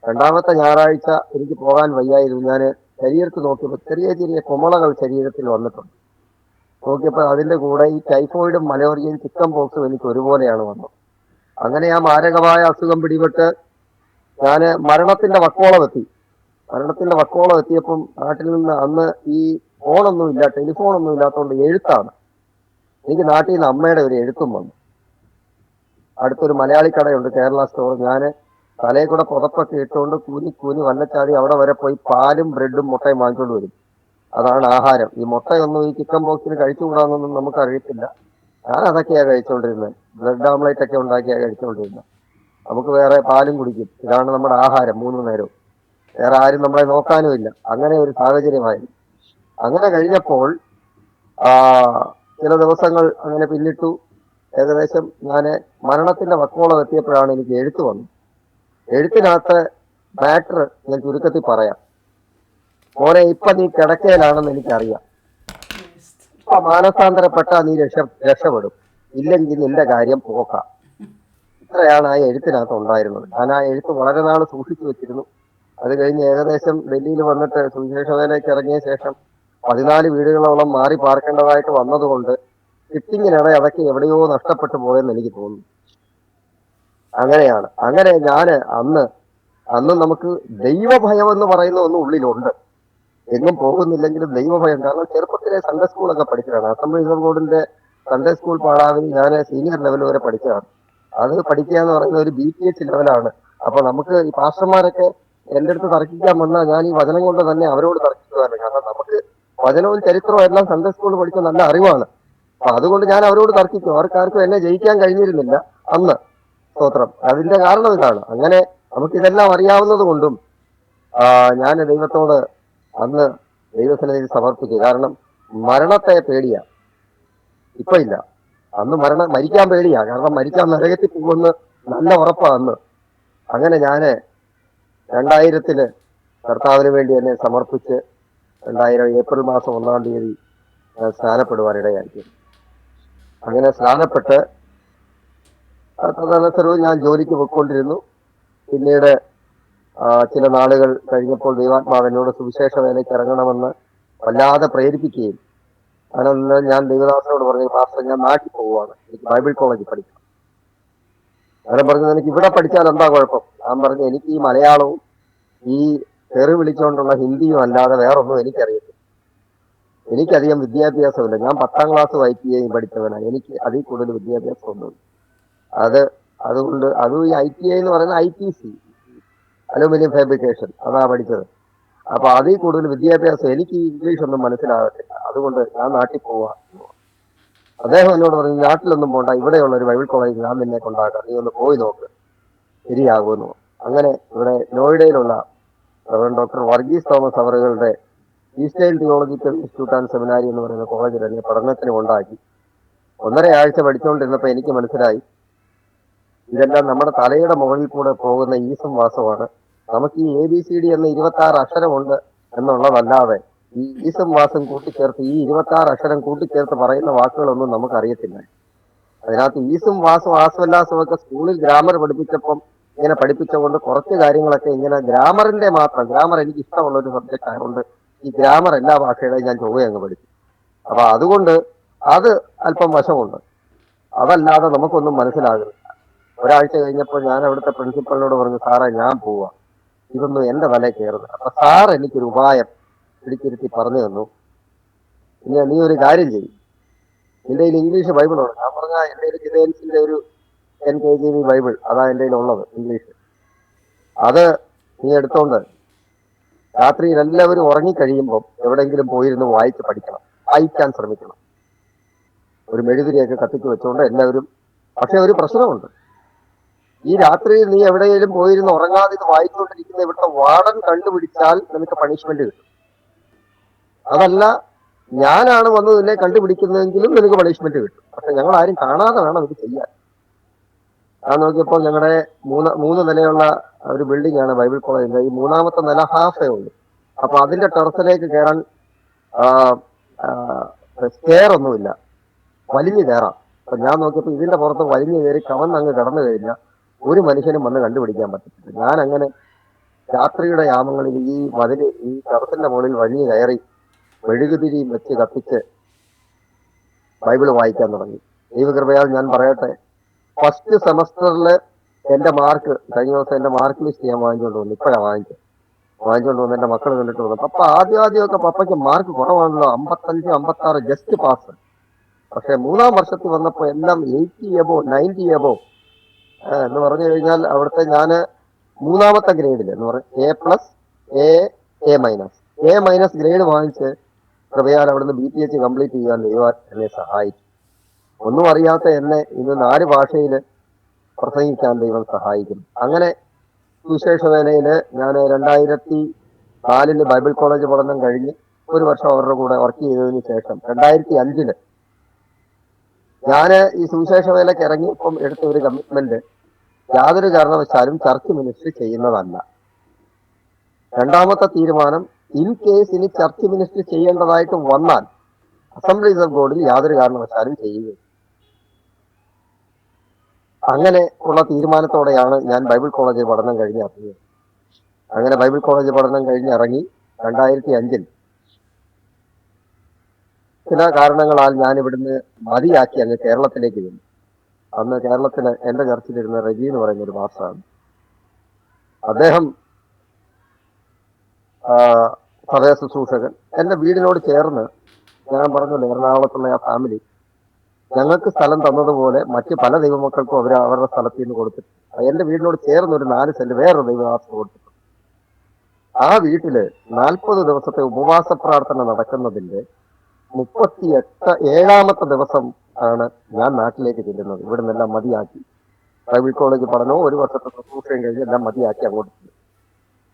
2ാമത്തെ ഞായറാഴ്ച എനിക്ക് പോകാൻ വയ്യായിരുന്നു. ഞാൻ ശരീരത്തിൽ നോക്കിയപ്പോൾ ചെറിയ ചെറിയ കുമളകൾ ശരീരത്തിൽ വന്നിട്ടുണ്ട്. നോക്കിയപ്പോൾ അതിന്റെ കൂടെ ഈ ടൈഫോയിഡും മലേറിയയും ചിക്കൻ പോക്സും എനിക്ക് ഒരുപോലെയാണ് വന്നത്. അങ്ങനെ ആ മാരകമായ അസുഖം പിടിപെട്ട് ഞാൻ മരണത്തിന്റെ വക്കോളം എത്തിയപ്പം നാട്ടിൽ നിന്ന് അന്ന് ഈ ഫോണൊന്നുമില്ല, ടെലിഫോണൊന്നും ഇല്ലാത്തതുകൊണ്ട് എഴുത്താണ്. എനിക്ക് നാട്ടിൽ നിന്ന് അമ്മയുടെ ഒരു എഴുത്തും വന്നു. അടുത്തൊരു മലയാളി കടയുണ്ട്, കേരള സ്റ്റോർ. ഞാൻ തലയിൽ കൂടെ പുതപ്പൊക്കെ ഇട്ടുകൊണ്ട് കൂനി വന്നച്ചാടി അവിടെ വരെ പോയി പാലും ബ്രെഡും മുട്ടയും വാങ്ങിക്കൊണ്ട് വരും. അതാണ് ആഹാരം. ഈ മുട്ടയൊന്നും ഈ ചിക്കൻ ബോക്സിന് കഴിച്ചുകൂടാന്നൊന്നും നമുക്ക് അറിയത്തില്ല. ഞാൻ അതൊക്കെയാണ് കഴിച്ചുകൊണ്ടിരുന്നത്. ബ്രെഡ് ഓംലേറ്റ് ഒക്കെ ഉണ്ടാക്കിയാണ് കഴിച്ചുകൊണ്ടിരുന്നത്. നമുക്ക് വേറെ പാലും കുടിക്കും. ഇതാണ് നമ്മുടെ ആഹാരം 3 നേരവും. വേറെ ആരും നമ്മളെ നോക്കാനുമില്ല. അങ്ങനെ ഒരു സാഹചര്യമായിരുന്നു. അങ്ങനെ കഴിഞ്ഞപ്പോൾ ചില ദിവസങ്ങൾ അങ്ങനെ പിന്നിട്ടു. ഏകദേശം ഞാൻ മരണത്തിന്റെ വക്കോളം എത്തിയപ്പോഴാണ് എനിക്ക് എഴുത്ത് വന്നത്. എഴുത്തിനകത്ത് മാറ്റർ ഞാൻ ചുരുക്കത്തിൽ പറയാം. മോനെ, ഇപ്പൊ നീ കിടക്കയിലാണെന്ന് എനിക്കറിയാം. ഇപ്പൊ മാനസാന്തരപ്പെട്ടാ നീ രക്ഷപ്പെടും, ഇല്ലെങ്കിൽ നിന്റെ കാര്യം പോക്കാം. ഇത്രയാണ് ആ എഴുത്തിനകത്ത് ഉണ്ടായിരുന്നത്. ഞാൻ ആ എഴുത്ത് വളരെ നാൾ സൂക്ഷിച്ചു വെച്ചിരുന്നു. അത് കഴിഞ്ഞ് ഏകദേശം ഡൽഹിയിൽ വന്നിട്ട് സുവിശേഷ വേലയ്ക്ക് ഇറങ്ങിയ ശേഷം 14 വീടുകളോളം മാറി പാർക്കേണ്ടതായിട്ട് വന്നതുകൊണ്ട് ഷിഫ്റ്റിങ്ങിനിടെ അതൊക്കെ എവിടെയോ നഷ്ടപ്പെട്ടു പോയെന്ന് എനിക്ക് തോന്നുന്നു. അങ്ങനെയാണ്. അങ്ങനെ ഞാൻ അന്ന് നമുക്ക് ദൈവഭയം എന്ന് പറയുന്ന ഒന്നും ഉള്ളിലുണ്ട്. എങ്ങും പോകുന്നില്ലെങ്കിലും ദൈവഭയം. കാരണം ചെറുപ്പത്തിലെ സൺഡേ സ്കൂളൊക്കെ പഠിച്ചതാണ്. അസംബ്ലി ബോർഡിന്റെ സൺഡേ സ്കൂൾ പാഠാവലി ഞാൻ സീനിയർ ലെവൽ വരെ പഠിച്ചതാണ്. അത് പഠിക്കുക എന്ന് പറയുന്ന ഒരു BPH ലെവലാണ്. അപ്പൊ നമുക്ക് ഈ പാസ്റ്റർമാരൊക്കെ എൻ്റെ അടുത്ത് തർക്കിക്കാൻ വന്നാൽ ഞാൻ ഈ വചനം കൊണ്ട് തന്നെ അവരോട് തർക്കിക്കുവായിരുന്നു. കാരണം നമുക്ക് വചനവും ചരിത്രവും എല്ലാം സൺഡേ സ്കൂളിൽ പഠിച്ച നല്ല അറിവാണ്. അപ്പൊ അതുകൊണ്ട് ഞാൻ അവരോട് തർക്കിക്കും. അവർക്കാർക്കും എന്നെ ജയിക്കാൻ കഴിഞ്ഞിരുന്നില്ല അന്ന്. സ്തോത്രം. അതിന്റെ കാരണം ഇതാണ്. അങ്ങനെ നമുക്കിതെല്ലാം അറിയാവുന്നത് കൊണ്ടും ഞാൻ ദൈവത്തോട് അന്ന് ദൈവസന്നിധിയിൽ സമർപ്പിച്ചു. കാരണം മരണത്തെ പേടിയാ, ഇപ്പൊ ഇല്ല. അന്ന് മരിക്കാൻ പേടിയാ. കാരണം മരിക്കാൻ നരകത്തിൽ പോകുമെന്ന് നല്ല ഉറപ്പാ അന്ന്. അങ്ങനെ ഞാന് 2000 കർത്താവിന് വേണ്ടി എന്നെ സമർപ്പിച്ച് 2000 ഏപ്രിൽ മാസം 1-ാം തീയതി ഞാൻ സ്നാനപ്പെടുവാനിടയായി. അങ്ങനെ സ്നാനപ്പെട്ട് തദനന്തരവും ഞാൻ ജോലിക്ക് പോയിക്കൊണ്ടിരുന്നു. പിന്നീട് ചില നാളുകൾ കഴിഞ്ഞപ്പോൾ ദൈവാത്മാവ് എന്നോട് സുവിശേഷ വേലയ്ക്ക് ഇറങ്ങണമെന്ന് വല്ലാതെ പ്രേരിപ്പിക്കുകയും അതിനൊന്ന് ഞാൻ ദൈവദാസനോട് പറഞ്ഞു, മാസ്റ്റർ ഞാൻ നാട്ടിൽ പോവുകയാണ്, എനിക്ക് ബൈബിൾ കോളേജിൽ പഠിക്കണം. അങ്ങനെ പറഞ്ഞത് എനിക്ക് ഇവിടെ പഠിച്ചാൽ എന്താ കുഴപ്പം? ഞാൻ പറഞ്ഞു എനിക്ക് ഈ മലയാളവും ഈ തെറി വിളിച്ചുകൊണ്ടുള്ള ഹിന്ദിയും അല്ലാതെ വേറൊന്നും എനിക്കറിയത്തില്ല. എനിക്കധികം വിദ്യാഭ്യാസമില്ല. ഞാൻ 10-ാം ക്ലാസ് ITI പഠിച്ചവനാണ്. എനിക്ക് അതിൽ കൂടുതൽ വിദ്യാഭ്യാസം ഒന്നുമില്ല. അതുകൊണ്ട് അതും ഈ ITI എന്ന് പറയുന്നത് ITC, അലൂമിനിയം ഫാബ്രിക്കേഷൻ, അതാ പഠിച്ചത്. അപ്പൊ അതിൽ കൂടുതൽ വിദ്യാഭ്യാസം എനിക്ക് ഇംഗ്ലീഷ് ഒന്നും മനസ്സിലാകത്തില്ല. അതുകൊണ്ട് ഞാൻ നാട്ടിൽ പോവാ. അദ്ദേഹം എന്നോട് പറഞ്ഞു, നാട്ടിലൊന്നും പോണ്ട, ഇവിടെയുള്ള ഒരു ബൈബിൾ കോളേജ് ഞാൻ നിന്നെ കൊണ്ടാക്കാം, നീ ഒന്ന് പോയി നോക്ക്, ശരിയാകുമെന്നു. അങ്ങനെ ഇവിടെ നോയിഡയിലുള്ള ഡോക്ടർ വർഗീസ് തോമസ് അവറുകളുടെ eastern theological institute and seminary എന്ന് പറയുന്ന കോളേജിൽ എന്നെ പഠനത്തിന് കൊണ്ടാക്കി. 1.5 ആഴ്ച പഠിച്ചുകൊണ്ടിരുന്നപ്പോൾ എനിക്ക് മനസ്സിലായി ഇതെല്ലാം നമ്മുടെ തലയുടെ മുകളിൽ കൂടെ പോകുന്ന ഈസും വാസമാണ്. നമുക്ക് ഈ ABCD എന്ന 26 അക്ഷരമുണ്ട് എന്നുള്ളതല്ലാതെ ഈ ഈസും വാസം കൂട്ടിച്ചേർത്ത് ഈ 26 അക്ഷരം കൂട്ടിച്ചേർത്ത് പറയുന്ന വാക്കുകളൊന്നും നമുക്കറിയത്തില്ല. അതിനകത്ത് ഈസും വാസും ആസ്വല്ലാസും ഒക്കെ സ്കൂളിൽ ഗ്രാമർ പഠിപ്പിച്ചപ്പം ഇങ്ങനെ പഠിപ്പിച്ചുകൊണ്ട് കുറച്ച് കാര്യങ്ങളൊക്കെ ഇങ്ങനെ ഗ്രാമറിന്റെ മാത്രം, ഗ്രാമർ എനിക്ക് ഇഷ്ടമുള്ള ഒരു സബ്ജക്റ്റ് ആയതുകൊണ്ട് ഈ ഗ്രാമർ എല്ലാ ഭാഷയുടെയും ഞാൻ ചൊവ്വ അങ്ങ് പഠിച്ചു. അപ്പൊ അതുകൊണ്ട് അത് അല്പം വശമുണ്ട്. അതല്ലാതെ നമുക്കൊന്നും മനസ്സിലാകുന്നില്ല. 1 ആഴ്ച കഴിഞ്ഞപ്പോൾ ഞാൻ അവിടുത്തെ പ്രിൻസിപ്പളിനോട് പറഞ്ഞു, സാറേ ഞാൻ പോവാ, ഇതൊന്നും എന്റെ തലയിൽ കയറുന്നത്. അപ്പൊ സാർ എനിക്കൊരു ഉപായം പിടിച്ചിരുത്തി പറഞ്ഞു തന്നു. ഇനി നീ ഒരു കാര്യം ചെയ്യും, നിന്റെ കയ്യിൽ ഇംഗ്ലീഷ് ബൈബിളാണ്. ഞാൻ പറഞ്ഞ എന്റെ കയ്യിൽ ജിതേൻസിന്റെ ഒരു 10 KJV ബൈബിൾ, അതാ എന്റെ കയ്യിൽ ഉള്ളത് ഇംഗ്ലീഷ്. അത് നീ എടുത്തോണ്ട് രാത്രിയിൽ എല്ലാവരും ഉറങ്ങിക്കഴിയുമ്പോൾ എവിടെയെങ്കിലും പോയിരുന്ന് വായിച്ച് പഠിക്കണം, വായിക്കാൻ ശ്രമിക്കണം. ഒരു മെഴുകുതിരിയൊക്കെ കത്തിച്ച് വെച്ചുകൊണ്ട് എല്ലാവരും. പക്ഷെ ഒരു പ്രശ്നമുണ്ട്, ഈ രാത്രിയിൽ നീ എവിടെയെങ്കിലും പോയിരുന്ന് ഉറങ്ങാതെ ഇത് വായിച്ചുകൊണ്ടിരിക്കുന്ന ഇവിടുത്തെ വാർഡൻ കണ്ടുപിടിച്ചാൽ നിനക്ക് പണിഷ്മെന്റ് കിട്ടും. അതല്ല ഞാനാണ് വന്ന് നിന്നെ കണ്ടുപിടിക്കുന്നതെങ്കിലും നിനക്ക് പണിഷ്മെന്റ് കിട്ടും. പക്ഷെ ഞങ്ങൾ ആരും കാണാതെ വേണം ഇത് ചെയ്യാൻ. ഞാൻ നോക്കിയപ്പോൾ ഞങ്ങളുടെ മൂന്ന് നിലയുള്ള ഒരു ബിൽഡിംഗ് ആണ് ബൈബിൾ കോളേജിന്റെ. ഈ 3-ാമത്തെ നില ഹാഫേ ഉള്ളൂ. അപ്പൊ അതിന്റെ ടെറസിലേക്ക് കയറാൻ സ്റ്റെയർ ഒന്നുമില്ല, വലിഞ്ഞു കയറാം. അപ്പൊ ഞാൻ നോക്കിയപ്പോൾ ഇതിന്റെ പുറത്ത് വലിഞ്ഞു കയറി കവന്നങ്ങ് കിടന്നു കഴിഞ്ഞാൽ ഒരു മനുഷ്യനും വന്ന് കണ്ടുപിടിക്കാൻ പറ്റത്തില്ല. ഞാൻ അങ്ങനെ രാത്രിയുടെ യാമങ്ങളിൽ ഈ ടെറസിന്റെ മുകളിൽ വലിഞ്ഞു കയറി മെഴുകുതിരിയും വെച്ച് കത്തിച്ച് ബൈബിള് വായിക്കാൻ തുടങ്ങി. ദൈവകൃപയാൽ ഞാൻ പറയട്ടെ, ഫസ്റ്റ് സെമസ്റ്ററിൽ എന്റെ മാർക്ക്, കഴിഞ്ഞ ദിവസം എന്റെ മാർക്ക് ലിസ്റ്റ് ഞാൻ വാങ്ങിച്ചുകൊണ്ട് വന്നു. ഇപ്പോഴാണ് വാങ്ങിച്ചുകൊണ്ട് വന്ന് എന്റെ മക്കൾ കണ്ടിട്ട് വന്നു, പപ്പ ആദ്യമൊക്കെ പപ്പയ്ക്ക് മാർക്ക് കുറവാണല്ലോ, 55, 56 ജസ്റ്റ് പാസ്. പക്ഷെ 3-ാം വർഷത്തിൽ വന്നപ്പോൾ എല്ലാം 80 എബോ 90 എബോ എന്ന് പറഞ്ഞു കഴിഞ്ഞാൽ അവിടുത്തെ ഞാന് 3-ാമത്തെ ഗ്രേഡിൽ എന്ന് പറഞ്ഞ A+, A- ഗ്രേഡ് വാങ്ങിച്ച് കൃപയാൽ അവിടുന്ന് BTH കംപ്ലീറ്റ് ചെയ്യാൻ ദൈവം എന്നെ സഹായിച്ചു. ഒന്നും അറിയാത്ത എന്നെ ഇന്ന് 4 ഭാഷയിൽ പ്രസംഗിക്കാൻ ദൈവം സഹായിക്കുന്നു. അങ്ങനെ സുവിശേഷ വേലയില് ഞാൻ 2004 ബൈബിൾ കോളേജ് പഠനം കഴിഞ്ഞ് 1 വർഷം അവരുടെ കൂടെ വർക്ക് ചെയ്തതിനു ശേഷം 2005 ഞാന് ഈ സുവിശേഷ വേലയ്ക്ക് ഇറങ്ങിയപ്പം എടുത്ത ഒരു കമ്മിറ്റ്മെന്റ്, യാതൊരു കാരണവശാലും ചർച്ച് മിനിസ്ട്രി ചെയ്യുന്നതല്ല. 2-ാമത്തെ തീരുമാനം, ഇൻ കേസ് ഇനി ചർച്ച് മിനിസ്ട്രി ചെയ്യേണ്ടതായിട്ട് വന്നാൽ അസംബ്ലീസ് ഓഫ് ഗോഡിൽ യാതൊരു കാരണവശാലും ചെയ്യുക. അങ്ങനെ ഉള്ള തീരുമാനത്തോടെയാണ് ഞാൻ ബൈബിൾ കോളേജ് പഠനം കഴിഞ്ഞ് ഇറങ്ങിയത്. അങ്ങനെ ബൈബിൾ കോളേജ് പഠനം കഴിഞ്ഞ് ഇറങ്ങി 2005 ചില കാരണങ്ങളാൽ ഞാൻ ഇവിടുന്ന് മതിയാക്കി അങ്ങ് കേരളത്തിലേക്ക് വന്നു. അന്ന് കേരളത്തില് എന്റെ ചർച്ചിലിരുന്ന റെജി എന്ന് പറയുന്ന ഒരു പാസ്റ്ററാണ്. അദ്ദേഹം സഭയ ശുശ്രൂഷകൻ. എന്റെ വീടിനോട് ചേർന്ന്, ഞാൻ പറഞ്ഞല്ലോ എറണാകുളത്തുള്ള ആ ഫാമിലി ഞങ്ങൾക്ക് സ്ഥലം തന്നതുപോലെ മറ്റ് പല ദൈവമക്കൾക്കും അവർ അവരുടെ സ്ഥലത്തിൽ നിന്ന് കൊടുത്തിട്ടുണ്ട്. എന്റെ വീടിനോട് ചേർന്ന് ഒരു 4 സെന്റ് വേറൊരു ദൈവദാസന് കൊടുത്തിട്ടുണ്ട്. ആ വീട്ടില് 40 ദിവസത്തെ ഉപവാസ പ്രാർത്ഥന നടക്കുന്നതിന്റെ 37-ാമത്തെ ദിവസം ആണ് ഞാൻ നാട്ടിലേക്ക് ചെല്ലുന്നത്. ഇവിടെ നിന്നെല്ലാം മതിയാക്കി, ബൈബിൾ കോളേജ് പഠനവും 1 വർഷത്തെ ശുശ്രൂഷയും കഴിഞ്ഞ് എല്ലാം മതിയാക്കി അങ്ങോട്ട്.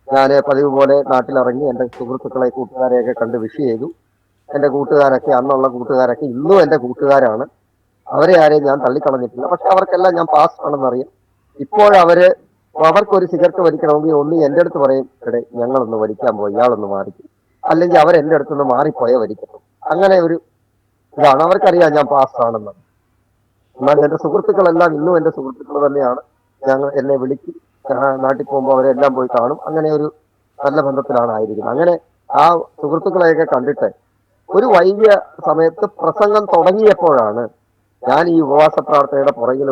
ഞാൻ പതിവ് പോലെ നാട്ടിലിറങ്ങി എന്റെ സുഹൃത്തുക്കളെ കൂട്ടുകാരെയൊക്കെ കണ്ട് വിഷ് ചെയ്തു. എന്റെ കൂട്ടുകാരൊക്കെ, അന്നുള്ള കൂട്ടുകാരൊക്കെ ഇന്നും എന്റെ കൂട്ടുകാരാണ്. അവരെ ആരെയും ഞാൻ തള്ളിക്കളഞ്ഞിട്ടില്ല. പക്ഷെ അവർക്കെല്ലാം ഞാൻ പാസ് ആണെന്നറിയാം. ഇപ്പോഴവര് അപ്പൊ അവർക്കൊരു സിഗരറ്റ് വലിക്കണമെങ്കിൽ ഒന്ന് എൻ്റെ അടുത്ത് പറയും, എടേ ഞങ്ങളൊന്ന് വലിക്കാൻ പോയി, ഇയാളൊന്ന് മാറിക്കും. അല്ലെങ്കിൽ അവർ എൻ്റെ അടുത്തൊന്ന് മാറിപ്പോയേ വലിക്കത്തുള്ളൂ. അങ്ങനെ ഒരു ഇതാണ്. അവർക്കറിയാം ഞാൻ പാസ്സാണെന്ന്. എന്നാൽ എൻ്റെ സുഹൃത്തുക്കളെല്ലാം ഇന്നും എൻ്റെ സുഹൃത്തുക്കൾ തന്നെയാണ്. ഞങ്ങൾ എന്നെ വിളിക്കും, നാട്ടിൽ പോകുമ്പോൾ അവരെല്ലാം പോയി കാണും. അങ്ങനെ ഒരു നല്ല ബന്ധത്തിലാണ് ആയിരിക്കുന്നത്. അങ്ങനെ ആ സുഹൃത്തുക്കളെയൊക്കെ കണ്ടിട്ട് ഒരു വൈകിയ സമയത്ത് പ്രസംഗം തുടങ്ങിയപ്പോഴാണ് ഞാൻ ഈ ഉപവാസ പ്രാർത്ഥനയുടെ പുറകിൽ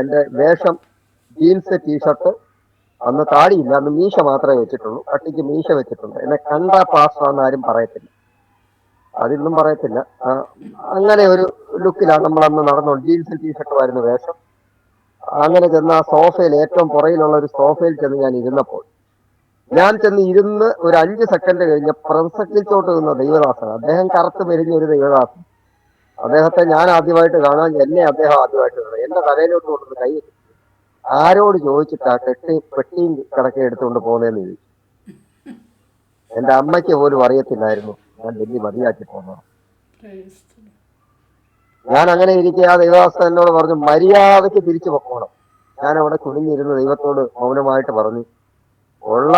എൻ്റെ വേഷം ജീൻസ് ടീഷർട്ട്, അന്ന് താടിയില്ല, അന്ന് മീശ മാത്രമേ വെച്ചിട്ടുള്ളൂ, കട്ടിക്ക് മീശ വെച്ചിട്ടുണ്ട്. എന്നെ കണ്ട പാസ്റ്റാന്ന് ആരും പറയത്തില്ല, അതിന്നും പറയത്തില്ല. അങ്ങനെ ഒരു ലുക്കിലാണ് നമ്മൾ അന്ന് നടന്നുകൊണ്ട് ജീൻസും ടീഷർട്ടുമായിരുന്നു വേഷം. അങ്ങനെ ചെന്ന് ആ സോഫയിൽ, ഏറ്റവും പുറയിലുള്ള ഒരു സോഫയിൽ ചെന്ന് ഞാൻ ഇരുന്നപ്പോൾ, ഞാൻ ചെന്ന് ഇരുന്ന് ഒരു 5 സെക്കൻഡ് കഴിഞ്ഞ് പ്രസംഗിച്ചോട്ട് നിന്ന ദൈവദാസൻ, അദ്ദേഹം കറുത്ത് മെലിഞ്ഞ ഒരു ദൈവദാസൻ, അദ്ദേഹത്തെ ഞാൻ ആദ്യമായിട്ട് കാണാൻ, എന്നെ അദ്ദേഹം ആദ്യമായിട്ട് കാണാൻ, എന്റെ തലയിലോട്ട് കൊണ്ടുവന്ന് കൈ, ആരോട് ചോദിച്ചിട്ടാ പെട്ടിയും കിടക്കെ എടുത്തുകൊണ്ട് പോകുന്നതെന്ന് ചോദിച്ചു. എന്റെ അമ്മയ്ക്ക് പോലും അറിയത്തില്ലായിരുന്നു ഞാൻ ഡൽഹി മതിയാക്കി പോകുന്നത്. ഞാൻ അങ്ങനെ ഇരിക്കെ ആ ദൈവദാസൻ എന്നോട് പറഞ്ഞു, മര്യാദയ്ക്ക് തിരിച്ചു പോകണം. ഞാൻ അവിടെ കുനിഞ്ഞിരുന്ന് ദൈവത്തോട് മൗനമായിട്ട് പറഞ്ഞു, ഉള്ള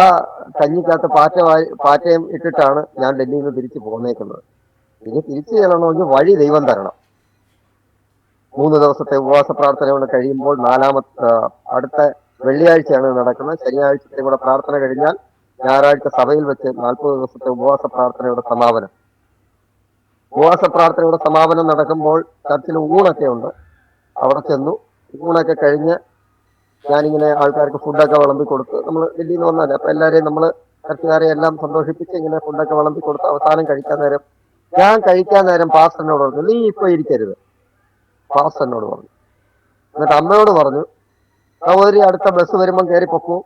കഞ്ഞിക്കകത്ത് പാറ്റയും ഇട്ടിട്ടാണ് ഞാൻ ഡൽഹിയിൽ നിന്ന് തിരിച്ചു പോന്നേക്കുന്നത്. ഇനി തിരിച്ചു ചെല്ലണമെങ്കിൽ വഴി ദൈവം തരണം. 3 ദിവസത്തെ ഉപവാസ പ്രാർത്ഥന കൊണ്ട് കഴിയുമ്പോൾ അടുത്ത വെള്ളിയാഴ്ചയാണ് നടക്കുന്നത്. ശനിയാഴ്ചത്തെ കൂടെ പ്രാർത്ഥന കഴിഞ്ഞാൽ ഞായറാഴ്ച സഭയിൽ വെച്ച് 40 ദിവസത്തെ ഉപവാസ പ്രാർത്ഥനയുടെ സമാപനം. ഉപവാസ പ്രാർത്ഥനയുടെ സമാപനം നടക്കുമ്പോൾ ചർച്ചിൽ ഊണൊക്കെ ഉണ്ട്. അവിടെ ചെന്നു. ഊണൊക്കെ കഴിഞ്ഞ് ഞാനിങ്ങനെ ആൾക്കാർക്ക് ഫുഡൊക്കെ വിളമ്പി കൊടുത്ത്, നമ്മൾ ഡൽഹിയിൽ നിന്ന് വന്നല്ലേ, അപ്പൊ എല്ലാവരെയും നമ്മൾ ചർച്ചുകാരെ എല്ലാം സന്തോഷിപ്പിച്ച് ഇങ്ങനെ ഫുഡൊക്കെ വിളമ്പി കൊടുത്ത് അവസാനം ഞാൻ കഴിക്കാൻ നേരം പാസ്റ്ററിനോട് പറഞ്ഞു, നീ ഇപ്പൊ ഇരിക്കരുത്. പാസ്റ്ററിനോട് പറഞ്ഞു. എന്നിട്ട് അമ്മയോട് പറഞ്ഞു, സഹോദരി അടുത്ത ബസ് വരുമ്പം കയറി പൊക്കൂ,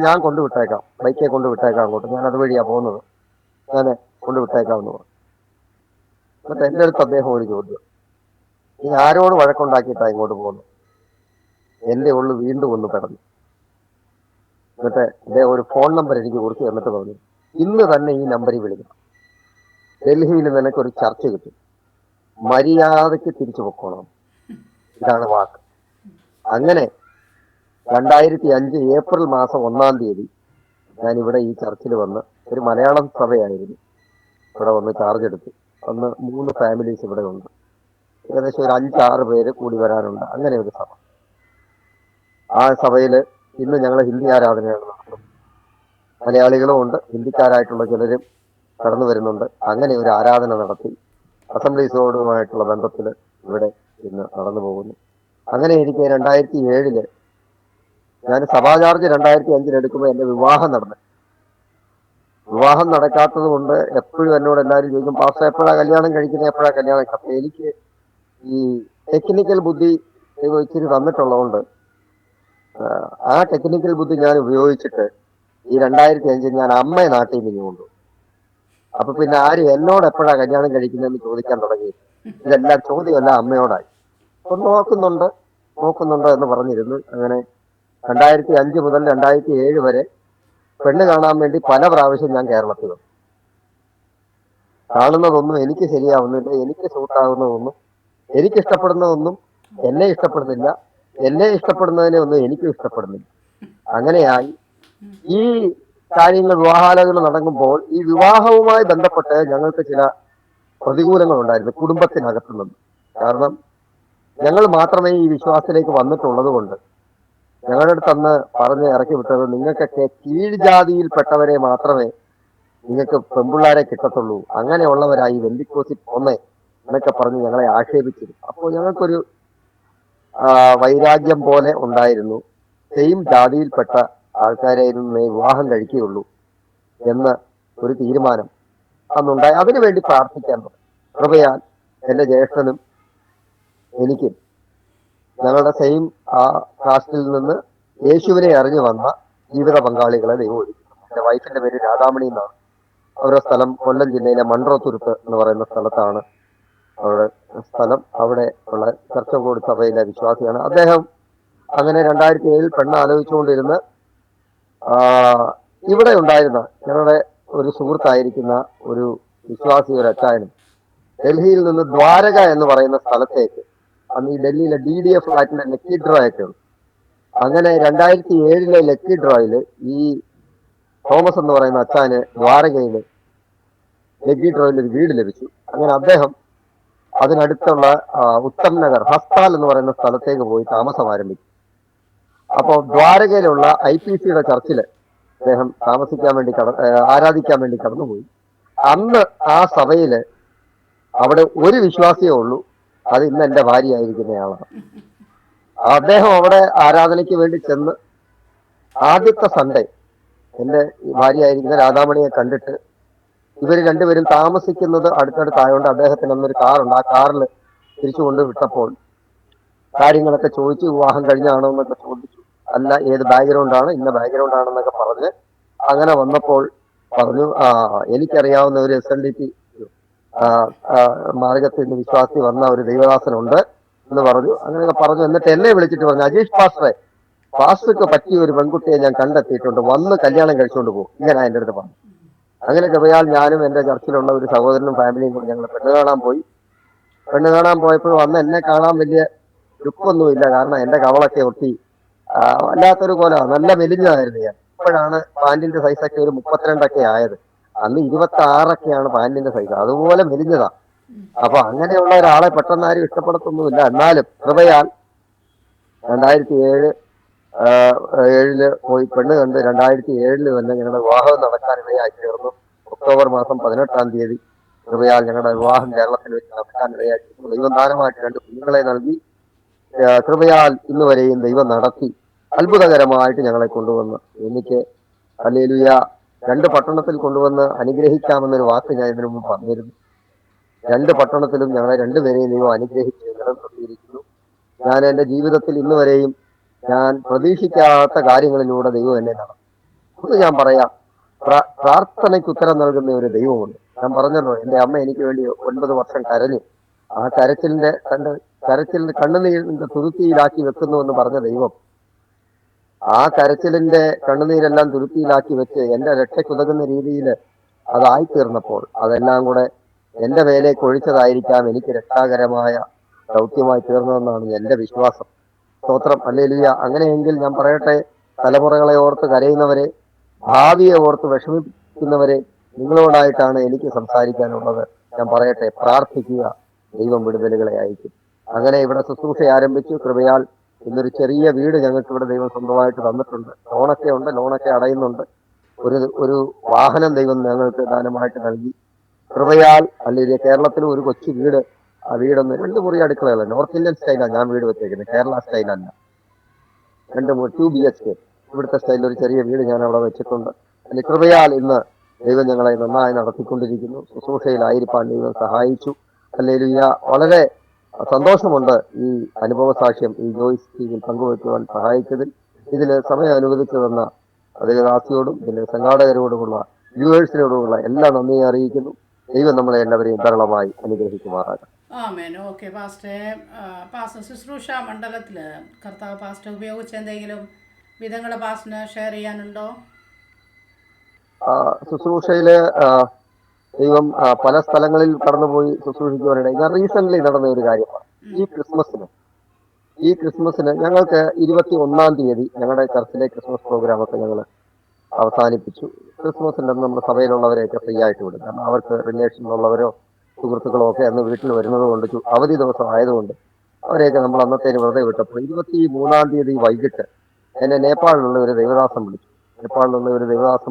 ഞാൻ കൊണ്ടുവിട്ടേക്കാം, ബൈക്കെ കൊണ്ടുവിട്ടേക്കാം അങ്ങോട്ട്, ഞാൻ അതുവഴിയാ പോകുന്നത്, ഞാൻ കൊണ്ടുവിട്ടേക്കാമെന്ന് പറഞ്ഞു. എന്നിട്ട് എൻ്റെ അടുത്ത് അദ്ദേഹം ഒരു ചോദ്യം, നീ ആരോട് വഴക്കുണ്ടാക്കിയിട്ടാ ഇങ്ങോട്ട് പോകുന്നു? എൻ്റെ ഉള്ളു വീണ്ടും ഒന്ന് പിടഞ്ഞു. എന്നിട്ട് അദ്ദേഹം ഒരു ഫോൺ നമ്പർ എനിക്ക് കുറിച്ച് തന്നിട്ട് പറഞ്ഞു, ഇന്ന് തന്നെ ഈ നമ്പറിൽ വിളിക്കണം, ഡൽഹിയിൽ നിനക്കൊരു ചർച്ച കിട്ടും, മര്യാദയ്ക്ക് തിരിച്ചു പൊക്കോണം, ഇതാണ് വാക്ക്. അങ്ങനെ 2005 ഏപ്രിൽ മാസം 1-ാം തീയതി ഞാൻ ഇവിടെ ഈ ചർച്ചിൽ വന്ന്, ഒരു മലയാളം സഭയായിരുന്നു, ഇവിടെ വന്ന് ചാർജ് എടുത്തു. അന്ന് 3 ഫാമിലീസ് ഇവിടെ ഉണ്ട്, ഏകദേശം ഒരു 5-6 പേര് കൂടി വരാനുണ്ട്. അങ്ങനെ ഒരു സഭ. ആ സഭയിൽ ഇന്ന് ഞങ്ങൾ ഹിന്ദി ആരാധനയാണ് നടത്തുന്നത്. മലയാളികളും ഉണ്ട്, ഹിന്ദിക്കാരായിട്ടുള്ള ചിലരും കടന്നു വരുന്നുണ്ട്. അങ്ങനെ ഒരു ആരാധന നടത്തി അസംബ്ലീസോടുമായിട്ടുള്ള ബന്ധത്തിൽ ഇവിടെ ഇന്ന് നടന്നു പോകുന്നു. അങ്ങനെ ഇരിക്കെ 2007 ഞാൻ സഭാ ചാർജ് 2005 എടുക്കുമ്പോൾ എൻ്റെ വിവാഹം നടന്നു. വിവാഹം നടക്കാത്തത് കൊണ്ട് എപ്പോഴും എന്നോട് എല്ലാവരും ചോദിക്കും, പാസ്റ്റർ എപ്പോഴാ കല്യാണം കഴിക്കുന്നത്, എപ്പോഴാ കല്യാണം. അപ്പൊ എനിക്ക് ഈ ടെക്നിക്കൽ ബുദ്ധി ഇച്ചിരി തന്നിട്ടുള്ളതുകൊണ്ട് ആ ടെക്നിക്കൽ ബുദ്ധി ഞാൻ ഉപയോഗിച്ചിട്ട് ഈ 2005 ഞാൻ അമ്മയെ നാട്ടിൽ നിന്ന് കൊണ്ടു. അപ്പൊ പിന്നെ ആരും എന്നോട് എപ്പോഴാ കല്യാണം കഴിക്കുന്നതെന്ന് ചോദിക്കാൻ തുടങ്ങി. ഇതെല്ലാം ചോദ്യമല്ല, അമ്മയോടായി. അപ്പൊ നോക്കുന്നുണ്ട് എന്ന് പറഞ്ഞിരുന്നു. അങ്ങനെ 2005 മുതൽ 2007 വരെ പെണ്ണ് കാണാൻ വേണ്ടി പല പ്രാവശ്യം ഞാൻ കേരളത്തിൽ വന്നു. കാണുന്നതൊന്നും എനിക്ക് ശരിയാവുന്നില്ല, എനിക്ക് സൂട്ടാവുന്നതൊന്നും, എനിക്ക് ഇഷ്ടപ്പെടുന്നതൊന്നും എന്നെ ഇഷ്ടപ്പെടുന്നില്ല, എന്നെ ഇഷ്ടപ്പെടുന്നതിനെ ഒന്നും എനിക്കും ഇഷ്ടപ്പെടുന്നില്ല. അങ്ങനെയായി ഈ കാര്യങ്ങൾ, വിവാഹാലോചന നടക്കുമ്പോൾ ഈ വിവാഹവുമായി ബന്ധപ്പെട്ട് ഞങ്ങൾക്ക് ചില പ്രതികൂലങ്ങൾ ഉണ്ടായിരുന്നു കുടുംബത്തിനകത്തു നിന്ന്. കാരണം ഞങ്ങൾ മാത്രമേ ഈ വിശ്വാസത്തിലേക്ക് വന്നിട്ടുള്ളത് കൊണ്ട് ഞങ്ങളുടെ അടുത്ത് അന്ന് പറഞ്ഞ് ഇറക്കി വിട്ടത്, നിങ്ങൾക്കൊക്കെ കീഴ്ജാതിയിൽപ്പെട്ടവരെ മാത്രമേ നിങ്ങൾക്ക് പെൺപിള്ളാരെ കിട്ടത്തുള്ളൂ, അങ്ങനെയുള്ളവരായി വെന്തിക്കോസിൽ പോന്നേ എന്നൊക്കെ പറഞ്ഞ് ഞങ്ങളെ ആക്ഷേപിച്ചിരുന്നു. അപ്പോൾ ഞങ്ങൾക്കൊരു വൈരാഗ്യം പോലെ ഉണ്ടായിരുന്നു. സെയിം ജാതിയിൽപ്പെട്ട ആൾക്കാരെ വിവാഹം കഴിക്കുകയുള്ളൂ എന്ന ഒരു തീരുമാനം അന്നുണ്ടായി. അതിനുവേണ്ടി പ്രാർത്ഥിക്കാൻ തുടങ്ങി. കൃപയാൽ എൻ്റെ ജ്യേഷ്ഠനും എനിക്കും ഞങ്ങളുടെ സെയിം ആ കാസ്റ്റിൽ നിന്ന് യേശുവിനെ അറിഞ്ഞു വന്ന ജീവിത പങ്കാളികളെ ദൈവം ഒരുക്കി. എൻ്റെ വൈഫിന്റെ പേര് രാധാമണി എന്നാണ്. അവരുടെ സ്ഥലം കൊല്ലം ജില്ലയിലെ മൺട്രോത്തുരുത്ത് എന്ന് പറയുന്ന സ്ഥലത്താണ് അവരുടെ സ്ഥലം. അവിടെ ഉള്ള ചർച്ചകോട് സഭയിലെ വിശ്വാസിയാണ് അദ്ദേഹം. അങ്ങനെ 2007 പെണ്ണ് ആലോചിച്ചുകൊണ്ടിരുന്ന് ഇവിടെ ഉണ്ടായിരുന്ന ഞങ്ങളുടെ ഒരു സുഹൃത്തായിരിക്കുന്ന ഒരു വിശ്വാസി, ഒരു അച്ചായനും ഡൽഹിയിൽ നിന്ന് ദ്വാരക എന്ന് പറയുന്ന സ്ഥലത്തേക്ക്, അന്ന് ഈ ഡൽഹിയിലെ DDA ഫ്ലാറ്റിന്റെ ലക്കി ഡ്രോ ഒക്കെ ഉണ്ട്, അങ്ങനെ 2007 ലക്കി ഡ്രോയില് ഈ തോമസ് എന്ന് പറയുന്ന അച്ചാന് ദ്വാരകയില് ലക്കി ഡ്രോയിൽ ഒരു വീട് ലഭിച്ചു. അങ്ങനെ അദ്ദേഹം അതിനടുത്തുള്ള ഉത്തം നഗർ ഹസ്താൽ എന്ന് പറയുന്ന സ്ഥലത്തേക്ക് പോയി താമസം ആരംഭിച്ചു. അപ്പോൾ ദ്വാരകയിലുള്ള IPCയുടെ ചർച്ചില് അദ്ദേഹം താമസിക്കാൻ വേണ്ടി ആരാധിക്കാൻ വേണ്ടി കടന്നുപോയി. അന്ന് ആ സഭയില് അവിടെ ഒരു വിശ്വാസിയേ ഉള്ളൂ, അത് ഇന്ന് എന്റെ ഭാര്യയായിരിക്കുന്നയാളാണ്. അദ്ദേഹം അവിടെ ആരാധനയ്ക്ക് വേണ്ടി ചെന്ന് ആദ്യത്തെ സൺഡേ എന്റെ ഭാര്യയായിരിക്കുന്ന രാധാമണിയെ കണ്ടിട്ട് ഇവർ രണ്ടുപേരും താമസിക്കുന്നത് അടുത്തടുത്തായതുകൊണ്ട് അദ്ദേഹത്തിന് അന്നൊരു കാറുണ്ട്. ആ കാറിൽ തിരിച്ചു കൊണ്ട് വിട്ടപ്പോൾ കാര്യങ്ങളൊക്കെ ചോദിച്ചു, വിവാഹം കഴിഞ്ഞാണോ എന്നൊക്കെ ചോദിച്ചു. അല്ല, ഏത് ബാക്ക്ഗ്രൗണ്ടാണ്, ഇന്ന ബാക്ക്ഗ്രൗണ്ടാണെന്നൊക്കെ പറഞ്ഞ് അങ്ങനെ വന്നപ്പോൾ പറഞ്ഞു, എനിക്കറിയാവുന്ന ഒരു SNDP മാർഗത്തിൽ നിന്ന് വിശ്വാസി വന്ന ഒരു ദൈവദാസനുണ്ട് എന്ന് പറഞ്ഞു. അങ്ങനെയൊക്കെ പറഞ്ഞു. എന്നിട്ട് എന്നെ വിളിച്ചിട്ട് പറഞ്ഞു, അജീഷ് പാസ്റ്റർക്ക് പറ്റിയ ഒരു പെൺകുട്ടിയെ ഞാൻ കണ്ടെത്തിയിട്ടുണ്ട്, വന്ന് കല്യാണം കഴിച്ചുകൊണ്ട് പോകും, ഇങ്ങനെ എൻ്റെ അടുത്ത് പറഞ്ഞു. അങ്ങനെ കൃപയാൽ ഞാനും എൻ്റെ ചർച്ചിലുള്ള ഒരു സഹോദരനും ഫാമിലിയും കൂടി ഞങ്ങൾ പെണ്ണ് കാണാൻ പോയി. പെണ്ണ് കാണാൻ പോയപ്പോഴും അന്ന് എന്നെ കാണാൻ വലിയ ലുക്കൊന്നുമില്ല, കാരണം എൻ്റെ കവളൊക്കെ ഒട്ടി വല്ലാത്തൊരു കൊല, നല്ല മെലിഞ്ഞതായിരുന്നു ഞാൻ. ഇപ്പോഴാണ് പാൻറിന്റെ സൈസൊക്കെ ഒരു 32 ആയത്. അന്ന് 26 പാൻറിന്റെ സൈസ്, അതുപോലെ മെലിഞ്ഞതാ. അപ്പൊ അങ്ങനെയുള്ള ഒരാളെ പെട്ടെന്ന് ആരും ഇഷ്ടപ്പെടത്തൊന്നുമില്ല. എന്നാലും കൃപയാൽ 2007 പോയി പെണ്ണ് കണ്ട് 2007 തന്നെ ഞങ്ങളുടെ വിവാഹം നടക്കാനിടയായി തീർന്നു. ഒക്ടോബർ മാസം 18 കൃപയാൽ ഞങ്ങളുടെ വിവാഹം കേരളത്തിൽ വെച്ച് നടക്കാനിടയായി തീർന്നു. ദൈവം ദാനമായിട്ട് 2 കുഞ്ഞുങ്ങളെ നൽകി. കൃപയാൽ ഇന്ന് വരെയും ദൈവം നടത്തി അത്ഭുതകരമായിട്ട് ഞങ്ങളെ കൊണ്ടുവന്ന്. എനിക്ക് ഹല്ലേലൂയ 2 പട്ടണത്തിൽ കൊണ്ടുവന്ന് അനുഗ്രഹിക്കാമെന്നൊരു വാക്ക് ഞാൻ ഇതിനു മുമ്പ് പറഞ്ഞിരുന്നു. 2 പട്ടണത്തിലും ഞങ്ങളെ 2 പേരെയും ദൈവം അനുഗ്രഹിച്ച് നിലനിർത്തിയിരിക്കുന്നു. ഞാൻ എൻ്റെ ജീവിതത്തിൽ ഇന്ന് വരെയും ഞാൻ പ്രതീക്ഷിക്കാത്ത കാര്യങ്ങളിലൂടെ ദൈവം എന്നെ നടത്തും. ഒന്ന് ഞാൻ പറയാം, പ്രാർത്ഥനയ്ക്ക് ഉത്തരം നൽകുന്ന ഒരു ദൈവമുണ്ട്. ഞാൻ പറഞ്ഞല്ലോ, എൻ്റെ അമ്മ എനിക്ക് വേണ്ടി 9 വർഷം കരഞ്ഞു. ആ കരച്ചിലിന്റെ കണ്ണുനീരിന്റെ തുരുത്തിയിലാക്കി വെക്കുന്നു എന്ന് പറഞ്ഞ ദൈവം ആ കരച്ചിലിന്റെ കണ്ണുനീരെല്ലാം തുരുത്തിയിലാക്കി വെച്ച് എൻ്റെ രക്ഷയ്ക്കുതകുന്ന രീതിയിൽ അതായിത്തീർന്നപ്പോൾ അതെല്ലാം കൂടെ എൻ്റെ മേലേക്ക് ഒഴിച്ചതായിരിക്കാം എനിക്ക് രക്ഷാകരമായ ദൗത്യമായി തീർന്നതെന്നാണ് എൻ്റെ വിശ്വാസം. സ്തോത്രം, ഹല്ലേലൂയ. അങ്ങനെയെങ്കിൽ ഞാൻ പറയട്ടെ, തലമുറകളെ ഓർത്ത് കരയുന്നവരെ, ഭാവിയെ ഓർത്ത് വിഷമിക്കുന്നവരെ, നിങ്ങളോടായിട്ടാണ് എനിക്ക് സംസാരിക്കാനുള്ളത്. ഞാൻ പറയട്ടെ, പ്രാർത്ഥിക്കുക, ദൈവം വിടുതലുകളെ അയക്കും. അങ്ങനെ ഇവിടെ ശുശ്രൂഷ ആരംഭിച്ചു. കൃപയാൽ ഇന്നൊരു ചെറിയ വീട് ഞങ്ങൾക്ക് ഇവിടെ ദൈവം സ്വന്തമായിട്ട് തന്നിട്ടുണ്ട്. ലോണൊക്കെ അടയുന്നുണ്ട്. ഒരു വാഹനം ദൈവം ഞങ്ങൾക്ക് ദാനമായിട്ട് നൽകി. കൃപയാൽ അല്ലെങ്കിൽ കേരളത്തിലും ഒരു കൊച്ചു വീട്, ആ വീടൊന്ന് 2 മുറി അടുക്കളയല്ല, നോർത്ത് ഇന്ത്യൻ സ്റ്റൈലാണ് ഞാൻ വീട് വെച്ചേക്കുന്നത്, കേരള സ്റ്റൈലല്ല. 2 മുറി 2 BHK ഇവിടുത്തെ സ്റ്റൈലിൽ ഒരു ചെറിയ വീട് ഞാൻ അവിടെ വെച്ചിട്ടുണ്ട്. അതിന് കൃപയാൽ ഇന്ന് ദൈവം ഞങ്ങളെ നന്നായി നടത്തിക്കൊണ്ടിരിക്കുന്നു. ശുശ്രൂഷയിലായിരിക്കാൻ ദൈവം സഹായിച്ചു. ഹല്ലേലൂയ. വളരെ സന്തോഷമുണ്ട് ഈ അനുഭവ സാക്ഷ്യം ഈ ജോയ്സ് ടീമിൽ പങ്കുവയ്ക്കുവാൻ സഹായിച്ചതിൽ. ഇതിൽ സമയം അനുവദിച്ചു തന്ന ദൈവദാസിയോടും ഇതിന്റെ സംഘാടകരോടുമുള്ള വ്യൂവേഴ്സിനോടുമുള്ള എല്ലാ നന്ദിയെ അറിയിക്കുന്നു. ദൈവം നമ്മളെ എല്ലാവരെയും ധാരാളമായി അനുഗ്രഹിക്കുമാറാകട്ടെ. ആമേൻ. ഓക്കെ പാസ്റ്റർ ശുശ്രൂഷ മണ്ഡലത്തിൽ കർത്താവ് പാസ്റ്റർ ഉപയോഗിച്ച എന്തെങ്കിലും വിധങ്ങൾ പാസ്റ്ററിന് ഷെയർ ചെയ്യാനുണ്ടോ? ശുശ്രൂഷയില് ദൈവം പല സ്ഥലങ്ങളിൽ കടന്നുപോയി ശുശ്രൂഷിക്കുവാനിടയിൽ ഞാൻ റീസെന്റ് നടന്ന ഒരു കാര്യമാണ്. ഈ ക്രിസ്മസിന് ഞങ്ങൾക്ക് 21-ാം തീയതി ഞങ്ങളുടെ ചർച്ചിലെ ക്രിസ്മസ് പ്രോഗ്രാം ഒക്കെ ഞങ്ങൾ അവസാനിപ്പിച്ചു. ക്രിസ്മസിൻ്റെ അന്ന് നമ്മുടെ സഭയിലുള്ളവരെയൊക്കെ ഫ്രീ ആയിട്ട് വിടും. കാരണം അവർക്ക് റിലേഷനിലുള്ളവരോ സുഹൃത്തുക്കളോ ഒക്കെ അന്ന് വീട്ടിൽ വരുന്നത് കൊണ്ട്, അവധി ദിവസം ആയതുകൊണ്ട് അവരെയൊക്കെ നമ്മൾ അന്നത്തേന് വെറുതെ വിട്ടപ്പോൾ 23-ാം തീയതി വൈകിട്ട് എന്നെ നേപ്പാളിലുള്ള ഒരു ദൈവദാസം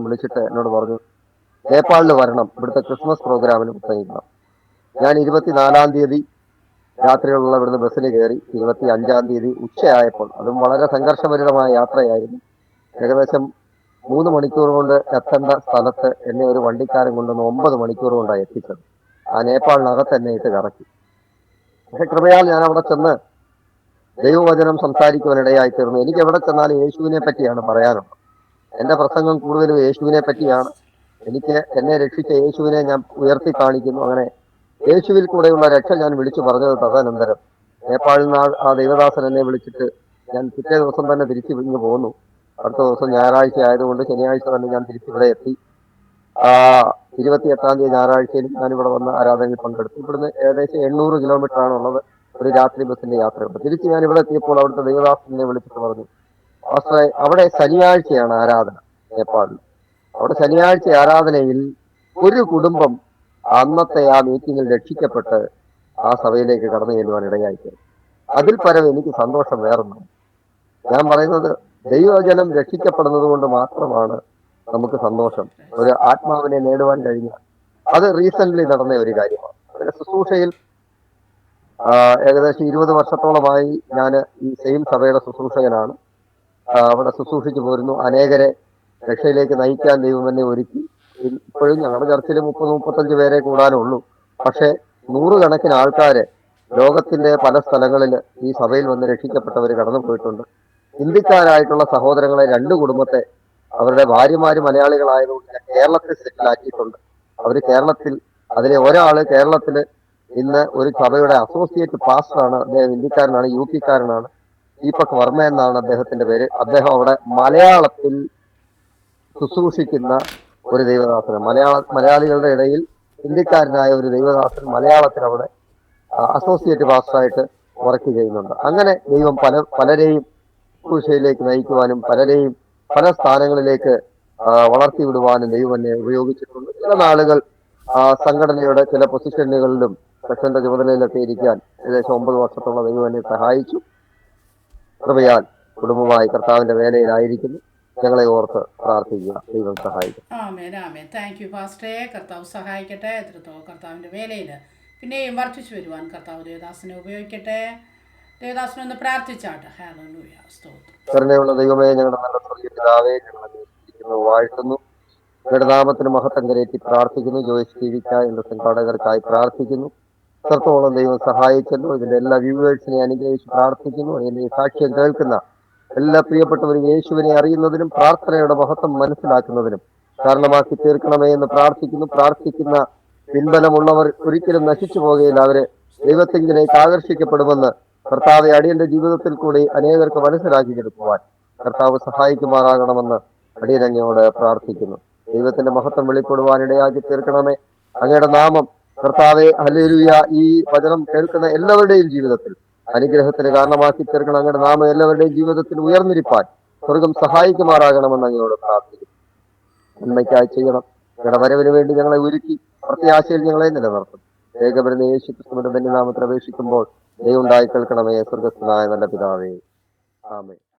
വിളിച്ചിട്ട് എന്നോട് പറഞ്ഞു, നേപ്പാളിൽ വരണം, ഇവിടുത്തെ ക്രിസ്മസ് പ്രോഗ്രാമിന് പ്രസംഗിക്കണം. ഞാൻ 24-ാം തീയതി രാത്രിയിലുള്ള ഇവിടുന്ന് ബസ്സിൽ കയറി 25-ാം തീയതി ഉച്ചയായപ്പോൾ, അതും വളരെ സംഘർഷഭരിതമായ യാത്രയായിരുന്നു, ഏകദേശം 3 മണിക്കൂർ കൊണ്ട് എത്തേണ്ട സ്ഥലത്ത് എന്നെ ഒരു വണ്ടിക്കാരൻ കൊണ്ടുവന്ന് 9 മണിക്കൂർ കൊണ്ടാണ് എത്തിച്ചത്. ആ നേപ്പാളിനകത്ത് എന്നെ ഇട്ട് കറക്കി. പക്ഷെ കൃപയാൽ ഞാൻ അവിടെ ചെന്ന് ദൈവവചനം സംസാരിക്കുവാനിടയായി തീർന്നു. എനിക്ക് എവിടെ ചെന്നാലും യേശുവിനെ പറ്റിയാണ് പറയാനുള്ളത്. എൻ്റെ പ്രസംഗം കൂടുതലും യേശുവിനെ പറ്റിയാണ്. എന്നെ രക്ഷിച്ച യേശുവിനെ ഞാൻ ഉയർത്തി കാണിക്കുന്നു. അങ്ങനെ യേശുവിൽ കൂടെയുള്ള രക്ഷ ഞാൻ വിളിച്ചു പറഞ്ഞത്. തദനന്തരം നേപ്പാളിൽ നിന്ന് ആ ദൈവദാസൻ എന്നെ വിളിച്ചിട്ട് ഞാൻ പിറ്റേ ദിവസം തന്നെ തിരിച്ചു ഇങ്ങ് പോന്നു. അടുത്ത ദിവസം ഞായറാഴ്ച ആയതുകൊണ്ട് ശനിയാഴ്ച തന്നെ ഞാൻ തിരിച്ചിവിടെ എത്തി. 28-ാം തീയതി ഞായറാഴ്ചയിലും ഞാനിവിടെ വന്ന് ആരാധനയിൽ പങ്കെടുത്തു. ഇവിടുന്ന് ഏകദേശം 800 കിലോമീറ്റർ ആണുള്ളത്. ഒരു രാത്രി ബസ്സിന്റെ യാത്രയുണ്ട്. തിരിച്ച് ഞാൻ ഇവിടെ എത്തിയപ്പോൾ അവിടുത്തെ ദൈവദാസനെ വിളിച്ചിട്ട് പറഞ്ഞു, പാസ്റ്ററെ, അവിടെ ശനിയാഴ്ചയാണ് ആരാധന നേപ്പാളിൽ. അവിടെ ശനിയാഴ്ച ആരാധനയിൽ ഒരു കുടുംബം അന്നത്തെ ആ മീറ്റിംഗിൽ രക്ഷിക്കപ്പെട്ട് ആ സഭയിലേക്ക് കടന്നു ചെല്ലുവാൻ ഇടയായിത്തീർന്നു. അതിൽ പരം എനിക്ക് സന്തോഷം വേറൊന്നും. ഞാൻ പറയുന്നത്, ദൈവജനം രക്ഷിക്കപ്പെടുന്നത് കൊണ്ട് മാത്രമാണ് നമുക്ക് സന്തോഷം. ഒരു ആത്മാവിനെ നേടുവാൻ കഴിഞ്ഞ അത് റീസെന്റ് നടന്ന ഒരു കാര്യമാണ്. അതിന്റെ ശുശ്രൂഷയിൽ ഏകദേശം 20 വർഷത്തോളമായി ഞാൻ ഈ സെയിം സഭയുടെ ശുശ്രൂഷകനാണ്. അവിടെ ശുശ്രൂഷിച്ചു പോരുന്നു. അനേകരെ രക്ഷയിലേക്ക് നയിക്കാൻ ദൈവം എന്നെ ഒരുക്കി. ഇപ്പോഴും ഞങ്ങളുടെ ചർച്ചിൽ 30-35 പേരെ കൂടാനുള്ളൂ. പക്ഷെ നൂറുകണക്കിന് ആൾക്കാര് ലോകത്തിന്റെ പല സ്ഥലങ്ങളിൽ ഈ സഭയിൽ വന്ന് രക്ഷിക്കപ്പെട്ടവർ കടന്നു പോയിട്ടുണ്ട്. ഇന്ത്യക്കാരായിട്ടുള്ള സഹോദരങ്ങളെ 2 കുടുംബത്തെ അവരുടെ ഭാര്യമാര് മലയാളികളായതുകൊണ്ട് ഞാൻ കേരളത്തിൽ സെറ്റിലാക്കിയിട്ടുണ്ട്. അവര് കേരളത്തിൽ, അതിലെ ഒരാള് കേരളത്തില് ഇന്ന് ഒരു സഭയുടെ അസോസിയേറ്റ് പാസ്റ്ററാണ്. അദ്ദേഹം ഇന്ത്യക്കാരനാണ്, UP കാരനാണ്. ദീപക് വർമ്മ എന്നാണ് അദ്ദേഹത്തിന്റെ പേര്. അദ്ദേഹം അവിടെ മലയാളത്തിൽ ശുശ്രൂഷിക്കുന്ന ഒരു ദൈവദാസന്, മലയാളികളുടെ ഇടയിൽ ഇന്ത്യക്കാരനായ ഒരു ദൈവദാസൻ മലയാളത്തിൽ അവിടെ അസോസിയേറ്റ് പാസ്റ്ററായിട്ട് വർക്ക് ചെയ്യുന്നുണ്ട്. അങ്ങനെ ദൈവം പലരെയും ശുശ്രൂഷയിലേക്ക് നയിക്കുവാനും പലരെയും പല സ്ഥാനങ്ങളിലേക്ക് വളർത്തി വിടുവാനും ദൈവം എന്നെ ഉപയോഗിച്ചിട്ടുണ്ട്. ചില നാളുകൾ സംഘടനയുടെ ചില പൊസിഷനുകളിലും സെക്ഷന്റെ ചുമതലയിലൊക്കെ ഇരിക്കാൻ ഏകദേശം 9 വർഷത്തോളം ദൈവം എന്നെ സഹായിച്ചു. കൃപയാൽ കുടുംബമായി കർത്താവിന്റെ വേലയിലായിരിക്കുന്നു. ഞങ്ങളെ ഓർത്ത് പ്രാർത്ഥിക്കുക. ദൈവം സഹായിക്കും. ആമേൻ ആമേൻ. താങ്ക് യു പാസ്റ്ററെ. കർത്താവ് സഹായിക്കട്ടെ. എത്രത്തോളം കർത്താവിൻ്റെ വേലയിൽ പിന്നെയും വർദ്ധിച്ചു വരുവാൻ കർത്താവ് ദേവദാസനെ ഉപയോഗിക്കട്ടെ. ദേവദാസനൊന്ന് പ്രാർത്ഥിച്ചാട്ടെ. ഹല്ലേലൂയ, സ്തോത്രം. കരുണയുള്ള ദൈവമേ, ഞങ്ങളുടെ നല്ല സ്വർഗീയ പിതാവേ, ഞങ്ങളെ വാഴ്ത്തുന്നു. ഞങ്ങളുടെ നാമത്തിന് മഹത്വം കരേറ്റി പ്രാർത്ഥിക്കുന്നു. ജോയിസ് ടിവിക്കായി, എന്റെ സംഘാടകർക്കായി പ്രാർത്ഥിക്കുന്നു. എത്രത്തോളം ദൈവം സഹായിച്ചല്ലോ. ഇതിന്റെ എല്ലാ വ്യൂവേഴ്സിനെ അനുഗ്രഹിച്ച് പ്രാർത്ഥിക്കുന്നു. എന്റെ സാക്ഷ്യം കേൾക്കുന്ന എല്ലാ പ്രിയപ്പെട്ടവരും യേശുവിനെ അറിയുന്നതിനും പ്രാർത്ഥനയുടെ മഹത്വം മനസ്സിലാക്കുന്നതിനും കാരണമാക്കി തീർക്കണമേ എന്ന് പ്രാർത്ഥിക്കുന്ന പിൻബലമുള്ളവർ ഒരിക്കലും നശിച്ചു പോകുകയില്ല. അവര് ദൈവത്തിങ്കിലേക്ക് ആകർഷിക്കപ്പെടുമെന്ന് കർത്താവ് അടിയന്റെ ജീവിതത്തിൽ കൂടി അനേകർക്ക് മനസ്സിലാക്കി കൊടുക്കുവാൻ കർത്താവ് സഹായിക്കുമാറാകണമെന്ന് അടിയനങ്ങയോട് പ്രാർത്ഥിക്കുന്നു. ദൈവത്തിന്റെ മഹത്വം വെളിപ്പെടുവാൻ ഇടയാക്കി തീർക്കണമേ. അങ്ങയുടെ നാമം കർത്താവെ, ഹല്ലേലൂയ, ഈ വചനം കേൾക്കുന്ന എല്ലാവരുടെയും ജീവിതത്തിൽ അനുഗ്രഹത്തിന് കാരണമാക്കി തീർക്കണം. അങ്ങയുടെ നാമം എല്ലാവരുടെയും ജീവിതത്തിൽ ഉയർന്നിരിപ്പാൻ സ്വർഗം സഹായിക്കുമാറാകണമെന്ന് അങ്ങയോട് പ്രാർത്ഥിക്കുന്നു. നന്മയ്ക്കായി ചെയ്യണം. ഞങ്ങളുടെ വരവിന് വേണ്ടി ഞങ്ങളെ ഒരുക്കി പ്രത്യാശയിൽ ഞങ്ങളെ നിലനിർത്തും. ഏകപരുന്ന യേശു ക്രിസ്തുവിന്റെ ധന്യനാമത്തിൽ അപേക്ഷിക്കുമ്പോൾ ദൈവം ഉണ്ടായി കേൾക്കണമേ. സ്വർഗസ്ഥനായ നല്ല പിതാവേ, ആമേൻ.